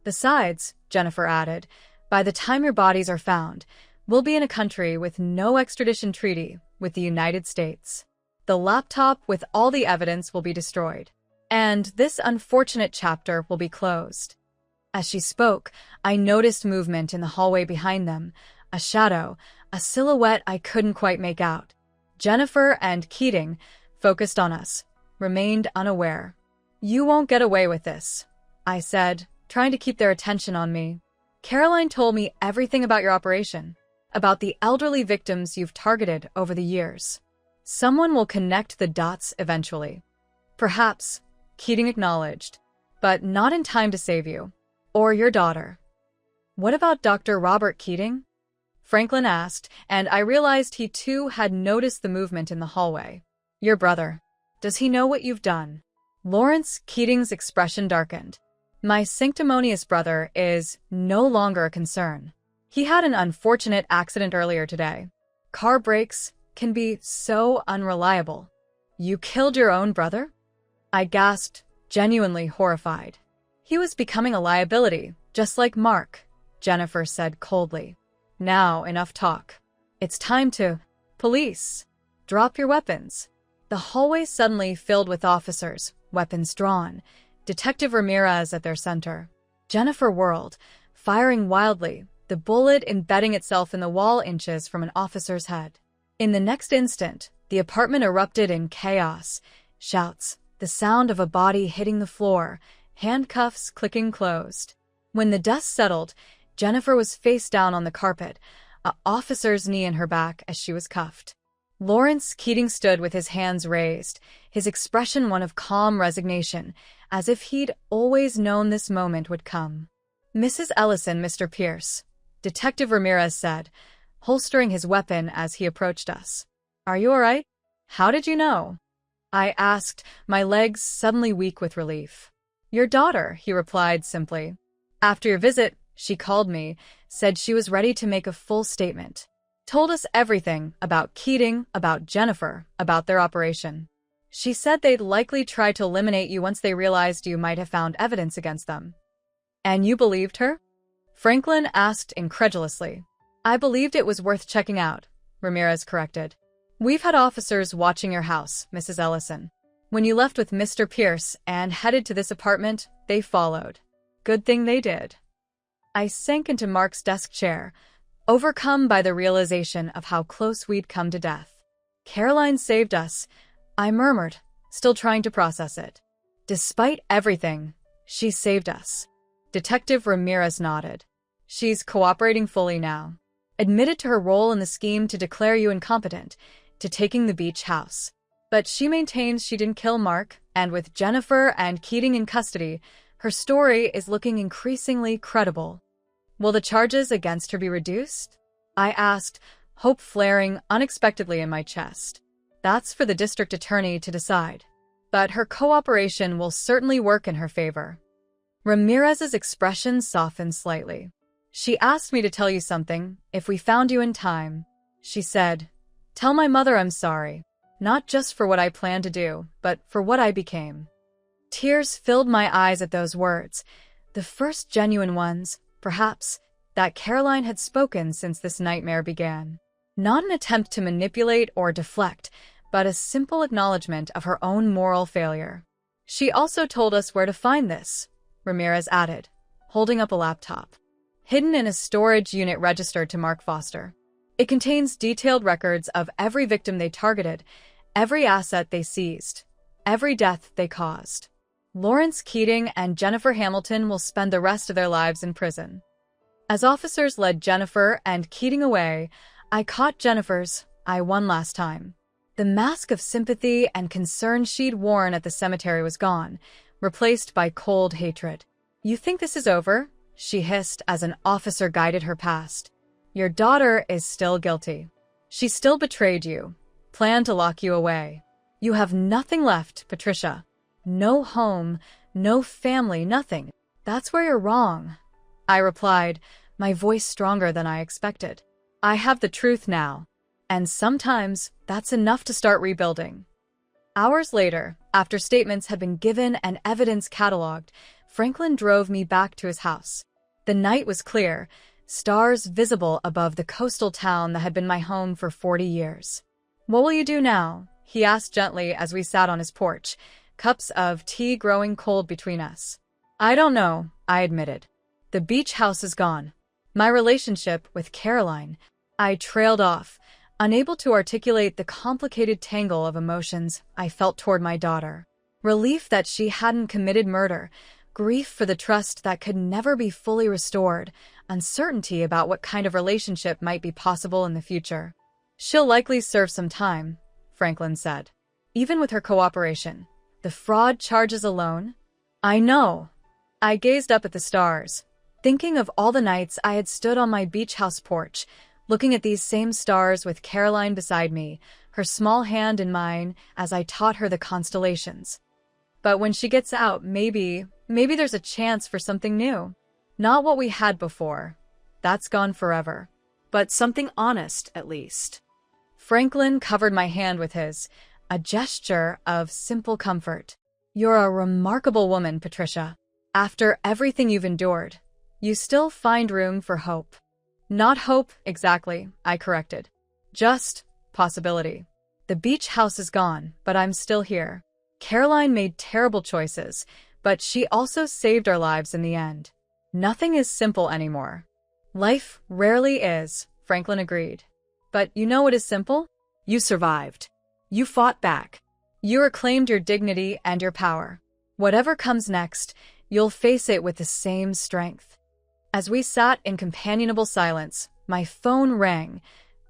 "Besides," Jennifer added, "by the time your bodies are found, we'll be in a country with no extradition treaty with the United States. The laptop with all the evidence will be destroyed, and this unfortunate chapter will be closed." As she spoke, I noticed movement in the hallway behind them, a shadow, a silhouette I couldn't quite make out. Jennifer and Keating, focused on us, remained unaware. "You won't get away with this," I said, trying to keep their attention on me. "Caroline told me everything about your operation, about the elderly victims you've targeted over the years. Someone will connect the dots eventually." "Perhaps," Keating acknowledged, "but not in time to save you. Or your daughter." "What about Dr. Robert Keating?" Franklin asked, and I realized he too had noticed the movement in the hallway. "Your brother. Does he know what you've done?" Lawrence Keating's expression darkened. "My sanctimonious brother is no longer a concern. He had an unfortunate accident earlier today. Car brakes can be so unreliable." "You killed your own brother?" I gasped, genuinely horrified. "He was becoming a liability, just like Mark," Jennifer said coldly. "Now, enough talk. It's time to— Police, drop your weapons." The hallway suddenly filled with officers, weapons drawn, Detective Ramirez at their center. Jennifer whirled, firing wildly, the bullet embedding itself in the wall inches from an officer's head. In the next instant, the apartment erupted in chaos. Shouts, the sound of a body hitting the floor, handcuffs clicking closed. When the dust settled, Jennifer was face down on the carpet, an officer's knee in her back as she was cuffed. Lawrence Keating stood with his hands raised, his expression one of calm resignation, as if he'd always known this moment would come. "Mrs. Ellison, Mr. Pierce," Detective Ramirez said, holstering his weapon as he approached us. "Are you all right? How did you know?" I asked, my legs suddenly weak with relief. "Your daughter," he replied simply. "After your visit, she called me, said she was ready to make a full statement. Told us everything about Keating, about Jennifer, about their operation. She said they'd likely try to eliminate you once they realized you might have found evidence against them." "And you believed her?" Franklin asked incredulously. "I believed it was worth checking out," Ramirez corrected. "We've had officers watching your house, Mrs. Ellison. When you left with Mr. Pierce and headed to this apartment, they followed. Good thing they did." I sank into Mark's desk chair, overcome by the realization of how close we'd come to death. "Caroline saved us," I murmured, still trying to process it. "Despite everything, she saved us." Detective Ramirez nodded. "She's cooperating fully now. Admitted to her role in the scheme to declare you incompetent, to taking the beach house. But she maintains she didn't kill Mark, and with Jennifer and Keating in custody, her story is looking increasingly credible." "Will the charges against her be reduced?" I asked, hope flaring unexpectedly in my chest. "That's for the district attorney to decide. But her cooperation will certainly work in her favor." Ramirez's expression softened slightly. "She asked me to tell you something, if we found you in time. She said, 'Tell my mother I'm sorry, not just for what I planned to do, but for what I became.'" Tears filled my eyes at those words, the first genuine ones, perhaps, that Caroline had spoken since this nightmare began. Not an attempt to manipulate or deflect, but a simple acknowledgement of her own moral failure. "She also told us where to find this," Ramirez added, holding up a laptop. "Hidden in a storage unit registered to Mark Foster. It contains detailed records of every victim they targeted, every asset they seized, every death they caused. Lawrence Keating and Jennifer Hamilton will spend the rest of their lives in prison." As officers led Jennifer and Keating away, I caught Jennifer's eye one last time. The mask of sympathy and concern she'd worn at the cemetery was gone, replaced by cold hatred. "You think this is over?" she hissed as an officer guided her past. "Your daughter is still guilty. She still betrayed you, planned to lock you away. You have nothing left, Patricia. No home, no family, nothing. That's where you're wrong," I replied, my voice stronger than I expected. "I have the truth now, and sometimes that's enough to start rebuilding." Hours later, after statements had been given and evidence cataloged, Franklin drove me back to his house. The night was clear, stars visible above the coastal town that had been my home for 40 years. "What will you do now?" he asked gently as we sat on his porch, cups of tea growing cold between us. "I don't know," I admitted. "The beach house is gone. My relationship with Caroline." I trailed off, unable to articulate the complicated tangle of emotions I felt toward my daughter. Relief that she hadn't committed murder, grief for the trust that could never be fully restored, uncertainty about what kind of relationship might be possible in the future. "She'll likely serve some time," Franklin said. "Even with her cooperation. The fraud charges alone?" "I know." I gazed up at the stars, thinking of all the nights I had stood on my beach house porch, looking at these same stars with Caroline beside me, her small hand in mine as I taught her the constellations. But when she gets out, maybe there's a chance for something new. Not what we had before. That's gone forever. But something honest, at least. Franklin covered my hand with his, a gesture of simple comfort. "You're a remarkable woman, Patricia. After everything you've endured, you still find room for hope." "Not hope, exactly," I corrected. "Just possibility. The beach house is gone, but I'm still here. Caroline made terrible choices, but she also saved our lives in the end. Nothing is simple anymore." "Life rarely is," Franklin agreed. "But you know what is simple? You survived. You fought back. You reclaimed your dignity and your power. Whatever comes next, you'll face it with the same strength." As we sat in companionable silence, my phone rang.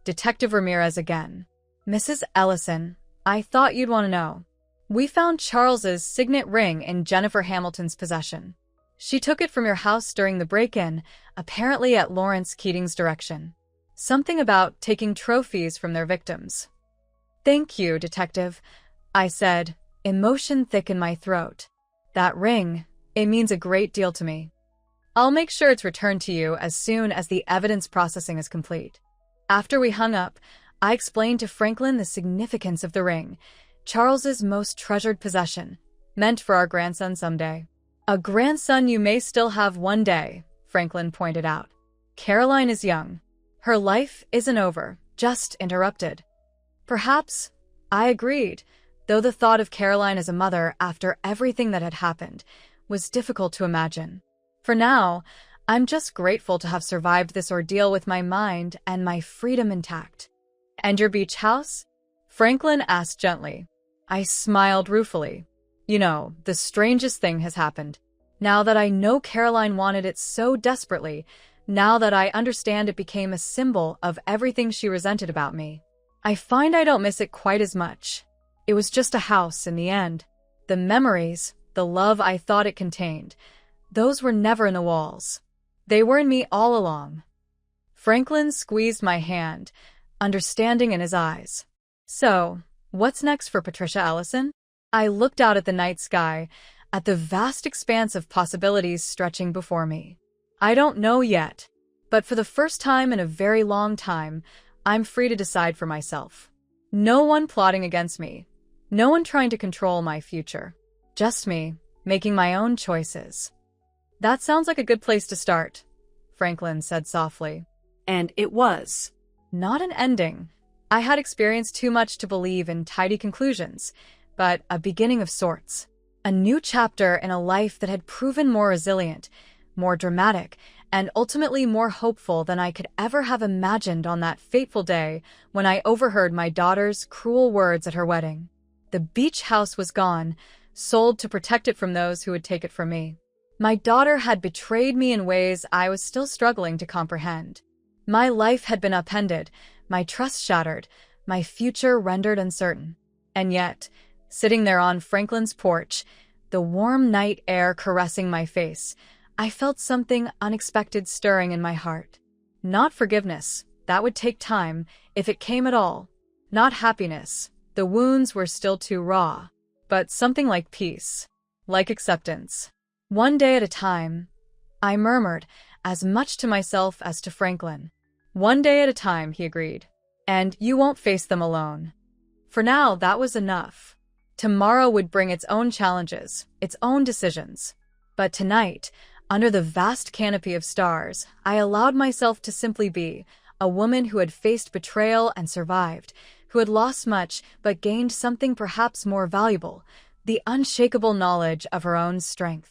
Detective Ramirez again. "Mrs. Ellison, I thought you'd want to know. We found Charles's signet ring in Jennifer Hamilton's possession. She took it from your house during the break-in, apparently at Lawrence Keating's direction. Something about taking trophies from their victims." "Thank you, Detective," I said, emotion thick in my throat. "That ring, it means a great deal to me. I'll make sure it's returned to you as soon as the evidence processing is complete." After we hung up, I explained to Franklin the significance of the ring, Charles's most treasured possession, meant for our grandson someday. "A grandson you may still have one day," Franklin pointed out. "Caroline is young. Her life isn't over, just interrupted." "Perhaps," I agreed, though the thought of Caroline as a mother after everything that had happened was difficult to imagine. For now, I'm just grateful to have survived this ordeal with my mind and my freedom intact. "And your beach house?" Franklin asked gently. I smiled ruefully. "You know, the strangest thing has happened. Now that I know Caroline wanted it so desperately, now that I understand it became a symbol of everything she resented about me, I find I don't miss it quite as much. It was just a house in the end. The memories, the love I thought it contained, those were never in the walls. They were in me all along." Franklin squeezed my hand, understanding in his eyes. "So, what's next for Patricia Ellison?" I looked out at the night sky, at the vast expanse of possibilities stretching before me. "I don't know yet, but for the first time in a very long time, I'm free to decide for myself. No one plotting against me, no one trying to control my future. Just me, making my own choices." "That sounds like a good place to start," Franklin said softly. And it was. Not an ending. I had experienced too much to believe in tidy conclusions, but a beginning of sorts. A new chapter in a life that had proven more resilient, more dramatic, and ultimately more hopeful than I could ever have imagined on that fateful day when I overheard my daughter's cruel words at her wedding. The beach house was gone, sold to protect it from those who would take it from me. My daughter had betrayed me in ways I was still struggling to comprehend. My life had been upended, my trust shattered, my future rendered uncertain. And yet, sitting there on Franklin's porch, the warm night air caressing my face, I felt something unexpected stirring in my heart. Not forgiveness, that would take time, if it came at all. Not happiness, the wounds were still too raw. But something like peace, like acceptance. One day at a time, I murmured, as much to myself as to Franklin. One day at a time, he agreed. And you won't face them alone. For now, that was enough. Tomorrow would bring its own challenges, its own decisions. But tonight, under the vast canopy of stars, I allowed myself to simply be a woman who had faced betrayal and survived, who had lost much but gained something perhaps more valuable, the unshakable knowledge of her own strength.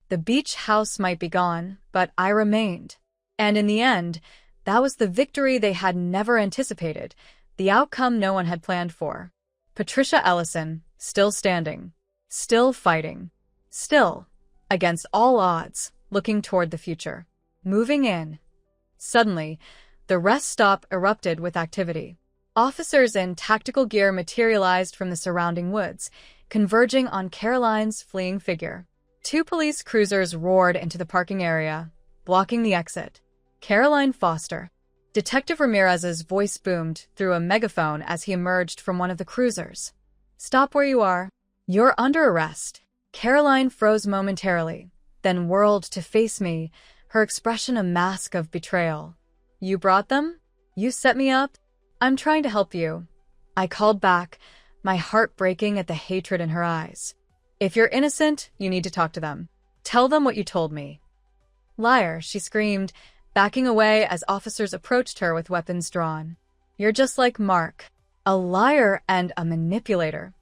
The beach house might be gone, but I remained. And in the end, that was the victory they had never anticipated, the outcome no one had planned for. Patricia Ellison, still standing, still fighting, still, against all odds, looking toward the future, moving in. Suddenly, the rest stop erupted with activity. Officers in tactical gear materialized from the surrounding woods, converging on Caroline's fleeing figure. 2 police cruisers roared into the parking area, blocking the exit. Caroline Foster. Detective Ramirez's voice boomed through a megaphone as he emerged from one of the cruisers. "Stop where you are. You're under arrest." Caroline froze momentarily, then whirled to face me, her expression a mask of betrayal. "You brought them? You set me up? I'm trying to help you." I called back, my heart breaking at the hatred in her eyes. "If you're innocent, you need to talk to them. Tell them what you told me." "Liar," she screamed, backing away as officers approached her with weapons drawn. "You're just like Mark, a liar and a manipulator."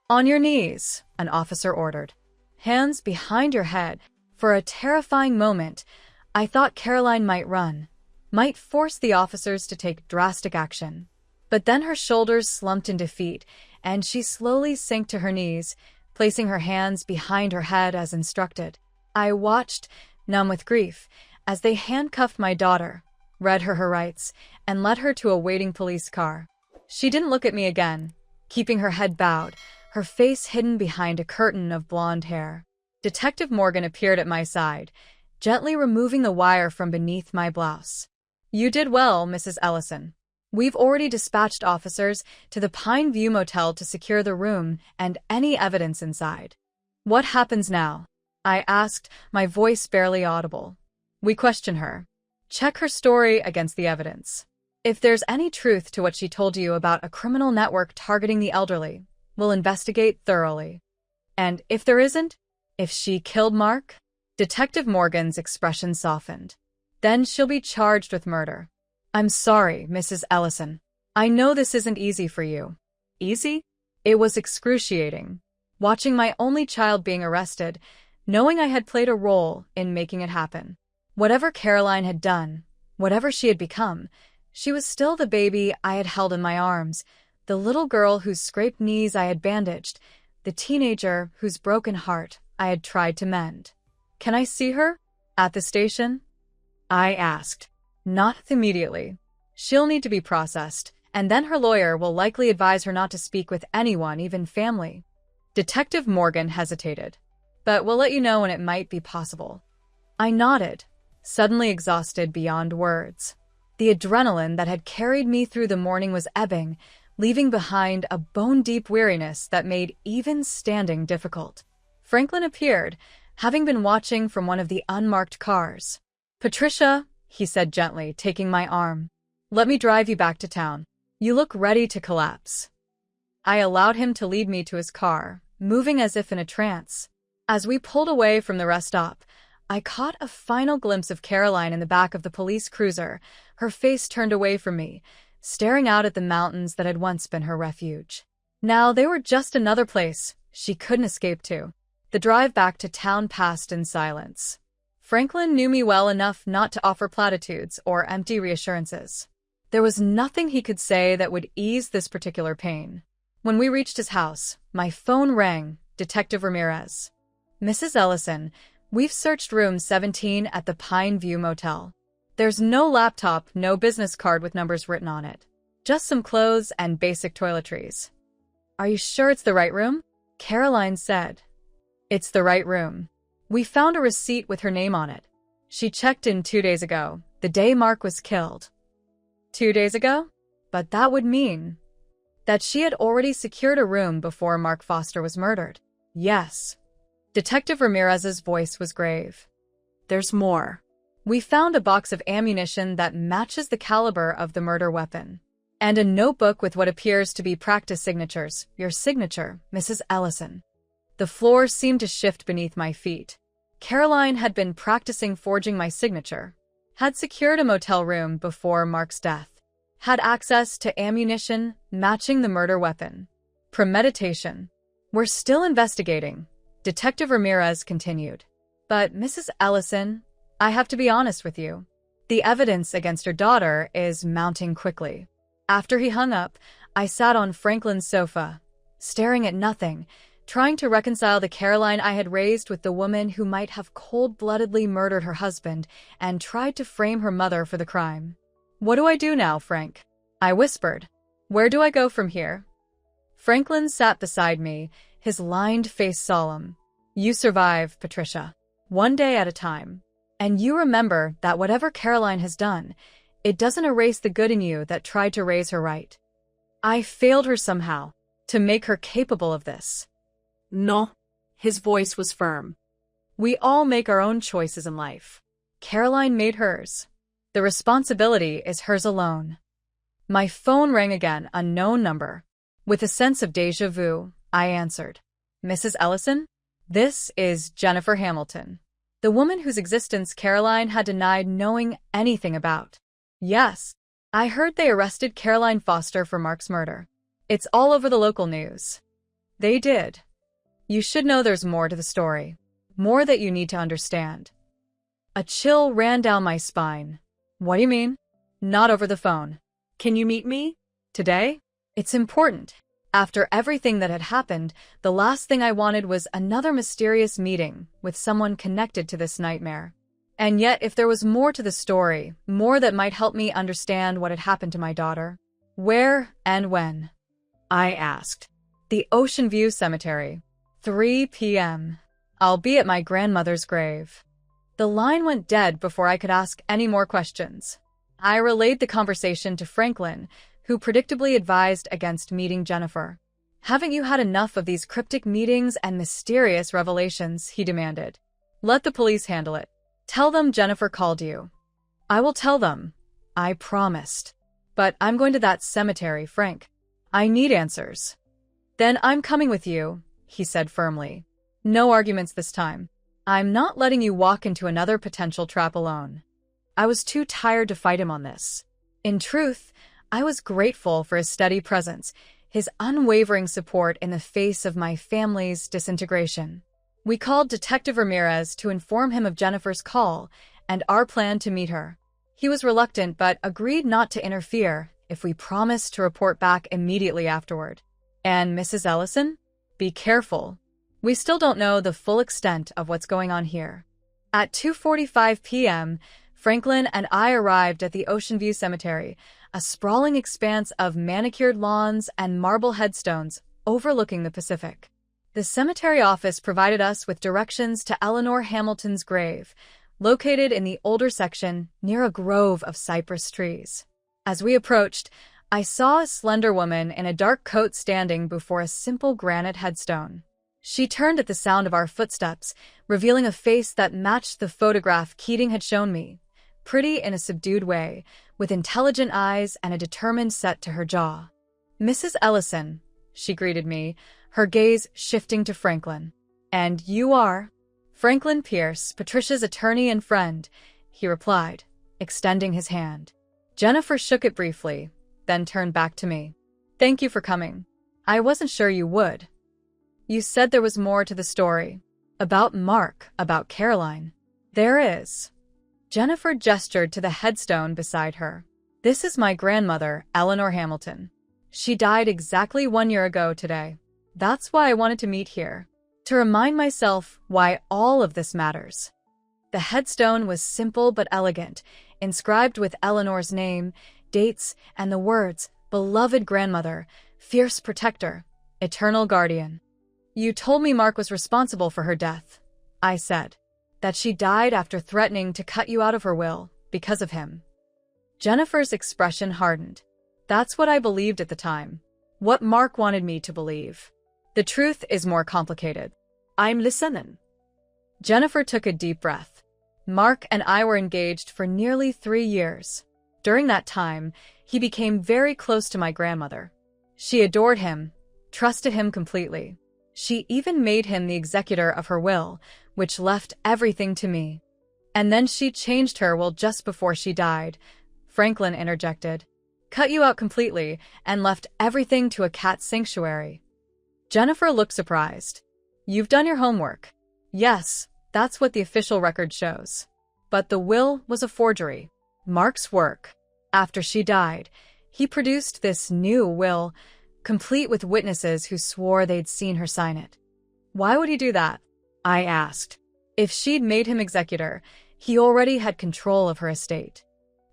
"On your knees," an officer ordered. "Hands behind your head." For a terrifying moment, I thought Caroline might run, might force the officers to take drastic action. But then her shoulders slumped in defeat, and she slowly sank to her knees, placing her hands behind her head as instructed. I watched, numb with grief, as they handcuffed my daughter, read her rights, and led her to a waiting police car. She didn't look at me again, keeping her head bowed, her face hidden behind a curtain of blonde hair. Detective Morgan appeared at my side, gently removing the wire from beneath my blouse. "You did well, Mrs. Ellison. We've already dispatched officers to the Pine View Motel to secure the room and any evidence inside." "What happens now?" I asked, my voice barely audible. "We question her. Check her story against the evidence. If there's any truth to what she told you about a criminal network targeting the elderly, we'll investigate thoroughly. And if there isn't, if she killed Mark?" Detective Morgan's expression softened. "Then she'll be charged with murder." "I'm sorry, Mrs. Ellison. I know this isn't easy for you." Easy? It was excruciating. Watching my only child being arrested, knowing I had played a role in making it happen. Whatever Caroline had done, whatever she had become, she was still the baby I had held in my arms, the little girl whose scraped knees I had bandaged, the teenager whose broken heart I had tried to mend. "Can I see her? At the station?" I asked. "Not immediately. She'll need to be processed, and then her lawyer will likely advise her not to speak with anyone, even family." Detective Morgan hesitated. "But we'll let you know when it might be possible." I nodded, suddenly exhausted beyond words. The adrenaline that had carried me through the morning was ebbing, leaving behind a bone-deep weariness that made even standing difficult. Franklin appeared, having been watching from one of the unmarked cars. "Patricia," he said gently, taking my arm, "let me drive you back to town. You look ready to collapse." I allowed him to lead me to his car, moving as if in a trance. As we pulled away from the rest stop, I caught a final glimpse of Caroline in the back of the police cruiser, her face turned away from me, staring out at the mountains that had once been her refuge. Now they were just another place she couldn't escape to. The drive back to town passed in silence. Franklin knew me well enough not to offer platitudes or empty reassurances. There was nothing he could say that would ease this particular pain. When we reached his house, my phone rang. Detective Ramirez. "Mrs. Ellison, we've searched room 17 at the Pine View Motel. There's no laptop, no business card with numbers written on it. Just some clothes and basic toiletries. Are you sure it's the right room? Caroline said. It's the right room. We found a receipt with her name on it. She checked in 2 days ago, the day Mark was killed. 2 days ago? But that would mean that she had already secured a room before Mark Foster was murdered. Yes. Detective Ramirez's voice was grave. There's more. We found a box of ammunition that matches the caliber of the murder weapon, and a notebook with what appears to be practice signatures. Your signature, Mrs. Ellison. The floor seemed to shift beneath my feet. Caroline had been practicing forging my signature, had secured a motel room before Mark's death, had access to ammunition matching the murder weapon. Premeditation. We're still investigating, Detective Ramirez continued. But, Mrs. Ellison, I have to be honest with you. The evidence against your daughter is mounting quickly. After he hung up, I sat on Franklin's sofa, staring at nothing, trying to reconcile the Caroline I had raised with the woman who might have cold-bloodedly murdered her husband and tried to frame her mother for the crime. What do I do now, Frank? I whispered. Where do I go from here? Franklin sat beside me, his lined face solemn. You survive, Patricia. One day at a time. And you remember that whatever Caroline has done, it doesn't erase the good in you that tried to raise her right. I failed her somehow, to make her capable of this. No. His voice was firm. We all make our own choices in life. Caroline made hers. The responsibility is hers alone. My phone rang again, unknown number. With a sense of déjà vu, I answered. Mrs. Ellison? This is Jennifer Hamilton, the woman whose existence Caroline had denied knowing anything about. Yes, I heard they arrested Caroline Foster for Mark's murder. It's all over the local news. They did. You should know there's more to the story. More that you need to understand. A chill ran down my spine. What do you mean? Not over the phone. Can you meet me? Today? It's important. After everything that had happened, the last thing I wanted was another mysterious meeting with someone connected to this nightmare. And yet, if there was more to the story, more that might help me understand what had happened to my daughter, where and when? I asked. The Ocean View Cemetery. 3 p.m. I'll be at my grandmother's grave. The line went dead before I could ask any more questions. I relayed the conversation to Franklin, who predictably advised against meeting Jennifer. Haven't you had enough of these cryptic meetings and mysterious revelations? He demanded. Let the police handle it. Tell them Jennifer called you. I will tell them. I promised. But I'm going to that cemetery, Frank. I need answers. Then I'm coming with you, he said firmly. No arguments this time. I'm not letting you walk into another potential trap alone. I was too tired to fight him on this. In truth, I was grateful for his steady presence, his unwavering support in the face of my family's disintegration. We called Detective Ramirez to inform him of Jennifer's call and our plan to meet her. He was reluctant but agreed not to interfere if we promised to report back immediately afterward. And Mrs. Ellison? Be careful. We still don't know the full extent of what's going on here. At 2:45 p.m., Franklin and I arrived at the Ocean View Cemetery, a sprawling expanse of manicured lawns and marble headstones overlooking the Pacific. The cemetery office provided us with directions to Eleanor Hamilton's grave, located in the older section near a grove of cypress trees. As we approached, I saw a slender woman in a dark coat standing before a simple granite headstone. She turned at the sound of our footsteps, revealing a face that matched the photograph Keating had shown me, pretty in a subdued way, with intelligent eyes and a determined set to her jaw. Mrs. Ellison, she greeted me, her gaze shifting to Franklin. And you are? Franklin Pierce, Patricia's attorney and friend, he replied, extending his hand. Jennifer shook it briefly, then turned back to me. Thank you for coming. I wasn't sure you would. You said there was more to the story. About Mark, about Caroline. There is. Jennifer gestured to the headstone beside her. This is my grandmother, Eleanor Hamilton. She died exactly 1 year ago today. That's why I wanted to meet here, to remind myself why all of this matters. The headstone was simple but elegant, inscribed with Eleanor's name, dates, and the words, beloved grandmother, fierce protector, eternal guardian. You told me Mark was responsible for her death, I said. That she died after threatening to cut you out of her will because of him. Jennifer's expression hardened. That's what I believed at the time. What Mark wanted me to believe. The truth is more complicated. I'm listening. Jennifer took a deep breath. Mark and I were engaged for nearly 3 years. During that time, he became very close to my grandmother. She adored him, trusted him completely. She even made him the executor of her will, which left everything to me. And then she changed her will just before she died, Franklin interjected. Cut you out completely and left everything to a cat sanctuary. Jennifer looked surprised. You've done your homework. Yes, that's what the official record shows. But the will was a forgery. Mark's work. After she died, he produced this new will, complete with witnesses who swore they'd seen her sign it. Why would he do that? I asked. If she'd made him executor, he already had control of her estate.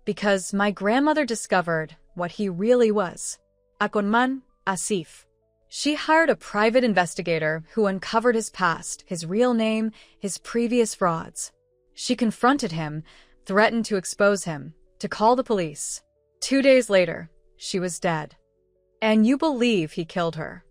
Because my grandmother discovered what he really was. A conman, Asif. She hired a private investigator who uncovered his past, his real name, his previous frauds. She confronted him, threatened to expose him, to call the police. 2 days later, she was dead. And you believe he killed her?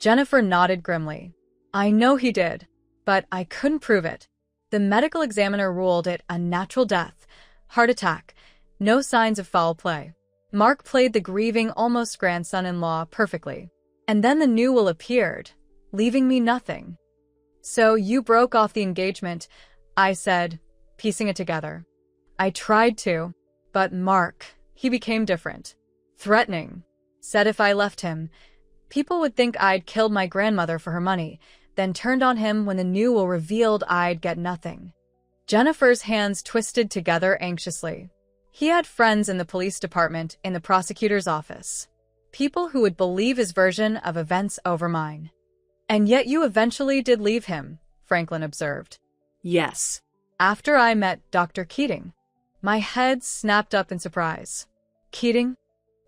Jennifer nodded grimly. I know he did, but I couldn't prove it. The medical examiner ruled it a natural death, heart attack, no signs of foul play. Mark played the grieving almost grandson-in-law perfectly. And then the new will appeared, leaving me nothing. So you broke off the engagement, I said, piecing it together. I tried to, but Mark, he became different. Threatening. Said if I left him, people would think I'd killed my grandmother for her money, then turned on him when the new will revealed I'd get nothing. Jennifer's hands twisted together anxiously. He had friends in the police department, in the prosecutor's office. People who would believe his version of events over mine. And yet you eventually did leave him, Franklin observed. Yes. After I met Dr. Keating. My head snapped up in surprise. Keating?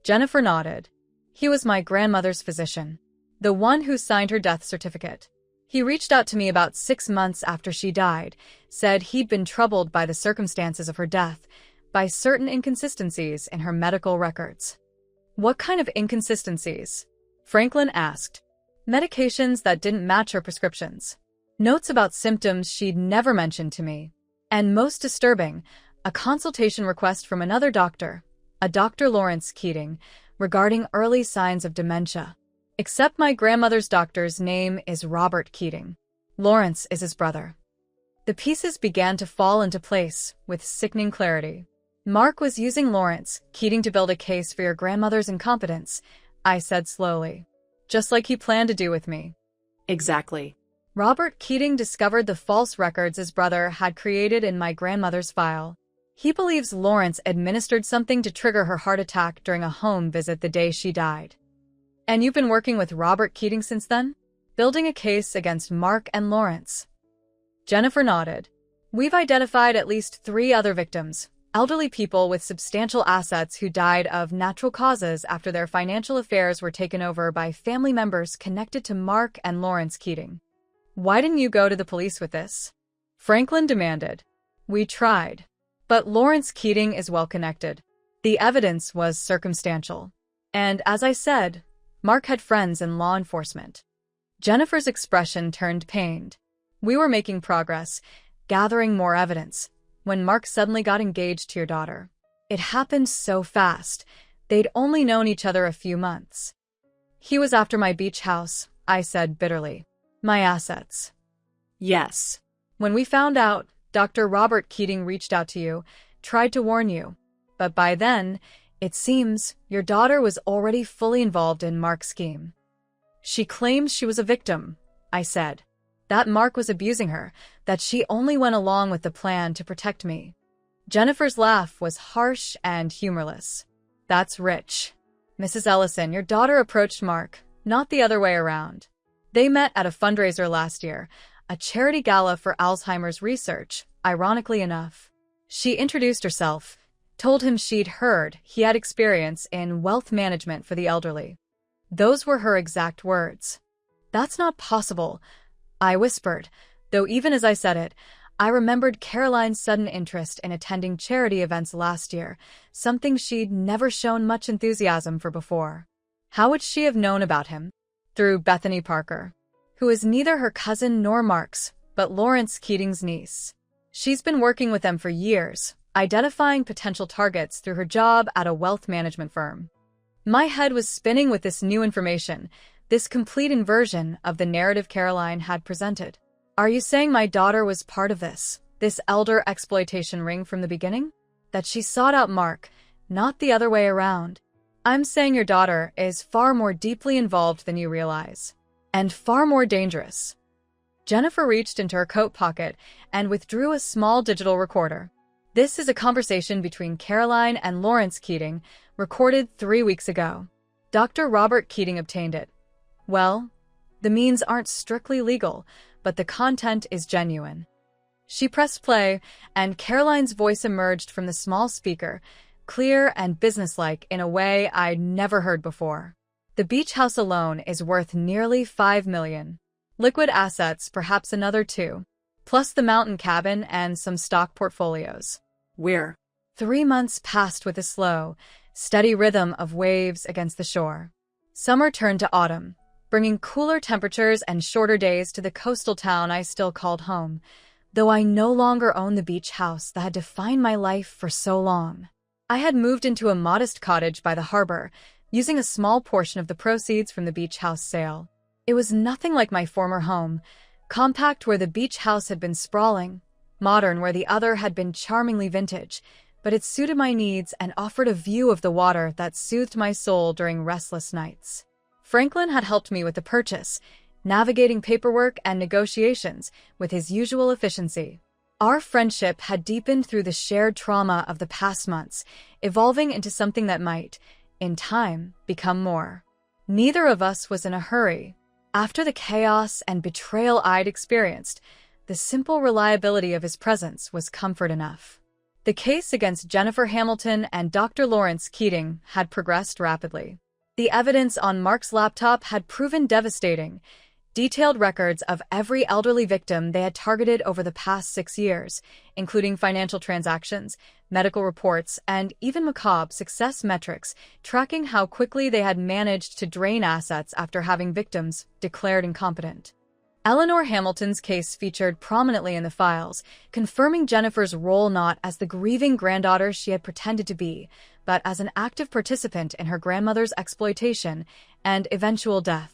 Jennifer nodded. He was my grandmother's physician, the one who signed her death certificate. He reached out to me about 6 months after she died, said he'd been troubled by the circumstances of her death, by certain inconsistencies in her medical records. What kind of inconsistencies? Franklin asked. Medications that didn't match her prescriptions. Notes about symptoms she'd never mentioned to me. And most disturbing, a consultation request from another doctor, a Dr. Lawrence Keating, regarding early signs of dementia. Except my grandmother's doctor's name is Robert Keating. Lawrence is his brother. The pieces began to fall into place with sickening clarity. Mark was using Lawrence Keating to build a case for your grandmother's incompetence, I said slowly. Just like he planned to do with me. Exactly. Robert Keating discovered the false records his brother had created in my grandmother's file. He believes Lawrence administered something to trigger her heart attack during a home visit the day she died. And you've been working with Robert Keating since then? Building a case against Mark and Lawrence. Jennifer nodded. We've identified at least 3 other victims. Elderly people with substantial assets who died of natural causes after their financial affairs were taken over by family members connected to Mark and Lawrence Keating. Why didn't you go to the police with this? Franklin demanded. We tried. But Lawrence Keating is well connected. The evidence was circumstantial. And as I said, Mark had friends in law enforcement. Jennifer's expression turned pained. We were making progress, gathering more evidence, when Mark suddenly got engaged to your daughter. It happened so fast. They'd only known each other a few months. He was after my beach house, I said bitterly. My assets. Yes. When we found out, Dr. Robert Keating reached out to you, tried to warn you. But by then, it seems your daughter was already fully involved in Mark's scheme. She claims she was a victim, I said. That Mark was abusing her, that she only went along with the plan to protect me. Jennifer's laugh was harsh and humorless. That's rich. Mrs. Ellison, your daughter approached Mark, not the other way around. They met at a fundraiser last year, a charity gala for Alzheimer's research, ironically enough. She introduced herself, told him she'd heard he had experience in wealth management for the elderly. Those were her exact words. "That's not possible," I whispered, though even as I said it, I remembered Caroline's sudden interest in attending charity events last year, something she'd never shown much enthusiasm for before. How would she have known about him? Through Bethany Parker, who is neither her cousin nor Mark's, but Lawrence Keating's niece. She's been working with them for years, identifying potential targets through her job at a wealth management firm. My head was spinning with this new information, this complete inversion of the narrative Caroline had presented. "Are you saying my daughter was part of this elder exploitation ring from the beginning? That she sought out Mark, not the other way around?" "I'm saying your daughter is far more deeply involved than you realize. And far more dangerous." Jennifer reached into her coat pocket and withdrew a small digital recorder. "This is a conversation between Caroline and Lawrence Keating, recorded 3 weeks ago. Dr. Robert Keating obtained it. Well, the means aren't strictly legal, but the content is genuine." She pressed play, and Caroline's voice emerged from the small speaker, clear and businesslike in a way I'd never heard before. "The beach house alone is worth nearly $5 million. Liquid assets, perhaps another 2. Plus the mountain cabin and some stock portfolios." Where? 3 months passed with a slow, steady rhythm of waves against the shore. Summer turned to autumn, bringing cooler temperatures and shorter days to the coastal town I still called home, though I no longer owned the beach house that had defined my life for so long. I had moved into a modest cottage by the harbor, using a small portion of the proceeds from the beach house sale. It was nothing like my former home, compact where the beach house had been sprawling, modern where the other had been charmingly vintage, but it suited my needs and offered a view of the water that soothed my soul during restless nights. Franklin had helped me with the purchase, navigating paperwork and negotiations with his usual efficiency. Our friendship had deepened through the shared trauma of the past months, evolving into something that might, in time, become more. Neither of us was in a hurry. After the chaos and betrayal I'd experienced, the simple reliability of his presence was comfort enough. The case against Jennifer Hamilton and Dr. Lawrence Keating had progressed rapidly. The evidence on Mark's laptop had proven devastating, detailed records of every elderly victim they had targeted over the past 6 years, including financial transactions, medical reports, and even macabre success metrics, tracking how quickly they had managed to drain assets after having victims declared incompetent. Eleanor Hamilton's case featured prominently in the files, confirming Jennifer's role not as the grieving granddaughter she had pretended to be, but as an active participant in her grandmother's exploitation and eventual death.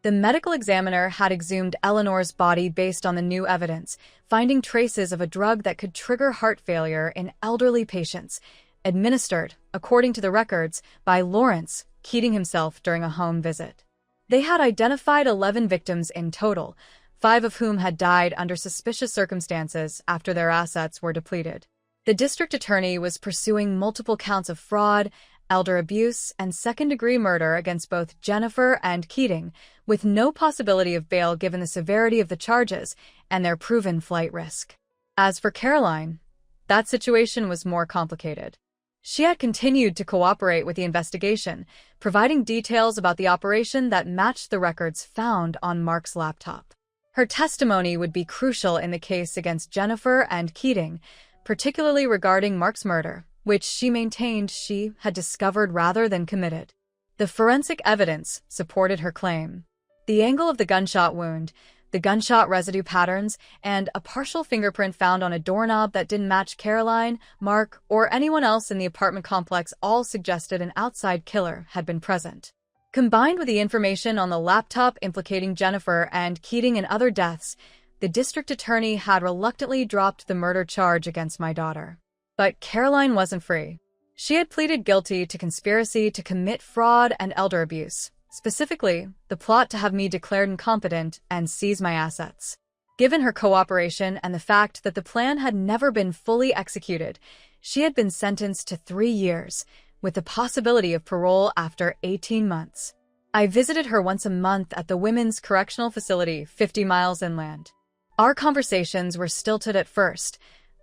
The medical examiner had exhumed Eleanor's body based on the new evidence, finding traces of a drug that could trigger heart failure in elderly patients, administered, according to the records, by Lawrence Keating himself during a home visit. They had identified 11 victims in total, 5 of whom had died under suspicious circumstances after their assets were depleted. The district attorney was pursuing multiple counts of fraud, elder abuse, and second-degree murder against both Jennifer and Keating, with no possibility of bail given the severity of the charges and their proven flight risk. As for Caroline, that situation was more complicated. She had continued to cooperate with the investigation, providing details about the operation that matched the records found on Mark's laptop. Her testimony would be crucial in the case against Jennifer and Keating, particularly regarding Mark's murder, which she maintained she had discovered rather than committed. The forensic evidence supported her claim. The angle of the gunshot wound, the gunshot residue patterns, and a partial fingerprint found on a doorknob that didn't match Caroline, Mark, or anyone else in the apartment complex all suggested an outside killer had been present. Combined with the information on the laptop implicating Jennifer and Keating in other deaths, the district attorney had reluctantly dropped the murder charge against my daughter. But Caroline wasn't free. She had pleaded guilty to conspiracy to commit fraud and elder abuse, specifically the plot to have me declared incompetent and seize my assets. Given her cooperation and the fact that the plan had never been fully executed, she had been sentenced to 3 years, with the possibility of parole after 18 months. I visited her once a month at the Women's Correctional Facility 50 miles inland. Our conversations were stilted at first,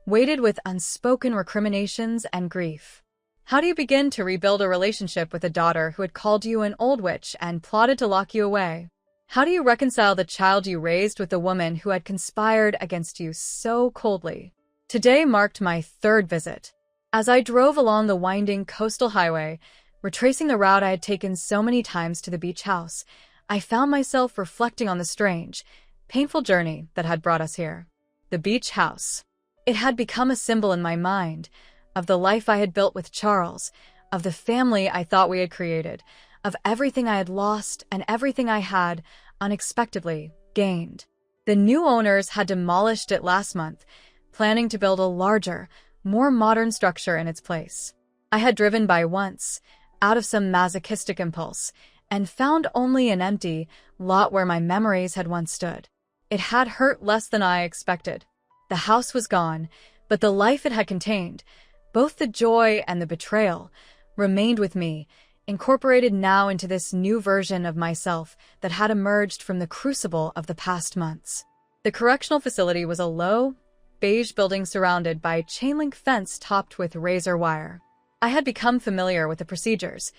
weighted with unspoken recriminations and grief. How do you begin to rebuild a relationship with a daughter who had called you an old witch and plotted to lock you away? How do you reconcile the child you raised with a woman who had conspired against you so coldly? Today marked my third visit. As I drove along the winding coastal highway, retracing the route I had taken so many times to the beach house, I found myself reflecting on the strange, painful journey that had brought us here. The beach house. It had become a symbol in my mind of the life I had built with Charles, of the family I thought we had created, of everything I had lost and everything I had, unexpectedly, gained. The new owners had demolished it last month, planning to build a larger, more modern structure in its place. I had driven by once, out of some masochistic impulse, and found only an empty lot where my memories had once stood. It had hurt less than I expected. The house was gone, but the life it had contained, both the joy and the betrayal, remained with me, incorporated now into this new version of myself that had emerged from the crucible of the past months. The correctional facility was a low, beige building surrounded by a chain-link fence topped with razor wire. I had become familiar with the procedures: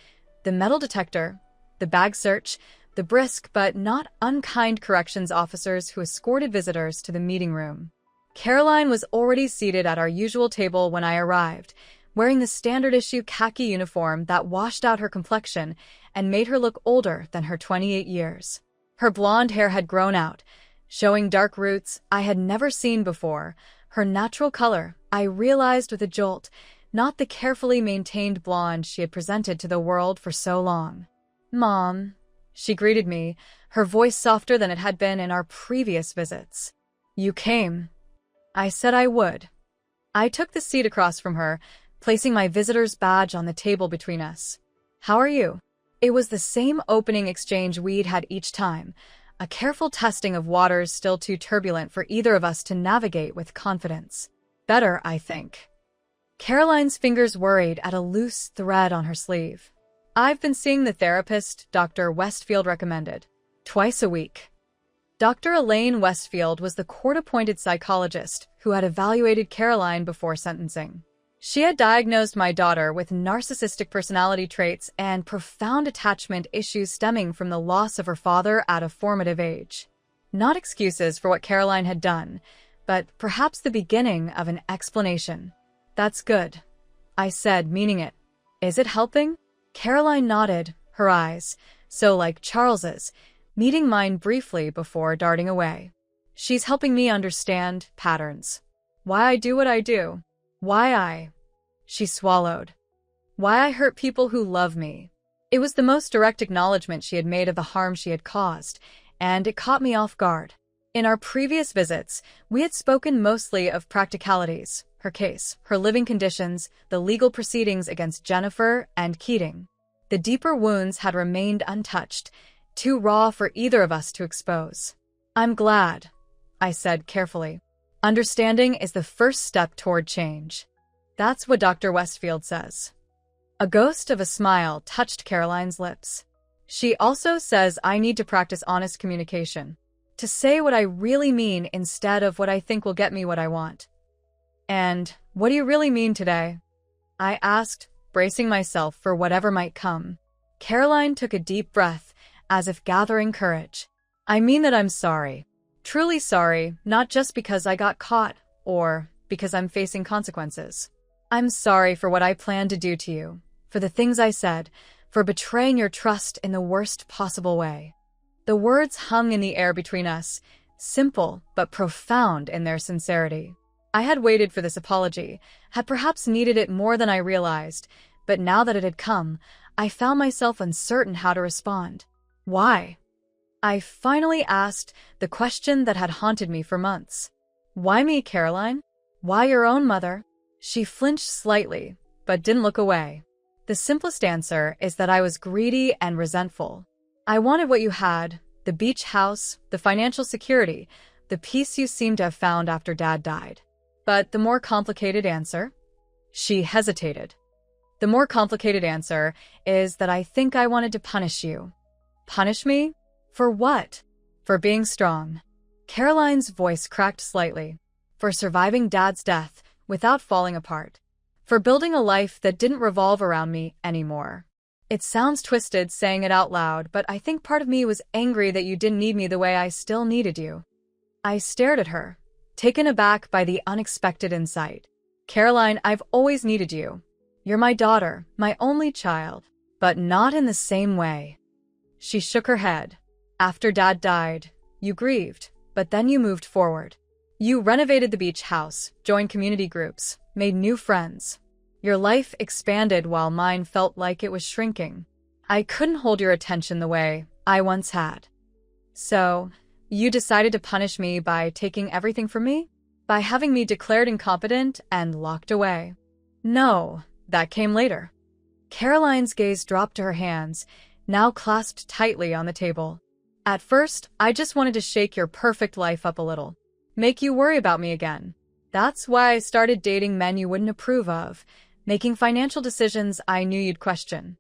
the metal detector, the bag search, the brisk but not unkind corrections officers who escorted visitors to the meeting room. Caroline was already seated at our usual table when I arrived, wearing the standard-issue khaki uniform that washed out her complexion and made her look older than her 28 years. Her blonde hair had grown out, showing dark roots I had never seen before. Her natural color, I realized with a jolt, not the carefully maintained blonde she had presented to the world for so long. "Mom," she greeted me, her voice softer than it had been in our previous visits. "You came." I said I would. I took the seat across from her, placing my visitor's badge on the table between us. "How are you?" It was the same opening exchange we'd had each time, a careful testing of waters still too turbulent for either of us to navigate with confidence. "Better, I think." Caroline's fingers worried at a loose thread on her sleeve. "I've been seeing the therapist Dr. Westfield recommended. Twice a week." Dr. Elaine Westfield was the court-appointed psychologist who had evaluated Caroline before sentencing. She had diagnosed my daughter with narcissistic personality traits and profound attachment issues stemming from the loss of her father at a formative age. Not excuses for what Caroline had done, but perhaps the beginning of an explanation. "That's good," I said, meaning it. "Is it helping?" Caroline nodded, her eyes, so like Charles's, meeting mine briefly before darting away. "She's helping me understand patterns. Why I do what I do. She swallowed. Why I hurt people who love me." It was the most direct acknowledgement she had made of the harm she had caused, and it caught me off guard. In our previous visits, we had spoken mostly of practicalities: her case, her living conditions, the legal proceedings against Jennifer and Keating. The deeper wounds had remained untouched, too raw for either of us to expose. "I'm glad," I said carefully. "Understanding is the first step toward change." That's what Dr. Westfield says. A ghost of a smile touched Caroline's lips. "She also says I need to practice honest communication, to say what I really mean instead of what I think will get me what I want." "And what do you really mean today?" I asked, bracing myself for whatever might come. Caroline took a deep breath, as if gathering courage. "I mean that I'm sorry. Truly sorry, not just because I got caught, or because I'm facing consequences. I'm sorry for what I planned to do to you, for the things I said, for betraying your trust in the worst possible way." The words hung in the air between us, simple but profound in their sincerity. I had waited for this apology, had perhaps needed it more than I realized, but now that it had come, I found myself uncertain how to respond. "Why?" I finally asked the question that had haunted me for months. "Why me, Caroline? Why your own mother?" She flinched slightly, but didn't look away. "The simplest answer is that I was greedy and resentful. I wanted what you had, the beach house, the financial security, the peace you seemed to have found after Dad died. But the more complicated answer?" She hesitated. "The more complicated answer is that I think I wanted to punish you." "Punish me? For what?" "For being strong." Caroline's voice cracked slightly. "For surviving Dad's death, without falling apart. For building a life that didn't revolve around me anymore. It sounds twisted saying it out loud, but I think part of me was angry that you didn't need me the way I still needed you. I stared at her, taken aback by the unexpected insight. Caroline, I've always needed you. You're my daughter, my only child, but not in the same way. She shook her head. After Dad died, you grieved, but then you moved forward. You renovated the beach house, joined community groups, made new friends. Your life expanded while mine felt like it was shrinking. I couldn't hold your attention the way I once had. So, you decided to punish me by taking everything from me? By having me declared incompetent and locked away? No, that came later. Caroline's gaze dropped to her hands, now clasped tightly on the table. At first, I just wanted to shake your perfect life up a little. Make you worry about me again. That's why I started dating men you wouldn't approve of, making financial decisions I knew you'd question.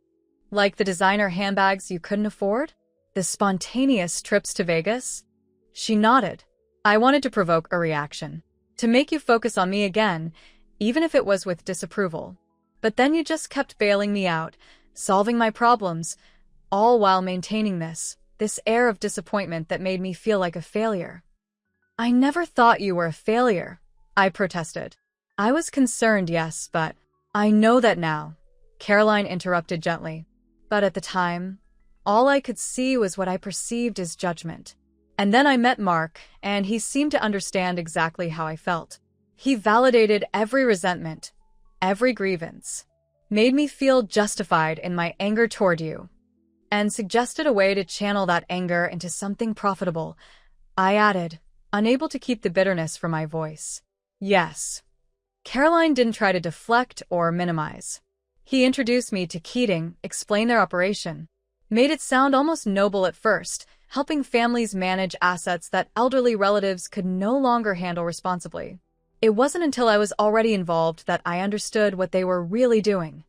Like the designer handbags you couldn't afford? The spontaneous trips to Vegas? She nodded. I wanted to provoke a reaction. To make you focus on me again, even if it was with disapproval. But then you just kept bailing me out, solving my problems, all while maintaining this air of disappointment that made me feel like a failure. I never thought you were a failure, I protested. I was concerned, yes, but I know that now, Caroline interrupted gently. But at the time, all I could see was what I perceived as judgment. And then I met Mark, and he seemed to understand exactly how I felt. He validated every resentment, every grievance, made me feel justified in my anger toward you, and suggested a way to channel that anger into something profitable. I added, unable to keep the bitterness from my voice. Yes. Caroline didn't try to deflect or minimize. He introduced me to Keating, explained their operation, made it sound almost noble at first, helping families manage assets that elderly relatives could no longer handle responsibly. It wasn't until I was already involved that I understood what they were really doing.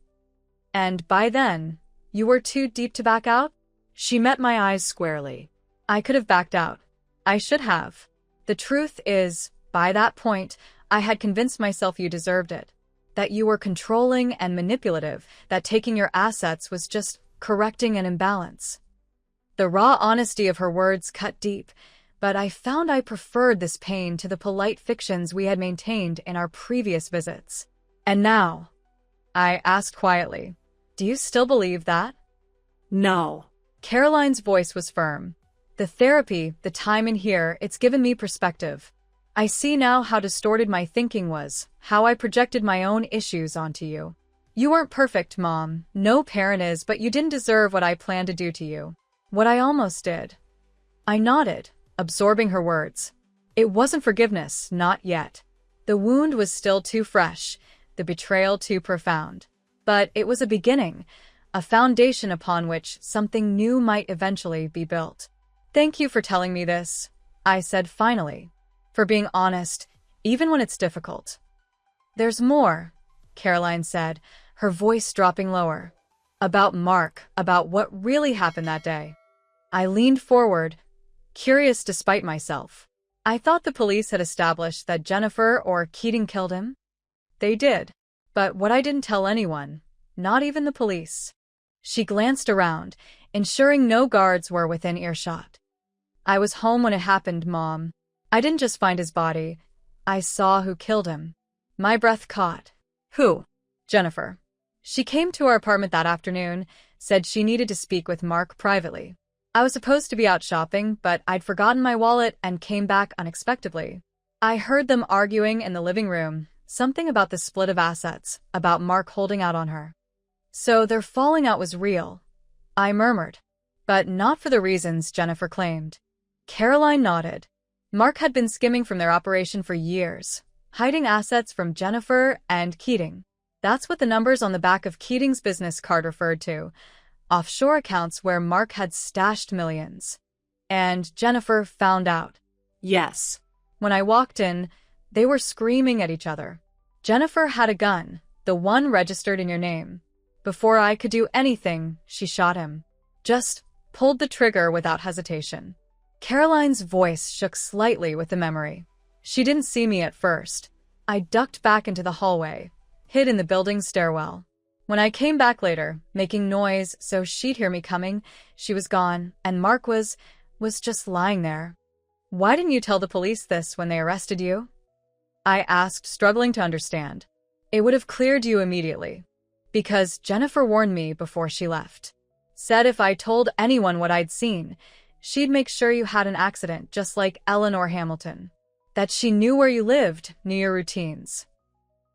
And by then, you were too deep to back out? She met my eyes squarely. I could have backed out. I should have. The truth is, by that point, I had convinced myself you deserved it. That you were controlling and manipulative, that taking your assets was just correcting an imbalance. The raw honesty of her words cut deep, but I found I preferred this pain to the polite fictions we had maintained in our previous visits. And now, I asked quietly, do you still believe that? No. Caroline's voice was firm. The therapy, the time in here, it's given me perspective. I see now how distorted my thinking was, how I projected my own issues onto you. You weren't perfect, Mom. No parent is, but you didn't deserve what I planned to do to you. What I almost did. I nodded, absorbing her words. It wasn't forgiveness, not yet. The wound was still too fresh, the betrayal too profound. But it was a beginning, a foundation upon which something new might eventually be built. Thank you for telling me this, I said finally. For being honest, even when it's difficult. There's more, Caroline said, her voice dropping lower. About Mark, about what really happened that day. I leaned forward, curious despite myself. I thought the police had established that Jennifer or Keating killed him. They did. But what I didn't tell anyone, not even the police. She glanced around, ensuring no guards were within earshot. I was home when it happened, Mom. I didn't just find his body. I saw who killed him. My breath caught. Who? Jennifer. She came to our apartment that afternoon, said she needed to speak with Mark privately. I was supposed to be out shopping, but I'd forgotten my wallet and came back unexpectedly. I heard them arguing in the living room, something about the split of assets, about Mark holding out on her. So their falling out was real, I murmured. But not for the reasons Jennifer claimed. Caroline nodded. Mark had been skimming from their operation for years, hiding assets from Jennifer and Keating. That's what the numbers on the back of Keating's business card referred to. Offshore accounts where Mark had stashed millions. And Jennifer found out. Yes. When I walked in, they were screaming at each other. Jennifer had a gun, the one registered in your name. Before I could do anything, she shot him. Just pulled the trigger without hesitation. Caroline's voice shook slightly with the memory. She didn't see me at first. I ducked back into the hallway, hid in the building's stairwell. When I came back later, making noise so she'd hear me coming, she was gone, and Mark was just lying there. "Why didn't you tell the police this when they arrested you?" I asked, struggling to understand. "It would have cleared you immediately. Because Jennifer warned me before she left. Said if I told anyone what I'd seen, she'd make sure you had an accident just like Eleanor Hamilton. That she knew where you lived, knew your routines."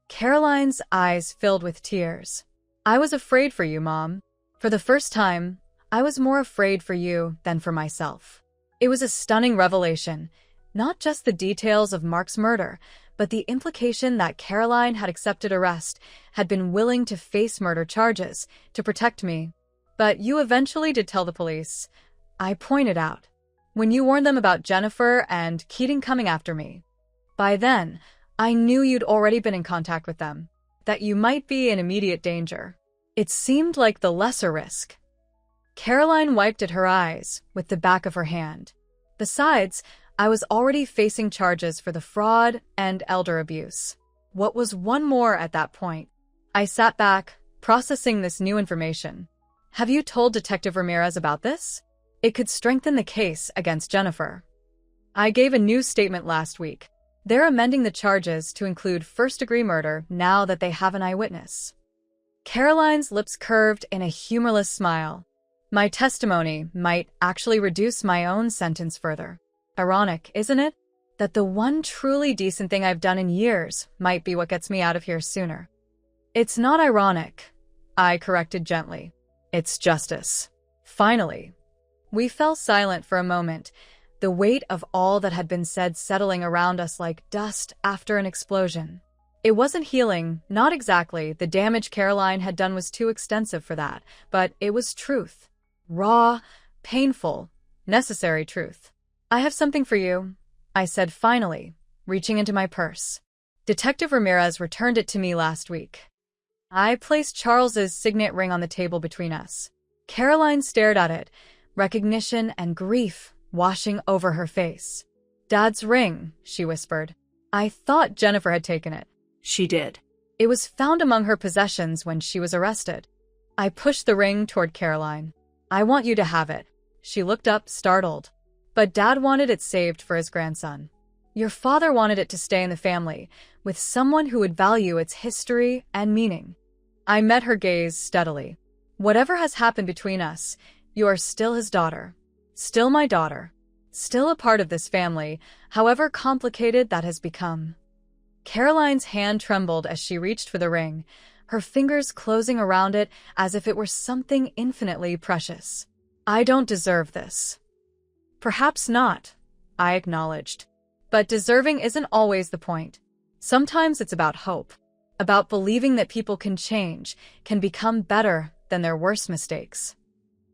Caroline's eyes filled with tears. "I was afraid for you, Mom. For the first time, I was more afraid for you than for myself." It was a stunning revelation, not just the details of Mark's murder, but the implication that Caroline had accepted arrest, had been willing to face murder charges to protect me. "But you eventually did tell the police," I pointed out, "when you warned them about Jennifer and Keating coming after me. By then, I knew you'd already been in contact with them, that you might be in immediate danger. It seemed like the lesser risk." Caroline wiped at her eyes with the back of her hand. Besides, I was already facing charges for the fraud and elder abuse. What was one more at that point? I sat back, processing this new information. "Have you told Detective Ramirez about this? It could strengthen the case against Jennifer." "I gave a new statement last week. They're amending the charges to include first-degree murder now that they have an eyewitness." Caroline's lips curved in a humorless smile. "My testimony might actually reduce my own sentence further. Ironic, isn't it? That the one truly decent thing I've done in years might be what gets me out of here sooner." "It's not ironic," I corrected gently. "It's justice." Finally. We fell silent for a moment, the weight of all that had been said settling around us like dust after an explosion. It wasn't healing, not exactly. The damage Caroline had done was too extensive for that, but it was truth. Raw, painful, necessary truth. "I have something for you," I said finally, reaching into my purse. "Detective Ramirez returned it to me last week." I placed Charles's signet ring on the table between us. Caroline stared at it, recognition and grief washing over her face. "Dad's ring," she whispered. "I thought Jennifer had taken it." She did. "It was found among her possessions when she was arrested." I pushed the ring toward Caroline. "I want you to have it." She looked up, startled. "But Dad wanted it saved for his grandson. Your father wanted it to stay in the family, with someone who would value its history and meaning." I met her gaze steadily. "Whatever has happened between us, you are still his daughter. Still my daughter. Still a part of this family, however complicated that has become." Caroline's hand trembled as she reached for the ring, her fingers closing around it as if it were something infinitely precious. "I don't deserve this." "Perhaps not," I acknowledged. "But deserving isn't always the point. Sometimes it's about hope, about believing that people can change, can become better than their worst mistakes."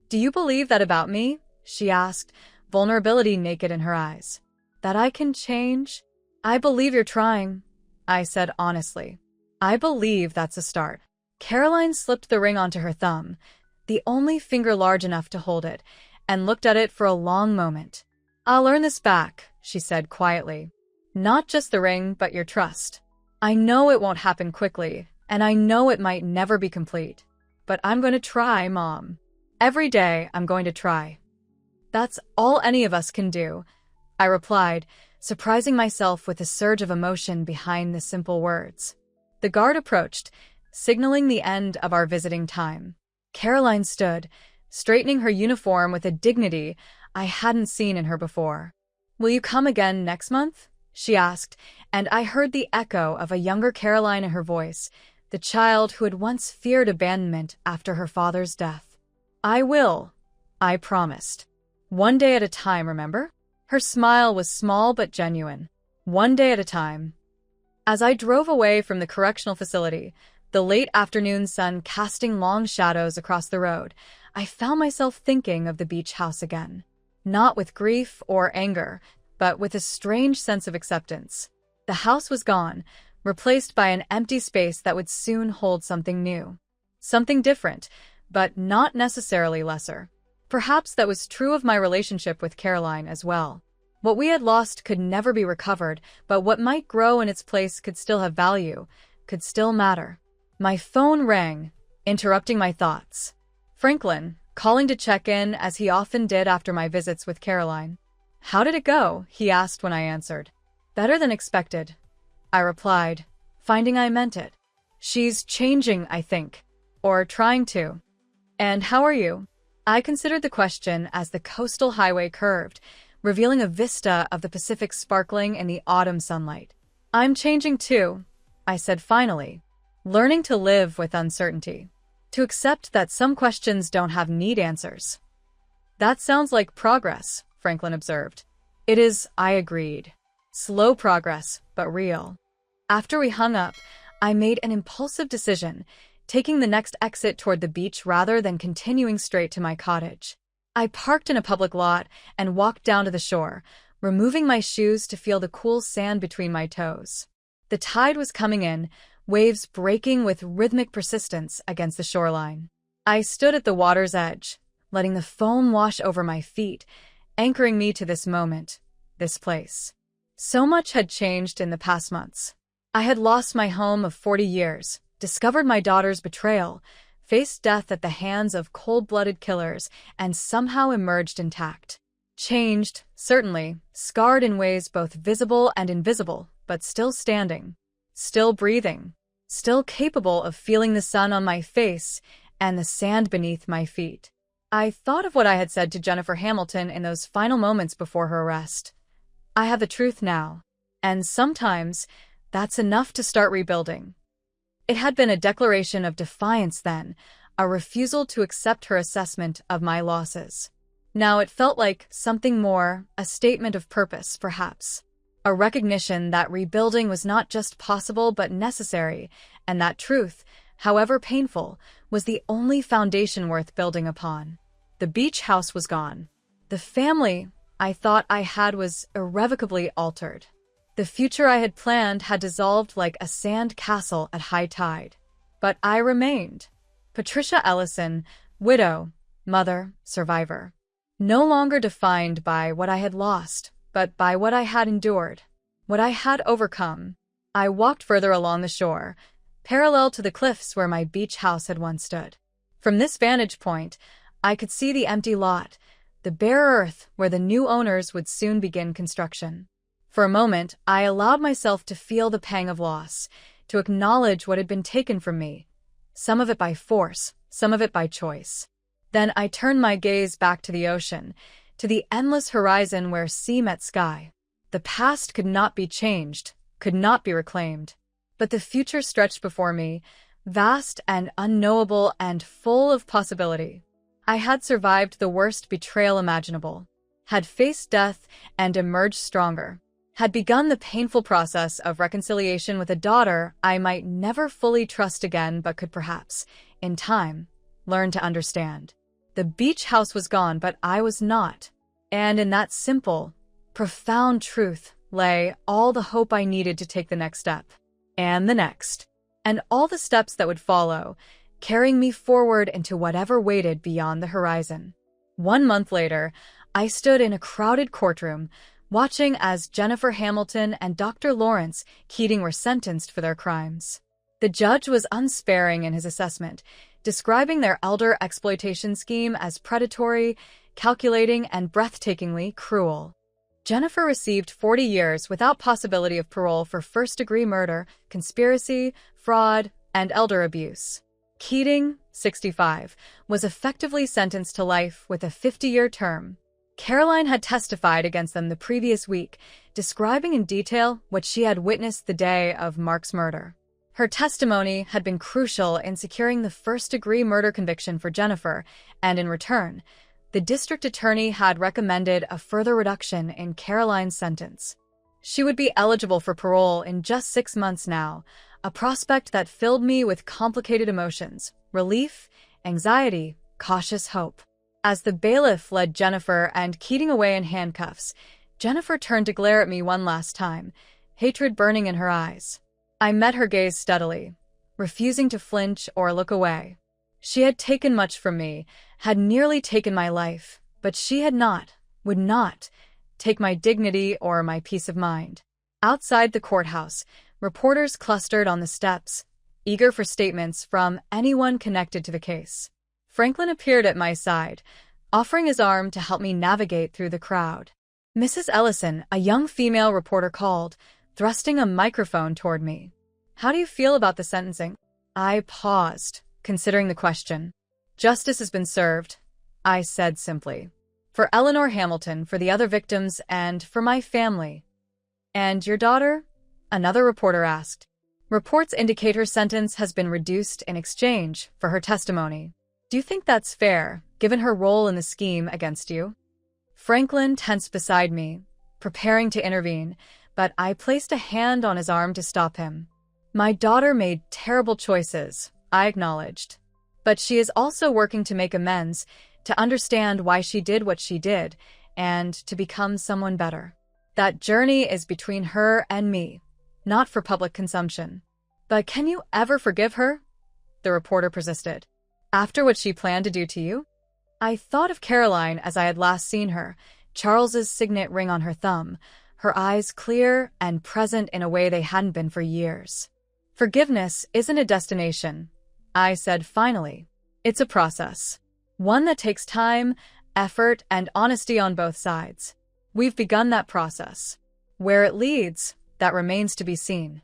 "Do you believe that about me?" she asked, vulnerability naked in her eyes. "That I can change?" "I believe you're trying," I said honestly. "I believe that's a start." Caroline slipped the ring onto her thumb, the only finger large enough to hold it, and looked at it for a long moment. "I'll earn this back," she said quietly. "Not just the ring, but your trust. I know it won't happen quickly, and I know it might never be complete. But I'm going to try, Mom. Every day, I'm going to try." "That's all any of us can do," I replied, surprising myself with a surge of emotion behind the simple words. The guard approached, signaling the end of our visiting time. Caroline stood, straightening her uniform with a dignity I hadn't seen in her before. "Will you come again next month?" she asked, and I heard the echo of a younger Caroline in her voice, the child who had once feared abandonment after her father's death. "I will," I promised. "One day at a time, remember?" Her smile was small but genuine. One day at a time. As I drove away from the correctional facility, the late afternoon sun casting long shadows across the road, I found myself thinking of the beach house again. Not with grief or anger, but with a strange sense of acceptance. The house was gone, replaced by an empty space that would soon hold something new. Something different, but not necessarily lesser. Perhaps that was true of my relationship with Caroline as well. What we had lost could never be recovered, but what might grow in its place could still have value, could still matter. My phone rang, interrupting my thoughts. Franklin, calling to check in as he often did after my visits with Caroline. "How did it go?" he asked when I answered. "Better than expected," I replied, finding I meant it. "She's changing, I think. Or trying to." "And how are you?" I considered the question as the coastal highway curved, revealing a vista of the Pacific sparkling in the autumn sunlight. "I'm changing too," I said finally, learning to live with uncertainty, to accept that some questions don't have neat answers. "That sounds like progress," Franklin observed. "It is," I agreed. "Slow progress, but real." After we hung up, I made an impulsive decision, taking the next exit toward the beach rather than continuing straight to my cottage. I parked in a public lot and walked down to the shore, removing my shoes to feel the cool sand between my toes. The tide was coming in, waves breaking with rhythmic persistence against the shoreline. I stood at the water's edge, letting the foam wash over my feet, anchoring me to this moment, this place. So much had changed in the past months. I had lost my home of 40 years, discovered my daughter's betrayal, faced death at the hands of cold-blooded killers, and somehow emerged intact. Changed, certainly, scarred in ways both visible and invisible, but still standing, still breathing, still capable of feeling the sun on my face and the sand beneath my feet. I thought of what I had said to Jennifer Hamilton in those final moments before her arrest. I have the truth now, and sometimes that's enough to start rebuilding. It had been a declaration of defiance then, a refusal to accept her assessment of my losses. Now it felt like something more, a statement of purpose, perhaps. A recognition that rebuilding was not just possible but necessary, and that truth, however painful, was the only foundation worth building upon. The beach house was gone. The family I thought I had was irrevocably altered. The future I had planned had dissolved like a sand castle at high tide. But I remained. Patricia Ellison, widow, mother, survivor. No longer defined by what I had lost, but by what I had endured, what I had overcome. I walked further along the shore, parallel to the cliffs where my beach house had once stood. From this vantage point, I could see the empty lot, the bare earth where the new owners would soon begin construction. For a moment, I allowed myself to feel the pang of loss, to acknowledge what had been taken from me, some of it by force, some of it by choice. Then I turned my gaze back to the ocean, to the endless horizon where sea met sky. The past could not be changed, could not be reclaimed. But the future stretched before me, vast and unknowable and full of possibility. I had survived the worst betrayal imaginable, had faced death and emerged stronger, had begun the painful process of reconciliation with a daughter I might never fully trust again but could perhaps, in time, learn to understand. The beach house was gone, but I was not. And in that simple, profound truth lay all the hope I needed to take the next step. And the next. And all the steps that would follow, carrying me forward into whatever waited beyond the horizon. 1 month later, I stood in a crowded courtroom, watching as Jennifer Hamilton and Dr. Lawrence Keating were sentenced for their crimes. The judge was unsparing in his assessment, describing their elder exploitation scheme as predatory, calculating, and breathtakingly cruel. Jennifer received 40 years without possibility of parole for first-degree murder, conspiracy, fraud, and elder abuse. Keating, 65, was effectively sentenced to life with a 50-year term. Caroline had testified against them the previous week, describing in detail what she had witnessed the day of Mark's murder. Her testimony had been crucial in securing the first-degree murder conviction for Jennifer, and in return, the district attorney had recommended a further reduction in Caroline's sentence. She would be eligible for parole in just 6 months now, a prospect that filled me with complicated emotions, relief, anxiety, cautious hope. As the bailiff led Jennifer and Keating away in handcuffs, Jennifer turned to glare at me one last time, hatred burning in her eyes. I met her gaze steadily, refusing to flinch or look away. She had taken much from me, had nearly taken my life, but she had not, would not, take my dignity or my peace of mind. Outside the courthouse, reporters clustered on the steps, eager for statements from anyone connected to the case. Franklin appeared at my side, offering his arm to help me navigate through the crowd. Mrs. Ellison, a young female reporter, called, thrusting a microphone toward me. "How do you feel about the sentencing?" I paused, considering the question. "Justice has been served," I said simply. "For Eleanor Hamilton, for the other victims, and for my family." "And your daughter?" another reporter asked. "Reports indicate her sentence has been reduced in exchange for her testimony. Do you think that's fair, given her role in the scheme against you?" Franklin tensed beside me, preparing to intervene, but I placed a hand on his arm to stop him. "My daughter made terrible choices," I acknowledged. "But she is also working to make amends, to understand why she did what she did, and to become someone better. That journey is between her and me, not for public consumption." "But can you ever forgive her?" the reporter persisted. "After what she planned to do to you?" I thought of Caroline as I had last seen her, Charles's signet ring on her thumb, her eyes clear and present in a way they hadn't been for years. "Forgiveness isn't a destination," I said finally. "It's a process. One that takes time, effort, and honesty on both sides. We've begun that process. Where it leads, that remains to be seen."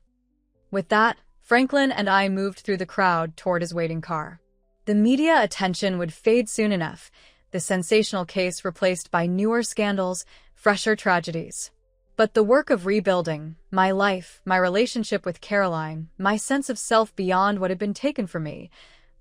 With that, Franklin and I moved through the crowd toward his waiting car. The media attention would fade soon enough, the sensational case replaced by newer scandals, fresher tragedies. But the work of rebuilding, my life, my relationship with Caroline, my sense of self beyond what had been taken from me,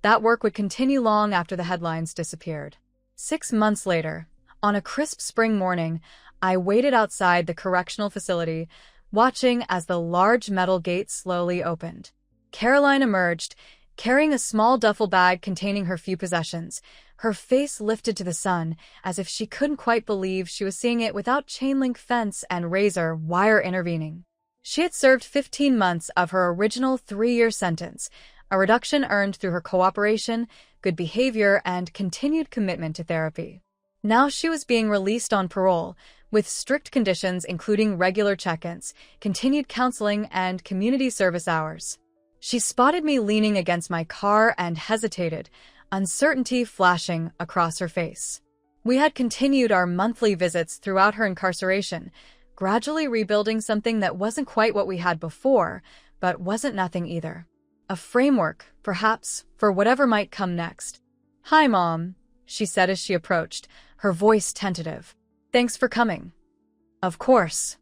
that work would continue long after the headlines disappeared. 6 months later, on a crisp spring morning, I waited outside the correctional facility, watching as the large metal gate slowly opened. Caroline emerged, carrying a small duffel bag containing her few possessions, her face lifted to the sun, as if she couldn't quite believe she was seeing it without chain-link fence and razor wire intervening. She had served 15 months of her original 3-year sentence, a reduction earned through her cooperation, good behavior, and continued commitment to therapy. Now she was being released on parole, with strict conditions including regular check-ins, continued counseling, and community service hours. She spotted me leaning against my car and hesitated, uncertainty flashing across her face. We had continued our monthly visits throughout her incarceration, gradually rebuilding something that wasn't quite what we had before, but wasn't nothing either. A framework, perhaps, for whatever might come next. "Hi, Mom," she said as she approached, her voice tentative. "Thanks for coming." "Of course."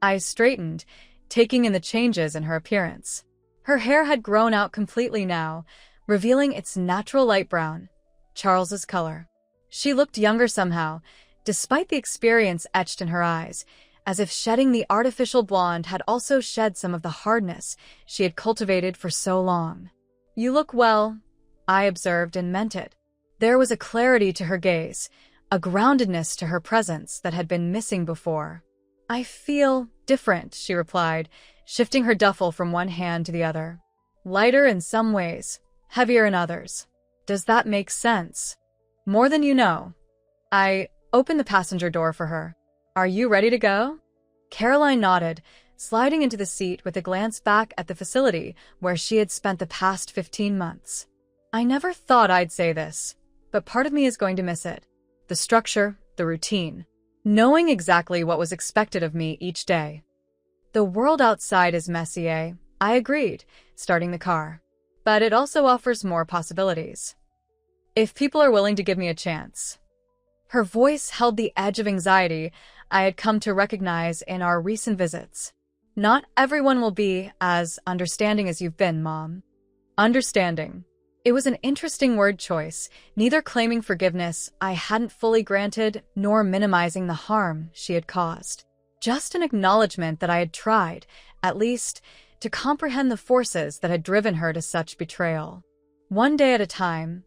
I straightened, taking in the changes in her appearance. Her hair had grown out completely now, revealing its natural light brown, Charles's color. She looked younger somehow, despite the experience etched in her eyes, as if shedding the artificial blonde had also shed some of the hardness she had cultivated for so long. "You look well," I observed and meant it. There was a clarity to her gaze, a groundedness to her presence that had been missing before. "I feel different," she replied, shifting her duffel from one hand to the other. "Lighter in some ways, heavier in others. Does that make sense?" "More than you know." I opened the passenger door for her. "Are you ready to go?" Caroline nodded, sliding into the seat with a glance back at the facility where she had spent the past 15 months. I never thought I'd say this, but part of me is going to miss it. The structure, the routine, knowing exactly what was expected of me each day. "The world outside is messy, eh?" I agreed, starting the car. "But it also offers more possibilities. If people are willing to give me a chance." Her voice held the edge of anxiety I had come to recognize in our recent visits. "Not everyone will be as understanding as you've been, Mom." Understanding. It was an interesting word choice, neither claiming forgiveness I hadn't fully granted nor minimizing the harm she had caused. Just an acknowledgement that I had tried, at least, to comprehend the forces that had driven her to such betrayal. "One day at a time,"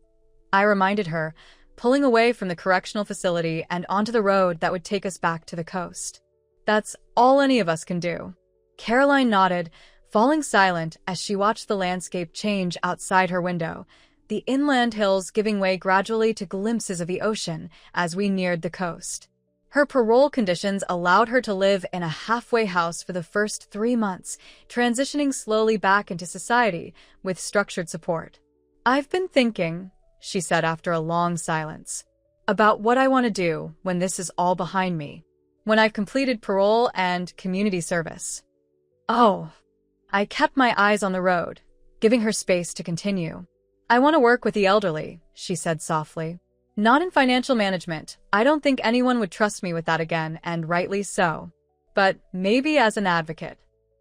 I reminded her, pulling away from the correctional facility and onto the road that would take us back to the coast. "That's all any of us can do." Caroline nodded, falling silent as she watched the landscape change outside her window, the inland hills giving way gradually to glimpses of the ocean as we neared the coast. Her parole conditions allowed her to live in a halfway house for the first 3 months, transitioning slowly back into society with structured support. "I've been thinking," she said after a long silence, "about what I want to do when this is all behind me, when I've completed parole and community service." "Oh." I kept my eyes on the road, giving her space to continue. "I want to work with the elderly," she said softly. "Not in financial management. I don't think anyone would trust me with that again, and rightly so. But maybe as an advocate.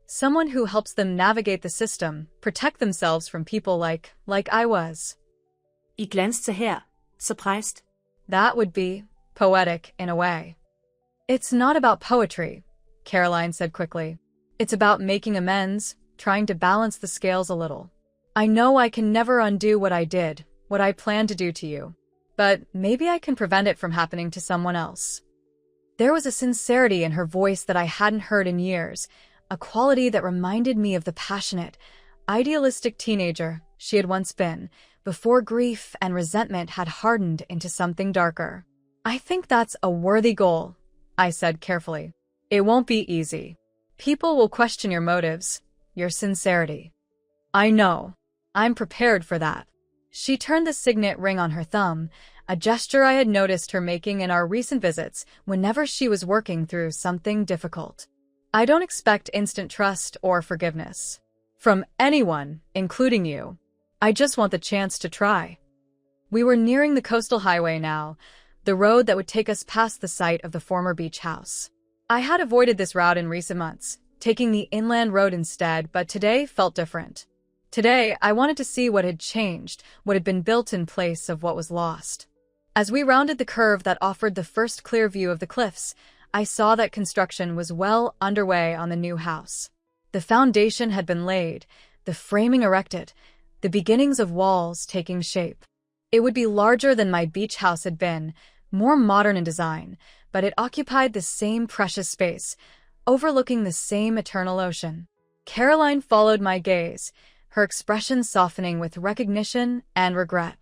Someone who helps them navigate the system, protect themselves from people like I was." I glansede her, surprised. That would be poetic in a way. "It's not about poetry," Caroline said quickly. "It's about making amends, trying to balance the scales a little. I know I can never undo what I did, what I planned to do to you. But maybe I can prevent it from happening to someone else." There was a sincerity in her voice that I hadn't heard in years, a quality that reminded me of the passionate, idealistic teenager she had once been, before grief and resentment had hardened into something darker. "I think that's a worthy goal," I said carefully. "It won't be easy. People will question your motives, your sincerity." "I know. I'm prepared for that." She turned the signet ring on her thumb, a gesture I had noticed her making in our recent visits whenever she was working through something difficult. "I don't expect instant trust or forgiveness from anyone, including you. I just want the chance to try." We were nearing the coastal highway now, the road that would take us past the site of the former beach house. I had avoided this route in recent months, taking the inland road instead, but today felt different. Today, I wanted to see what had changed, what had been built in place of what was lost. As we rounded the curve that offered the first clear view of the cliffs, I saw that construction was well underway on the new house. The foundation had been laid, the framing erected, the beginnings of walls taking shape. It would be larger than my beach house had been, more modern in design, but it occupied the same precious space, overlooking the same eternal ocean. Caroline followed my gaze, her expression softening with recognition and regret.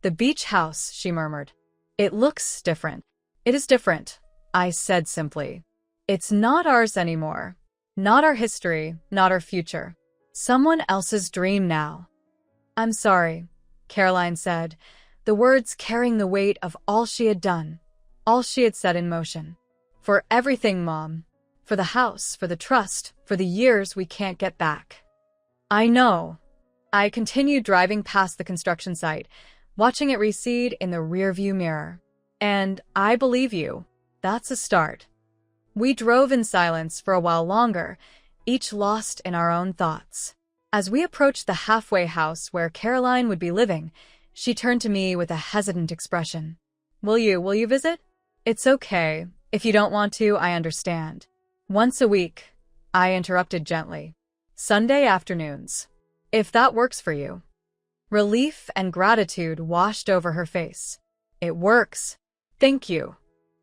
"The beach house," she murmured. "It looks different." "It is different," I said simply. "It's not ours anymore. Not our history, not our future. Someone else's dream now." "I'm sorry," Caroline said, the words carrying the weight of all she had done, all she had set in motion. "For everything, Mom. For the house, for the trust, for the years we can't get back." "I know." I continued driving past the construction site, watching it recede in the rearview mirror. "And I believe you. That's a start." We drove in silence for a while longer, each lost in our own thoughts. As we approached the halfway house where Caroline would be living, she turned to me with a hesitant expression. Will you visit?" "It's okay. If you don't want to, I understand." "Once a week," I interrupted gently. "Sunday afternoons. If that works for you." Relief and gratitude washed over her face. "It works. Thank you."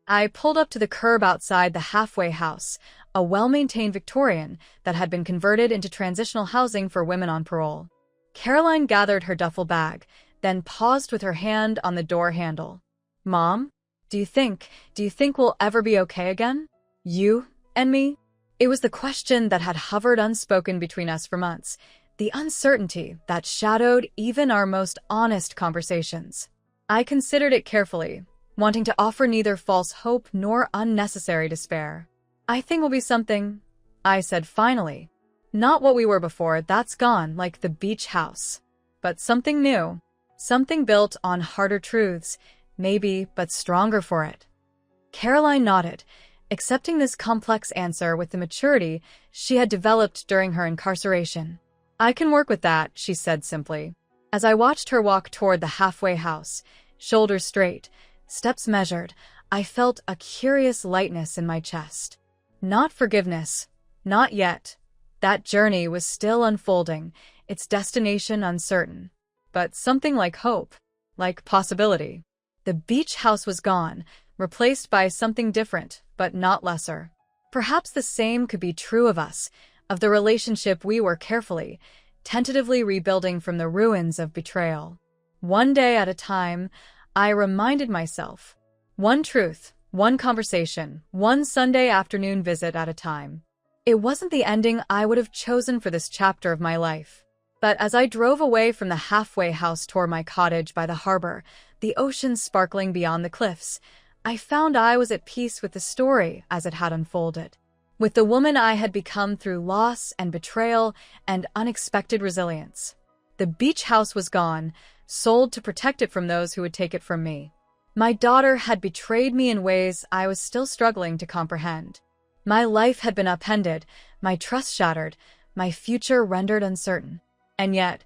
I pulled up to the curb outside the halfway house, a well-maintained Victorian that had been converted into transitional housing for women on parole. Caroline gathered her duffel bag, then paused with her hand on the door handle. "Mom, do you think we'll ever be okay again? You and me?" It was the question that had hovered unspoken between us for months, the uncertainty that shadowed even our most honest conversations. I considered it carefully, wanting to offer neither false hope nor unnecessary despair. "I think we'll be something," I said finally. "Not what we were before, that's gone, like the beach house. But something new, something built on harder truths, maybe, but stronger for it." Caroline nodded, accepting this complex answer with the maturity she had developed during her incarceration. "I can work with that," she said simply. As I watched her walk toward the halfway house, shoulders straight, steps measured, I felt a curious lightness in my chest. Not forgiveness, not yet. That journey was still unfolding, its destination uncertain. But something like hope, like possibility. The beach house was gone, replaced by something different, but not lesser. Perhaps the same could be true of us, of the relationship we were carefully, tentatively rebuilding from the ruins of betrayal. One day at a time, I reminded myself. One truth, one conversation, one Sunday afternoon visit at a time. It wasn't the ending I would have chosen for this chapter of my life. But as I drove away from the halfway house toward my cottage by the harbor, the ocean sparkling beyond the cliffs, I found I was at peace with the story as it had unfolded, with the woman I had become through loss and betrayal and unexpected resilience. The beach house was gone, sold to protect it from those who would take it from me. My daughter had betrayed me in ways I was still struggling to comprehend. My life had been upended, my trust shattered, my future rendered uncertain. And yet,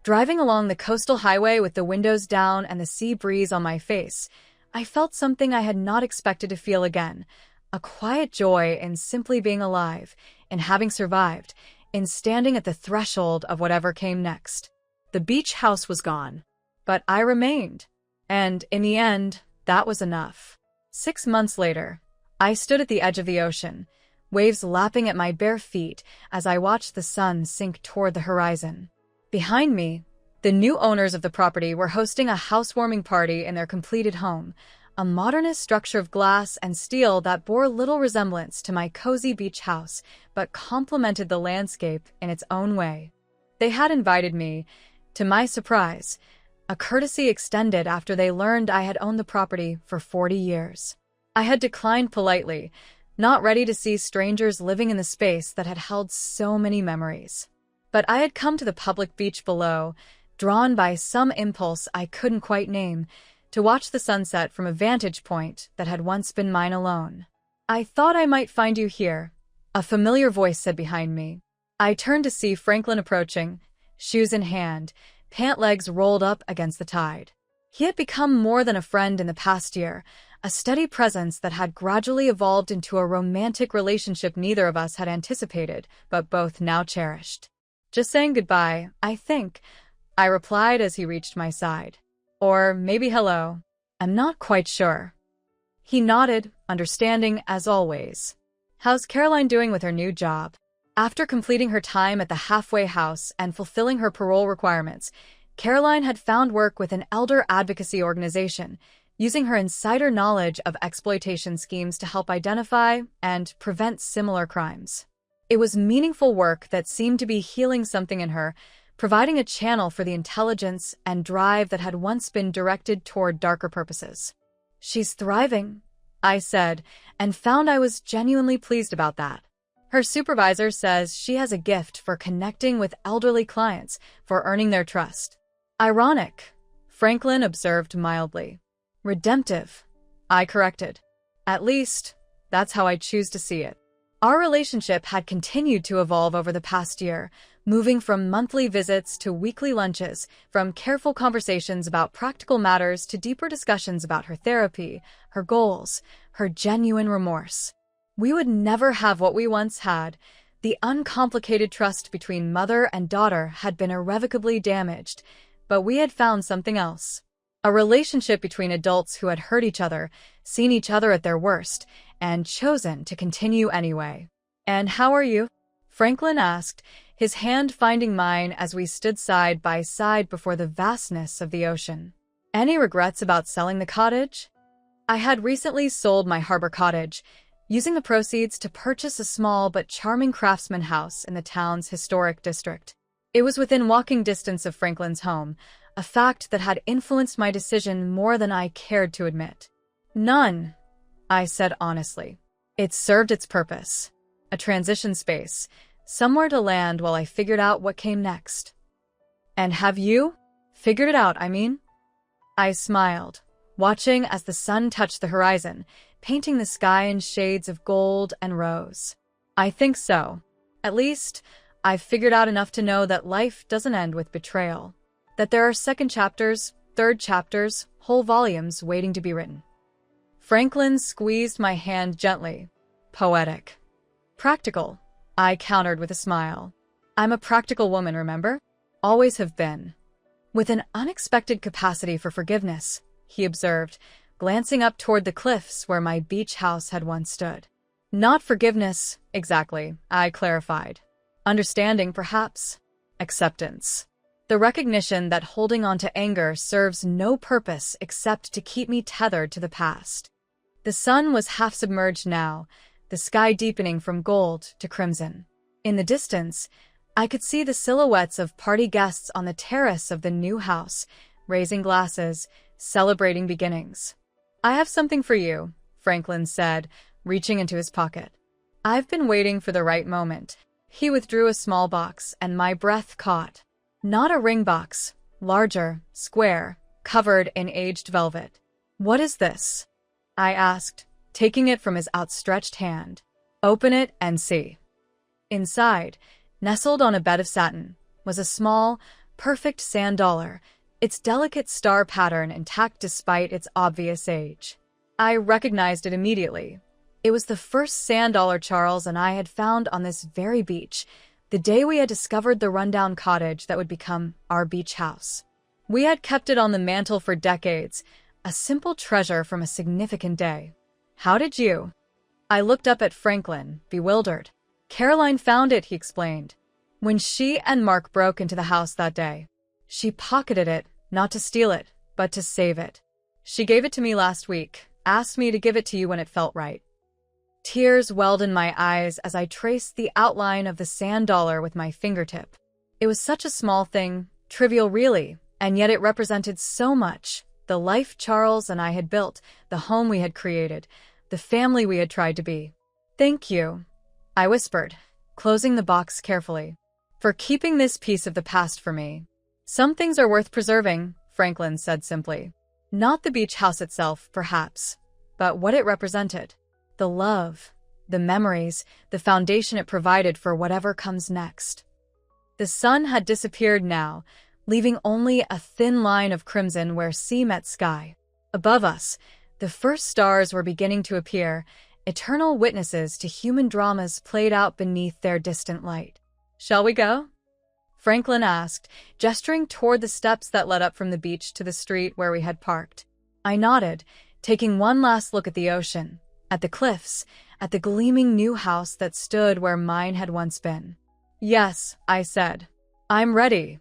driving along the coastal highway with the windows down and the sea breeze on my face, I felt something I had not expected to feel again, a quiet joy in simply being alive, in having survived, in standing at the threshold of whatever came next. The beach house was gone, but I remained, and in the end, that was enough. 6 months later, I stood at the edge of the ocean, waves lapping at my bare feet as I watched the sun sink toward the horizon. Behind me, the new owners of the property were hosting a housewarming party in their completed home, a modernist structure of glass and steel that bore little resemblance to my cozy beach house, but complemented the landscape in its own way. They had invited me, to my surprise, a courtesy extended after they learned I had owned the property for 40 years. I had declined politely, not ready to see strangers living in the space that had held so many memories. But I had come to the public beach below, drawn by some impulse I couldn't quite name, to watch the sunset from a vantage point that had once been mine alone. "I thought I might find you here," a familiar voice said behind me. I turned to see Franklin approaching, shoes in hand, pant legs rolled up against the tide. He had become more than a friend in the past year, a steady presence that had gradually evolved into a romantic relationship neither of us had anticipated, but both now cherished. "Just saying goodbye, I think," I replied as he reached my side. "Or maybe hello. I'm not quite sure." He nodded, understanding as always. "How's Caroline doing with her new job?" After completing her time at the halfway house and fulfilling her parole requirements, Caroline had found work with an elder advocacy organization, using her insider knowledge of exploitation schemes to help identify and prevent similar crimes. It was meaningful work that seemed to be healing something in her, providing a channel for the intelligence and drive that had once been directed toward darker purposes. "She's thriving," I said, and found I was genuinely pleased about that. Her supervisor says she has a gift for connecting with elderly clients, for earning their trust. "Ironic," Franklin observed mildly. "Redemptive," I corrected. "At least, that's how I choose to see it." Our relationship had continued to evolve over the past year, moving from monthly visits to weekly lunches, from careful conversations about practical matters to deeper discussions about her therapy, her goals, her genuine remorse. We would never have what we once had. The uncomplicated trust between mother and daughter had been irrevocably damaged, but we had found something else. A relationship between adults who had hurt each other, seen each other at their worst, and chosen to continue anyway. "And how are you?" Franklin asked, his hand finding mine as we stood side by side before the vastness of the ocean. "Any regrets about selling the cottage?" I had recently sold my harbor cottage, using the proceeds to purchase a small but charming craftsman house in the town's historic district. It was within walking distance of Franklin's home, a fact that had influenced my decision more than I cared to admit. "None," I said honestly. It served its purpose. A transition space, somewhere to land while I figured out what came next. "And have you? Figured it out, I mean?" I smiled, watching as the sun touched the horizon, painting the sky in shades of gold and rose. "I think so. At least, I've figured out enough to know that life doesn't end with betrayal. That there are second chapters, third chapters, whole volumes waiting to be written." Franklin squeezed my hand gently. "Poetic." "Practical," I countered with a smile. "I'm a practical woman, remember? Always have been." "With an unexpected capacity for forgiveness," he observed, glancing up toward the cliffs where my beach house had once stood. "Not forgiveness, exactly," I clarified. "Understanding, perhaps. Acceptance. The recognition that holding on to anger serves no purpose except to keep me tethered to the past." The sun was half submerged now, the sky deepening from gold to crimson. In the distance, I could see the silhouettes of party guests on the terrace of the new house, raising glasses, celebrating beginnings. "I have something for you," Franklin said, reaching into his pocket. "I've been waiting for the right moment." He withdrew a small box, and my breath caught. Not a ring box, larger, square, covered in aged velvet. "What is this?" I asked, taking it from his outstretched hand. "Open it and see." Inside, nestled on a bed of satin, was a small, perfect sand dollar, its delicate star pattern intact despite its obvious age. I recognized it immediately. It was the first sand dollar Charles and I had found on this very beach, the day we had discovered the rundown cottage that would become our beach house. We had kept it on the mantel for decades, a simple treasure from a significant day. "How did you?" I looked up at Franklin, bewildered. "Caroline found it," he explained, "when she and Mark broke into the house that day. She pocketed it, not to steal it, but to save it. She gave it to me last week, asked me to give it to you when it felt right." Tears welled in my eyes as I traced the outline of the sand dollar with my fingertip. It was such a small thing, trivial really, and yet it represented so much. The life Charles and I had built, the home we had created, the family we had tried to be. "Thank you," I whispered, closing the box carefully, "for keeping this piece of the past for me." "Some things are worth preserving," Franklin said simply. Not the beach house itself, perhaps, but what it represented. The love, the memories, the foundation it provided for whatever comes next. The sun had disappeared now, leaving only a thin line of crimson where sea met sky. Above us, the first stars were beginning to appear, eternal witnesses to human dramas played out beneath their distant light. "Shall we go?" Franklin asked, gesturing toward the steps that led up from the beach to the street where we had parked. I nodded, taking one last look at the ocean, at the cliffs, at the gleaming new house that stood where mine had once been. "Yes," I said. "I'm ready."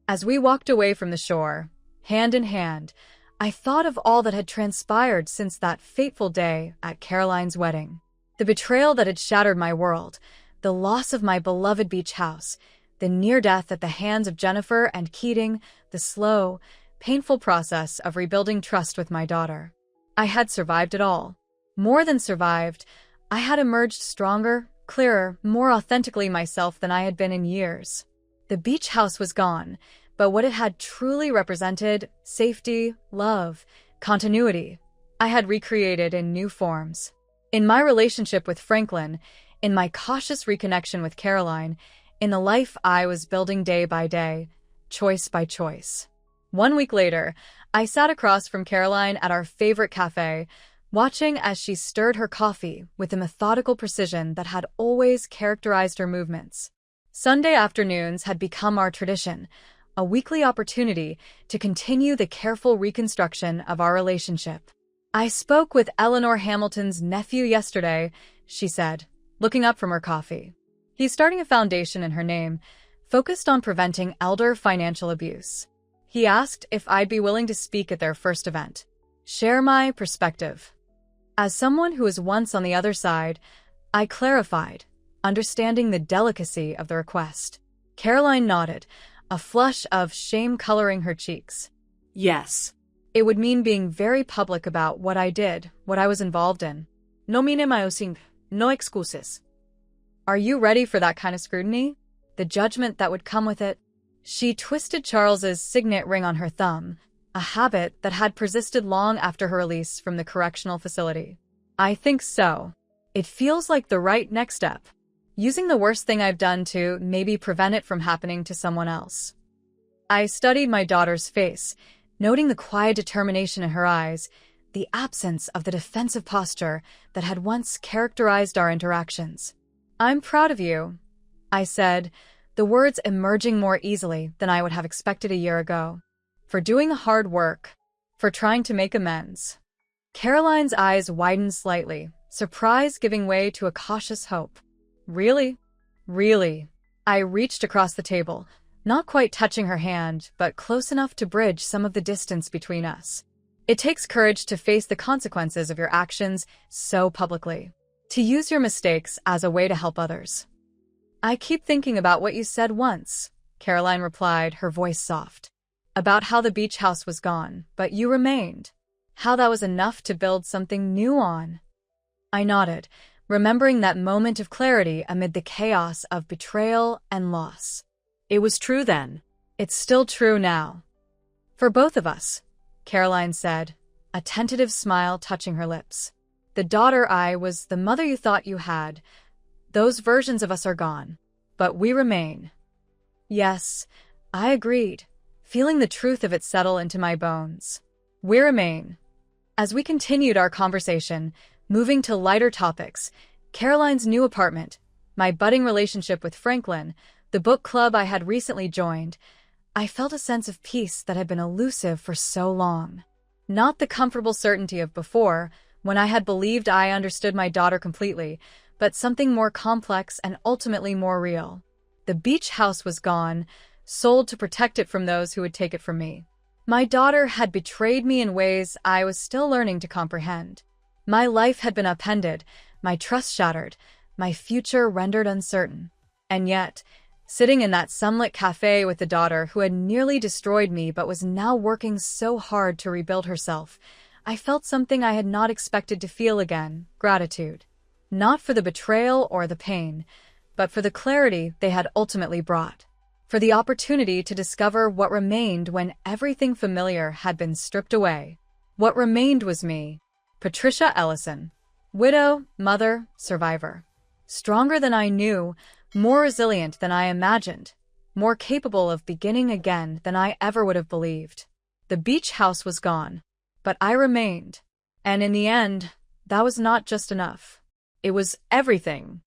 As we walked away from the shore, hand in hand, I thought of all that had transpired since that fateful day at Caroline's wedding. The betrayal that had shattered my world, the loss of my beloved beach house, the near death at the hands of Jennifer and Keating, the slow, painful process of rebuilding trust with my daughter. I had survived it all. More than survived, I had emerged stronger, clearer, more authentically myself than I had been in years. The beach house was gone, but what it had truly represented, safety, love, continuity, I had recreated in new forms. In my relationship with Franklin, in my cautious reconnection with Caroline, in the life I was building day by day, choice by choice. 1 week later, I sat across from Caroline at our favorite cafe, watching as she stirred her coffee with the methodical precision that had always characterized her movements. Sunday afternoons had become our tradition, a weekly opportunity to continue the careful reconstruction of our relationship. "I spoke with Eleanor Hamilton's nephew yesterday," she said, looking up from her coffee. "He's starting a foundation in her name, focused on preventing elder financial abuse. He asked if I'd be willing to speak at their first event, share my perspective." As someone who was once on the other side, I clarified, understanding the delicacy of the request. Caroline nodded, a flush of shame coloring her cheeks. Yes. It would mean being very public about what I did, what I was involved in. No minimizing, no excuses. Are you ready for that kind of scrutiny? The judgment that would come with it? She twisted Charles's signet ring on her thumb, a habit that had persisted long after her release from the correctional facility. I think so. It feels like the right next step. Using the worst thing I've done to maybe prevent it from happening to someone else. I studied my daughter's face, noting the quiet determination in her eyes, the absence of the defensive posture that had once characterized our interactions. I'm proud of you, I said, the words emerging more easily than I would have expected a year ago. For doing the hard work, for trying to make amends. Caroline's eyes widened slightly, surprise giving way to a cautious hope. Really? Really? I reached across the table, not quite touching her hand, but close enough to bridge some of the distance between us. It takes courage to face the consequences of your actions so publicly, to use your mistakes as a way to help others. I keep thinking about what you said once, Caroline replied, her voice soft. About how the beach house was gone, but you remained. How that was enough to build something new on. I nodded, remembering that moment of clarity amid the chaos of betrayal and loss. It was true then. It's still true now. For both of us, Caroline said, a tentative smile touching her lips. The daughter I was, the mother you thought you had. Those versions of us are gone, but we remain. Yes, I agreed, feeling the truth of it settle into my bones. We remain. As we continued our conversation, moving to lighter topics, Caroline's new apartment, my budding relationship with Franklin, the book club I had recently joined, I felt a sense of peace that had been elusive for so long. Not the comfortable certainty of before, when I had believed I understood my daughter completely, but something more complex and ultimately more real. The beach house was gone, sold to protect it from those who would take it from me. My daughter had betrayed me in ways I was still learning to comprehend. My life had been upended, my trust shattered, my future rendered uncertain. And yet, sitting in that sunlit cafe with the daughter who had nearly destroyed me but was now working so hard to rebuild herself, I felt something I had not expected to feel again: gratitude. Not for the betrayal or the pain, but for the clarity they had ultimately brought. For the opportunity to discover what remained when everything familiar had been stripped away. What remained was me, Patricia Ellison. Widow, mother, survivor. Stronger than I knew, more resilient than I imagined, more capable of beginning again than I ever would have believed. The beach house was gone, but I remained. And in the end, that was not just enough. It was everything.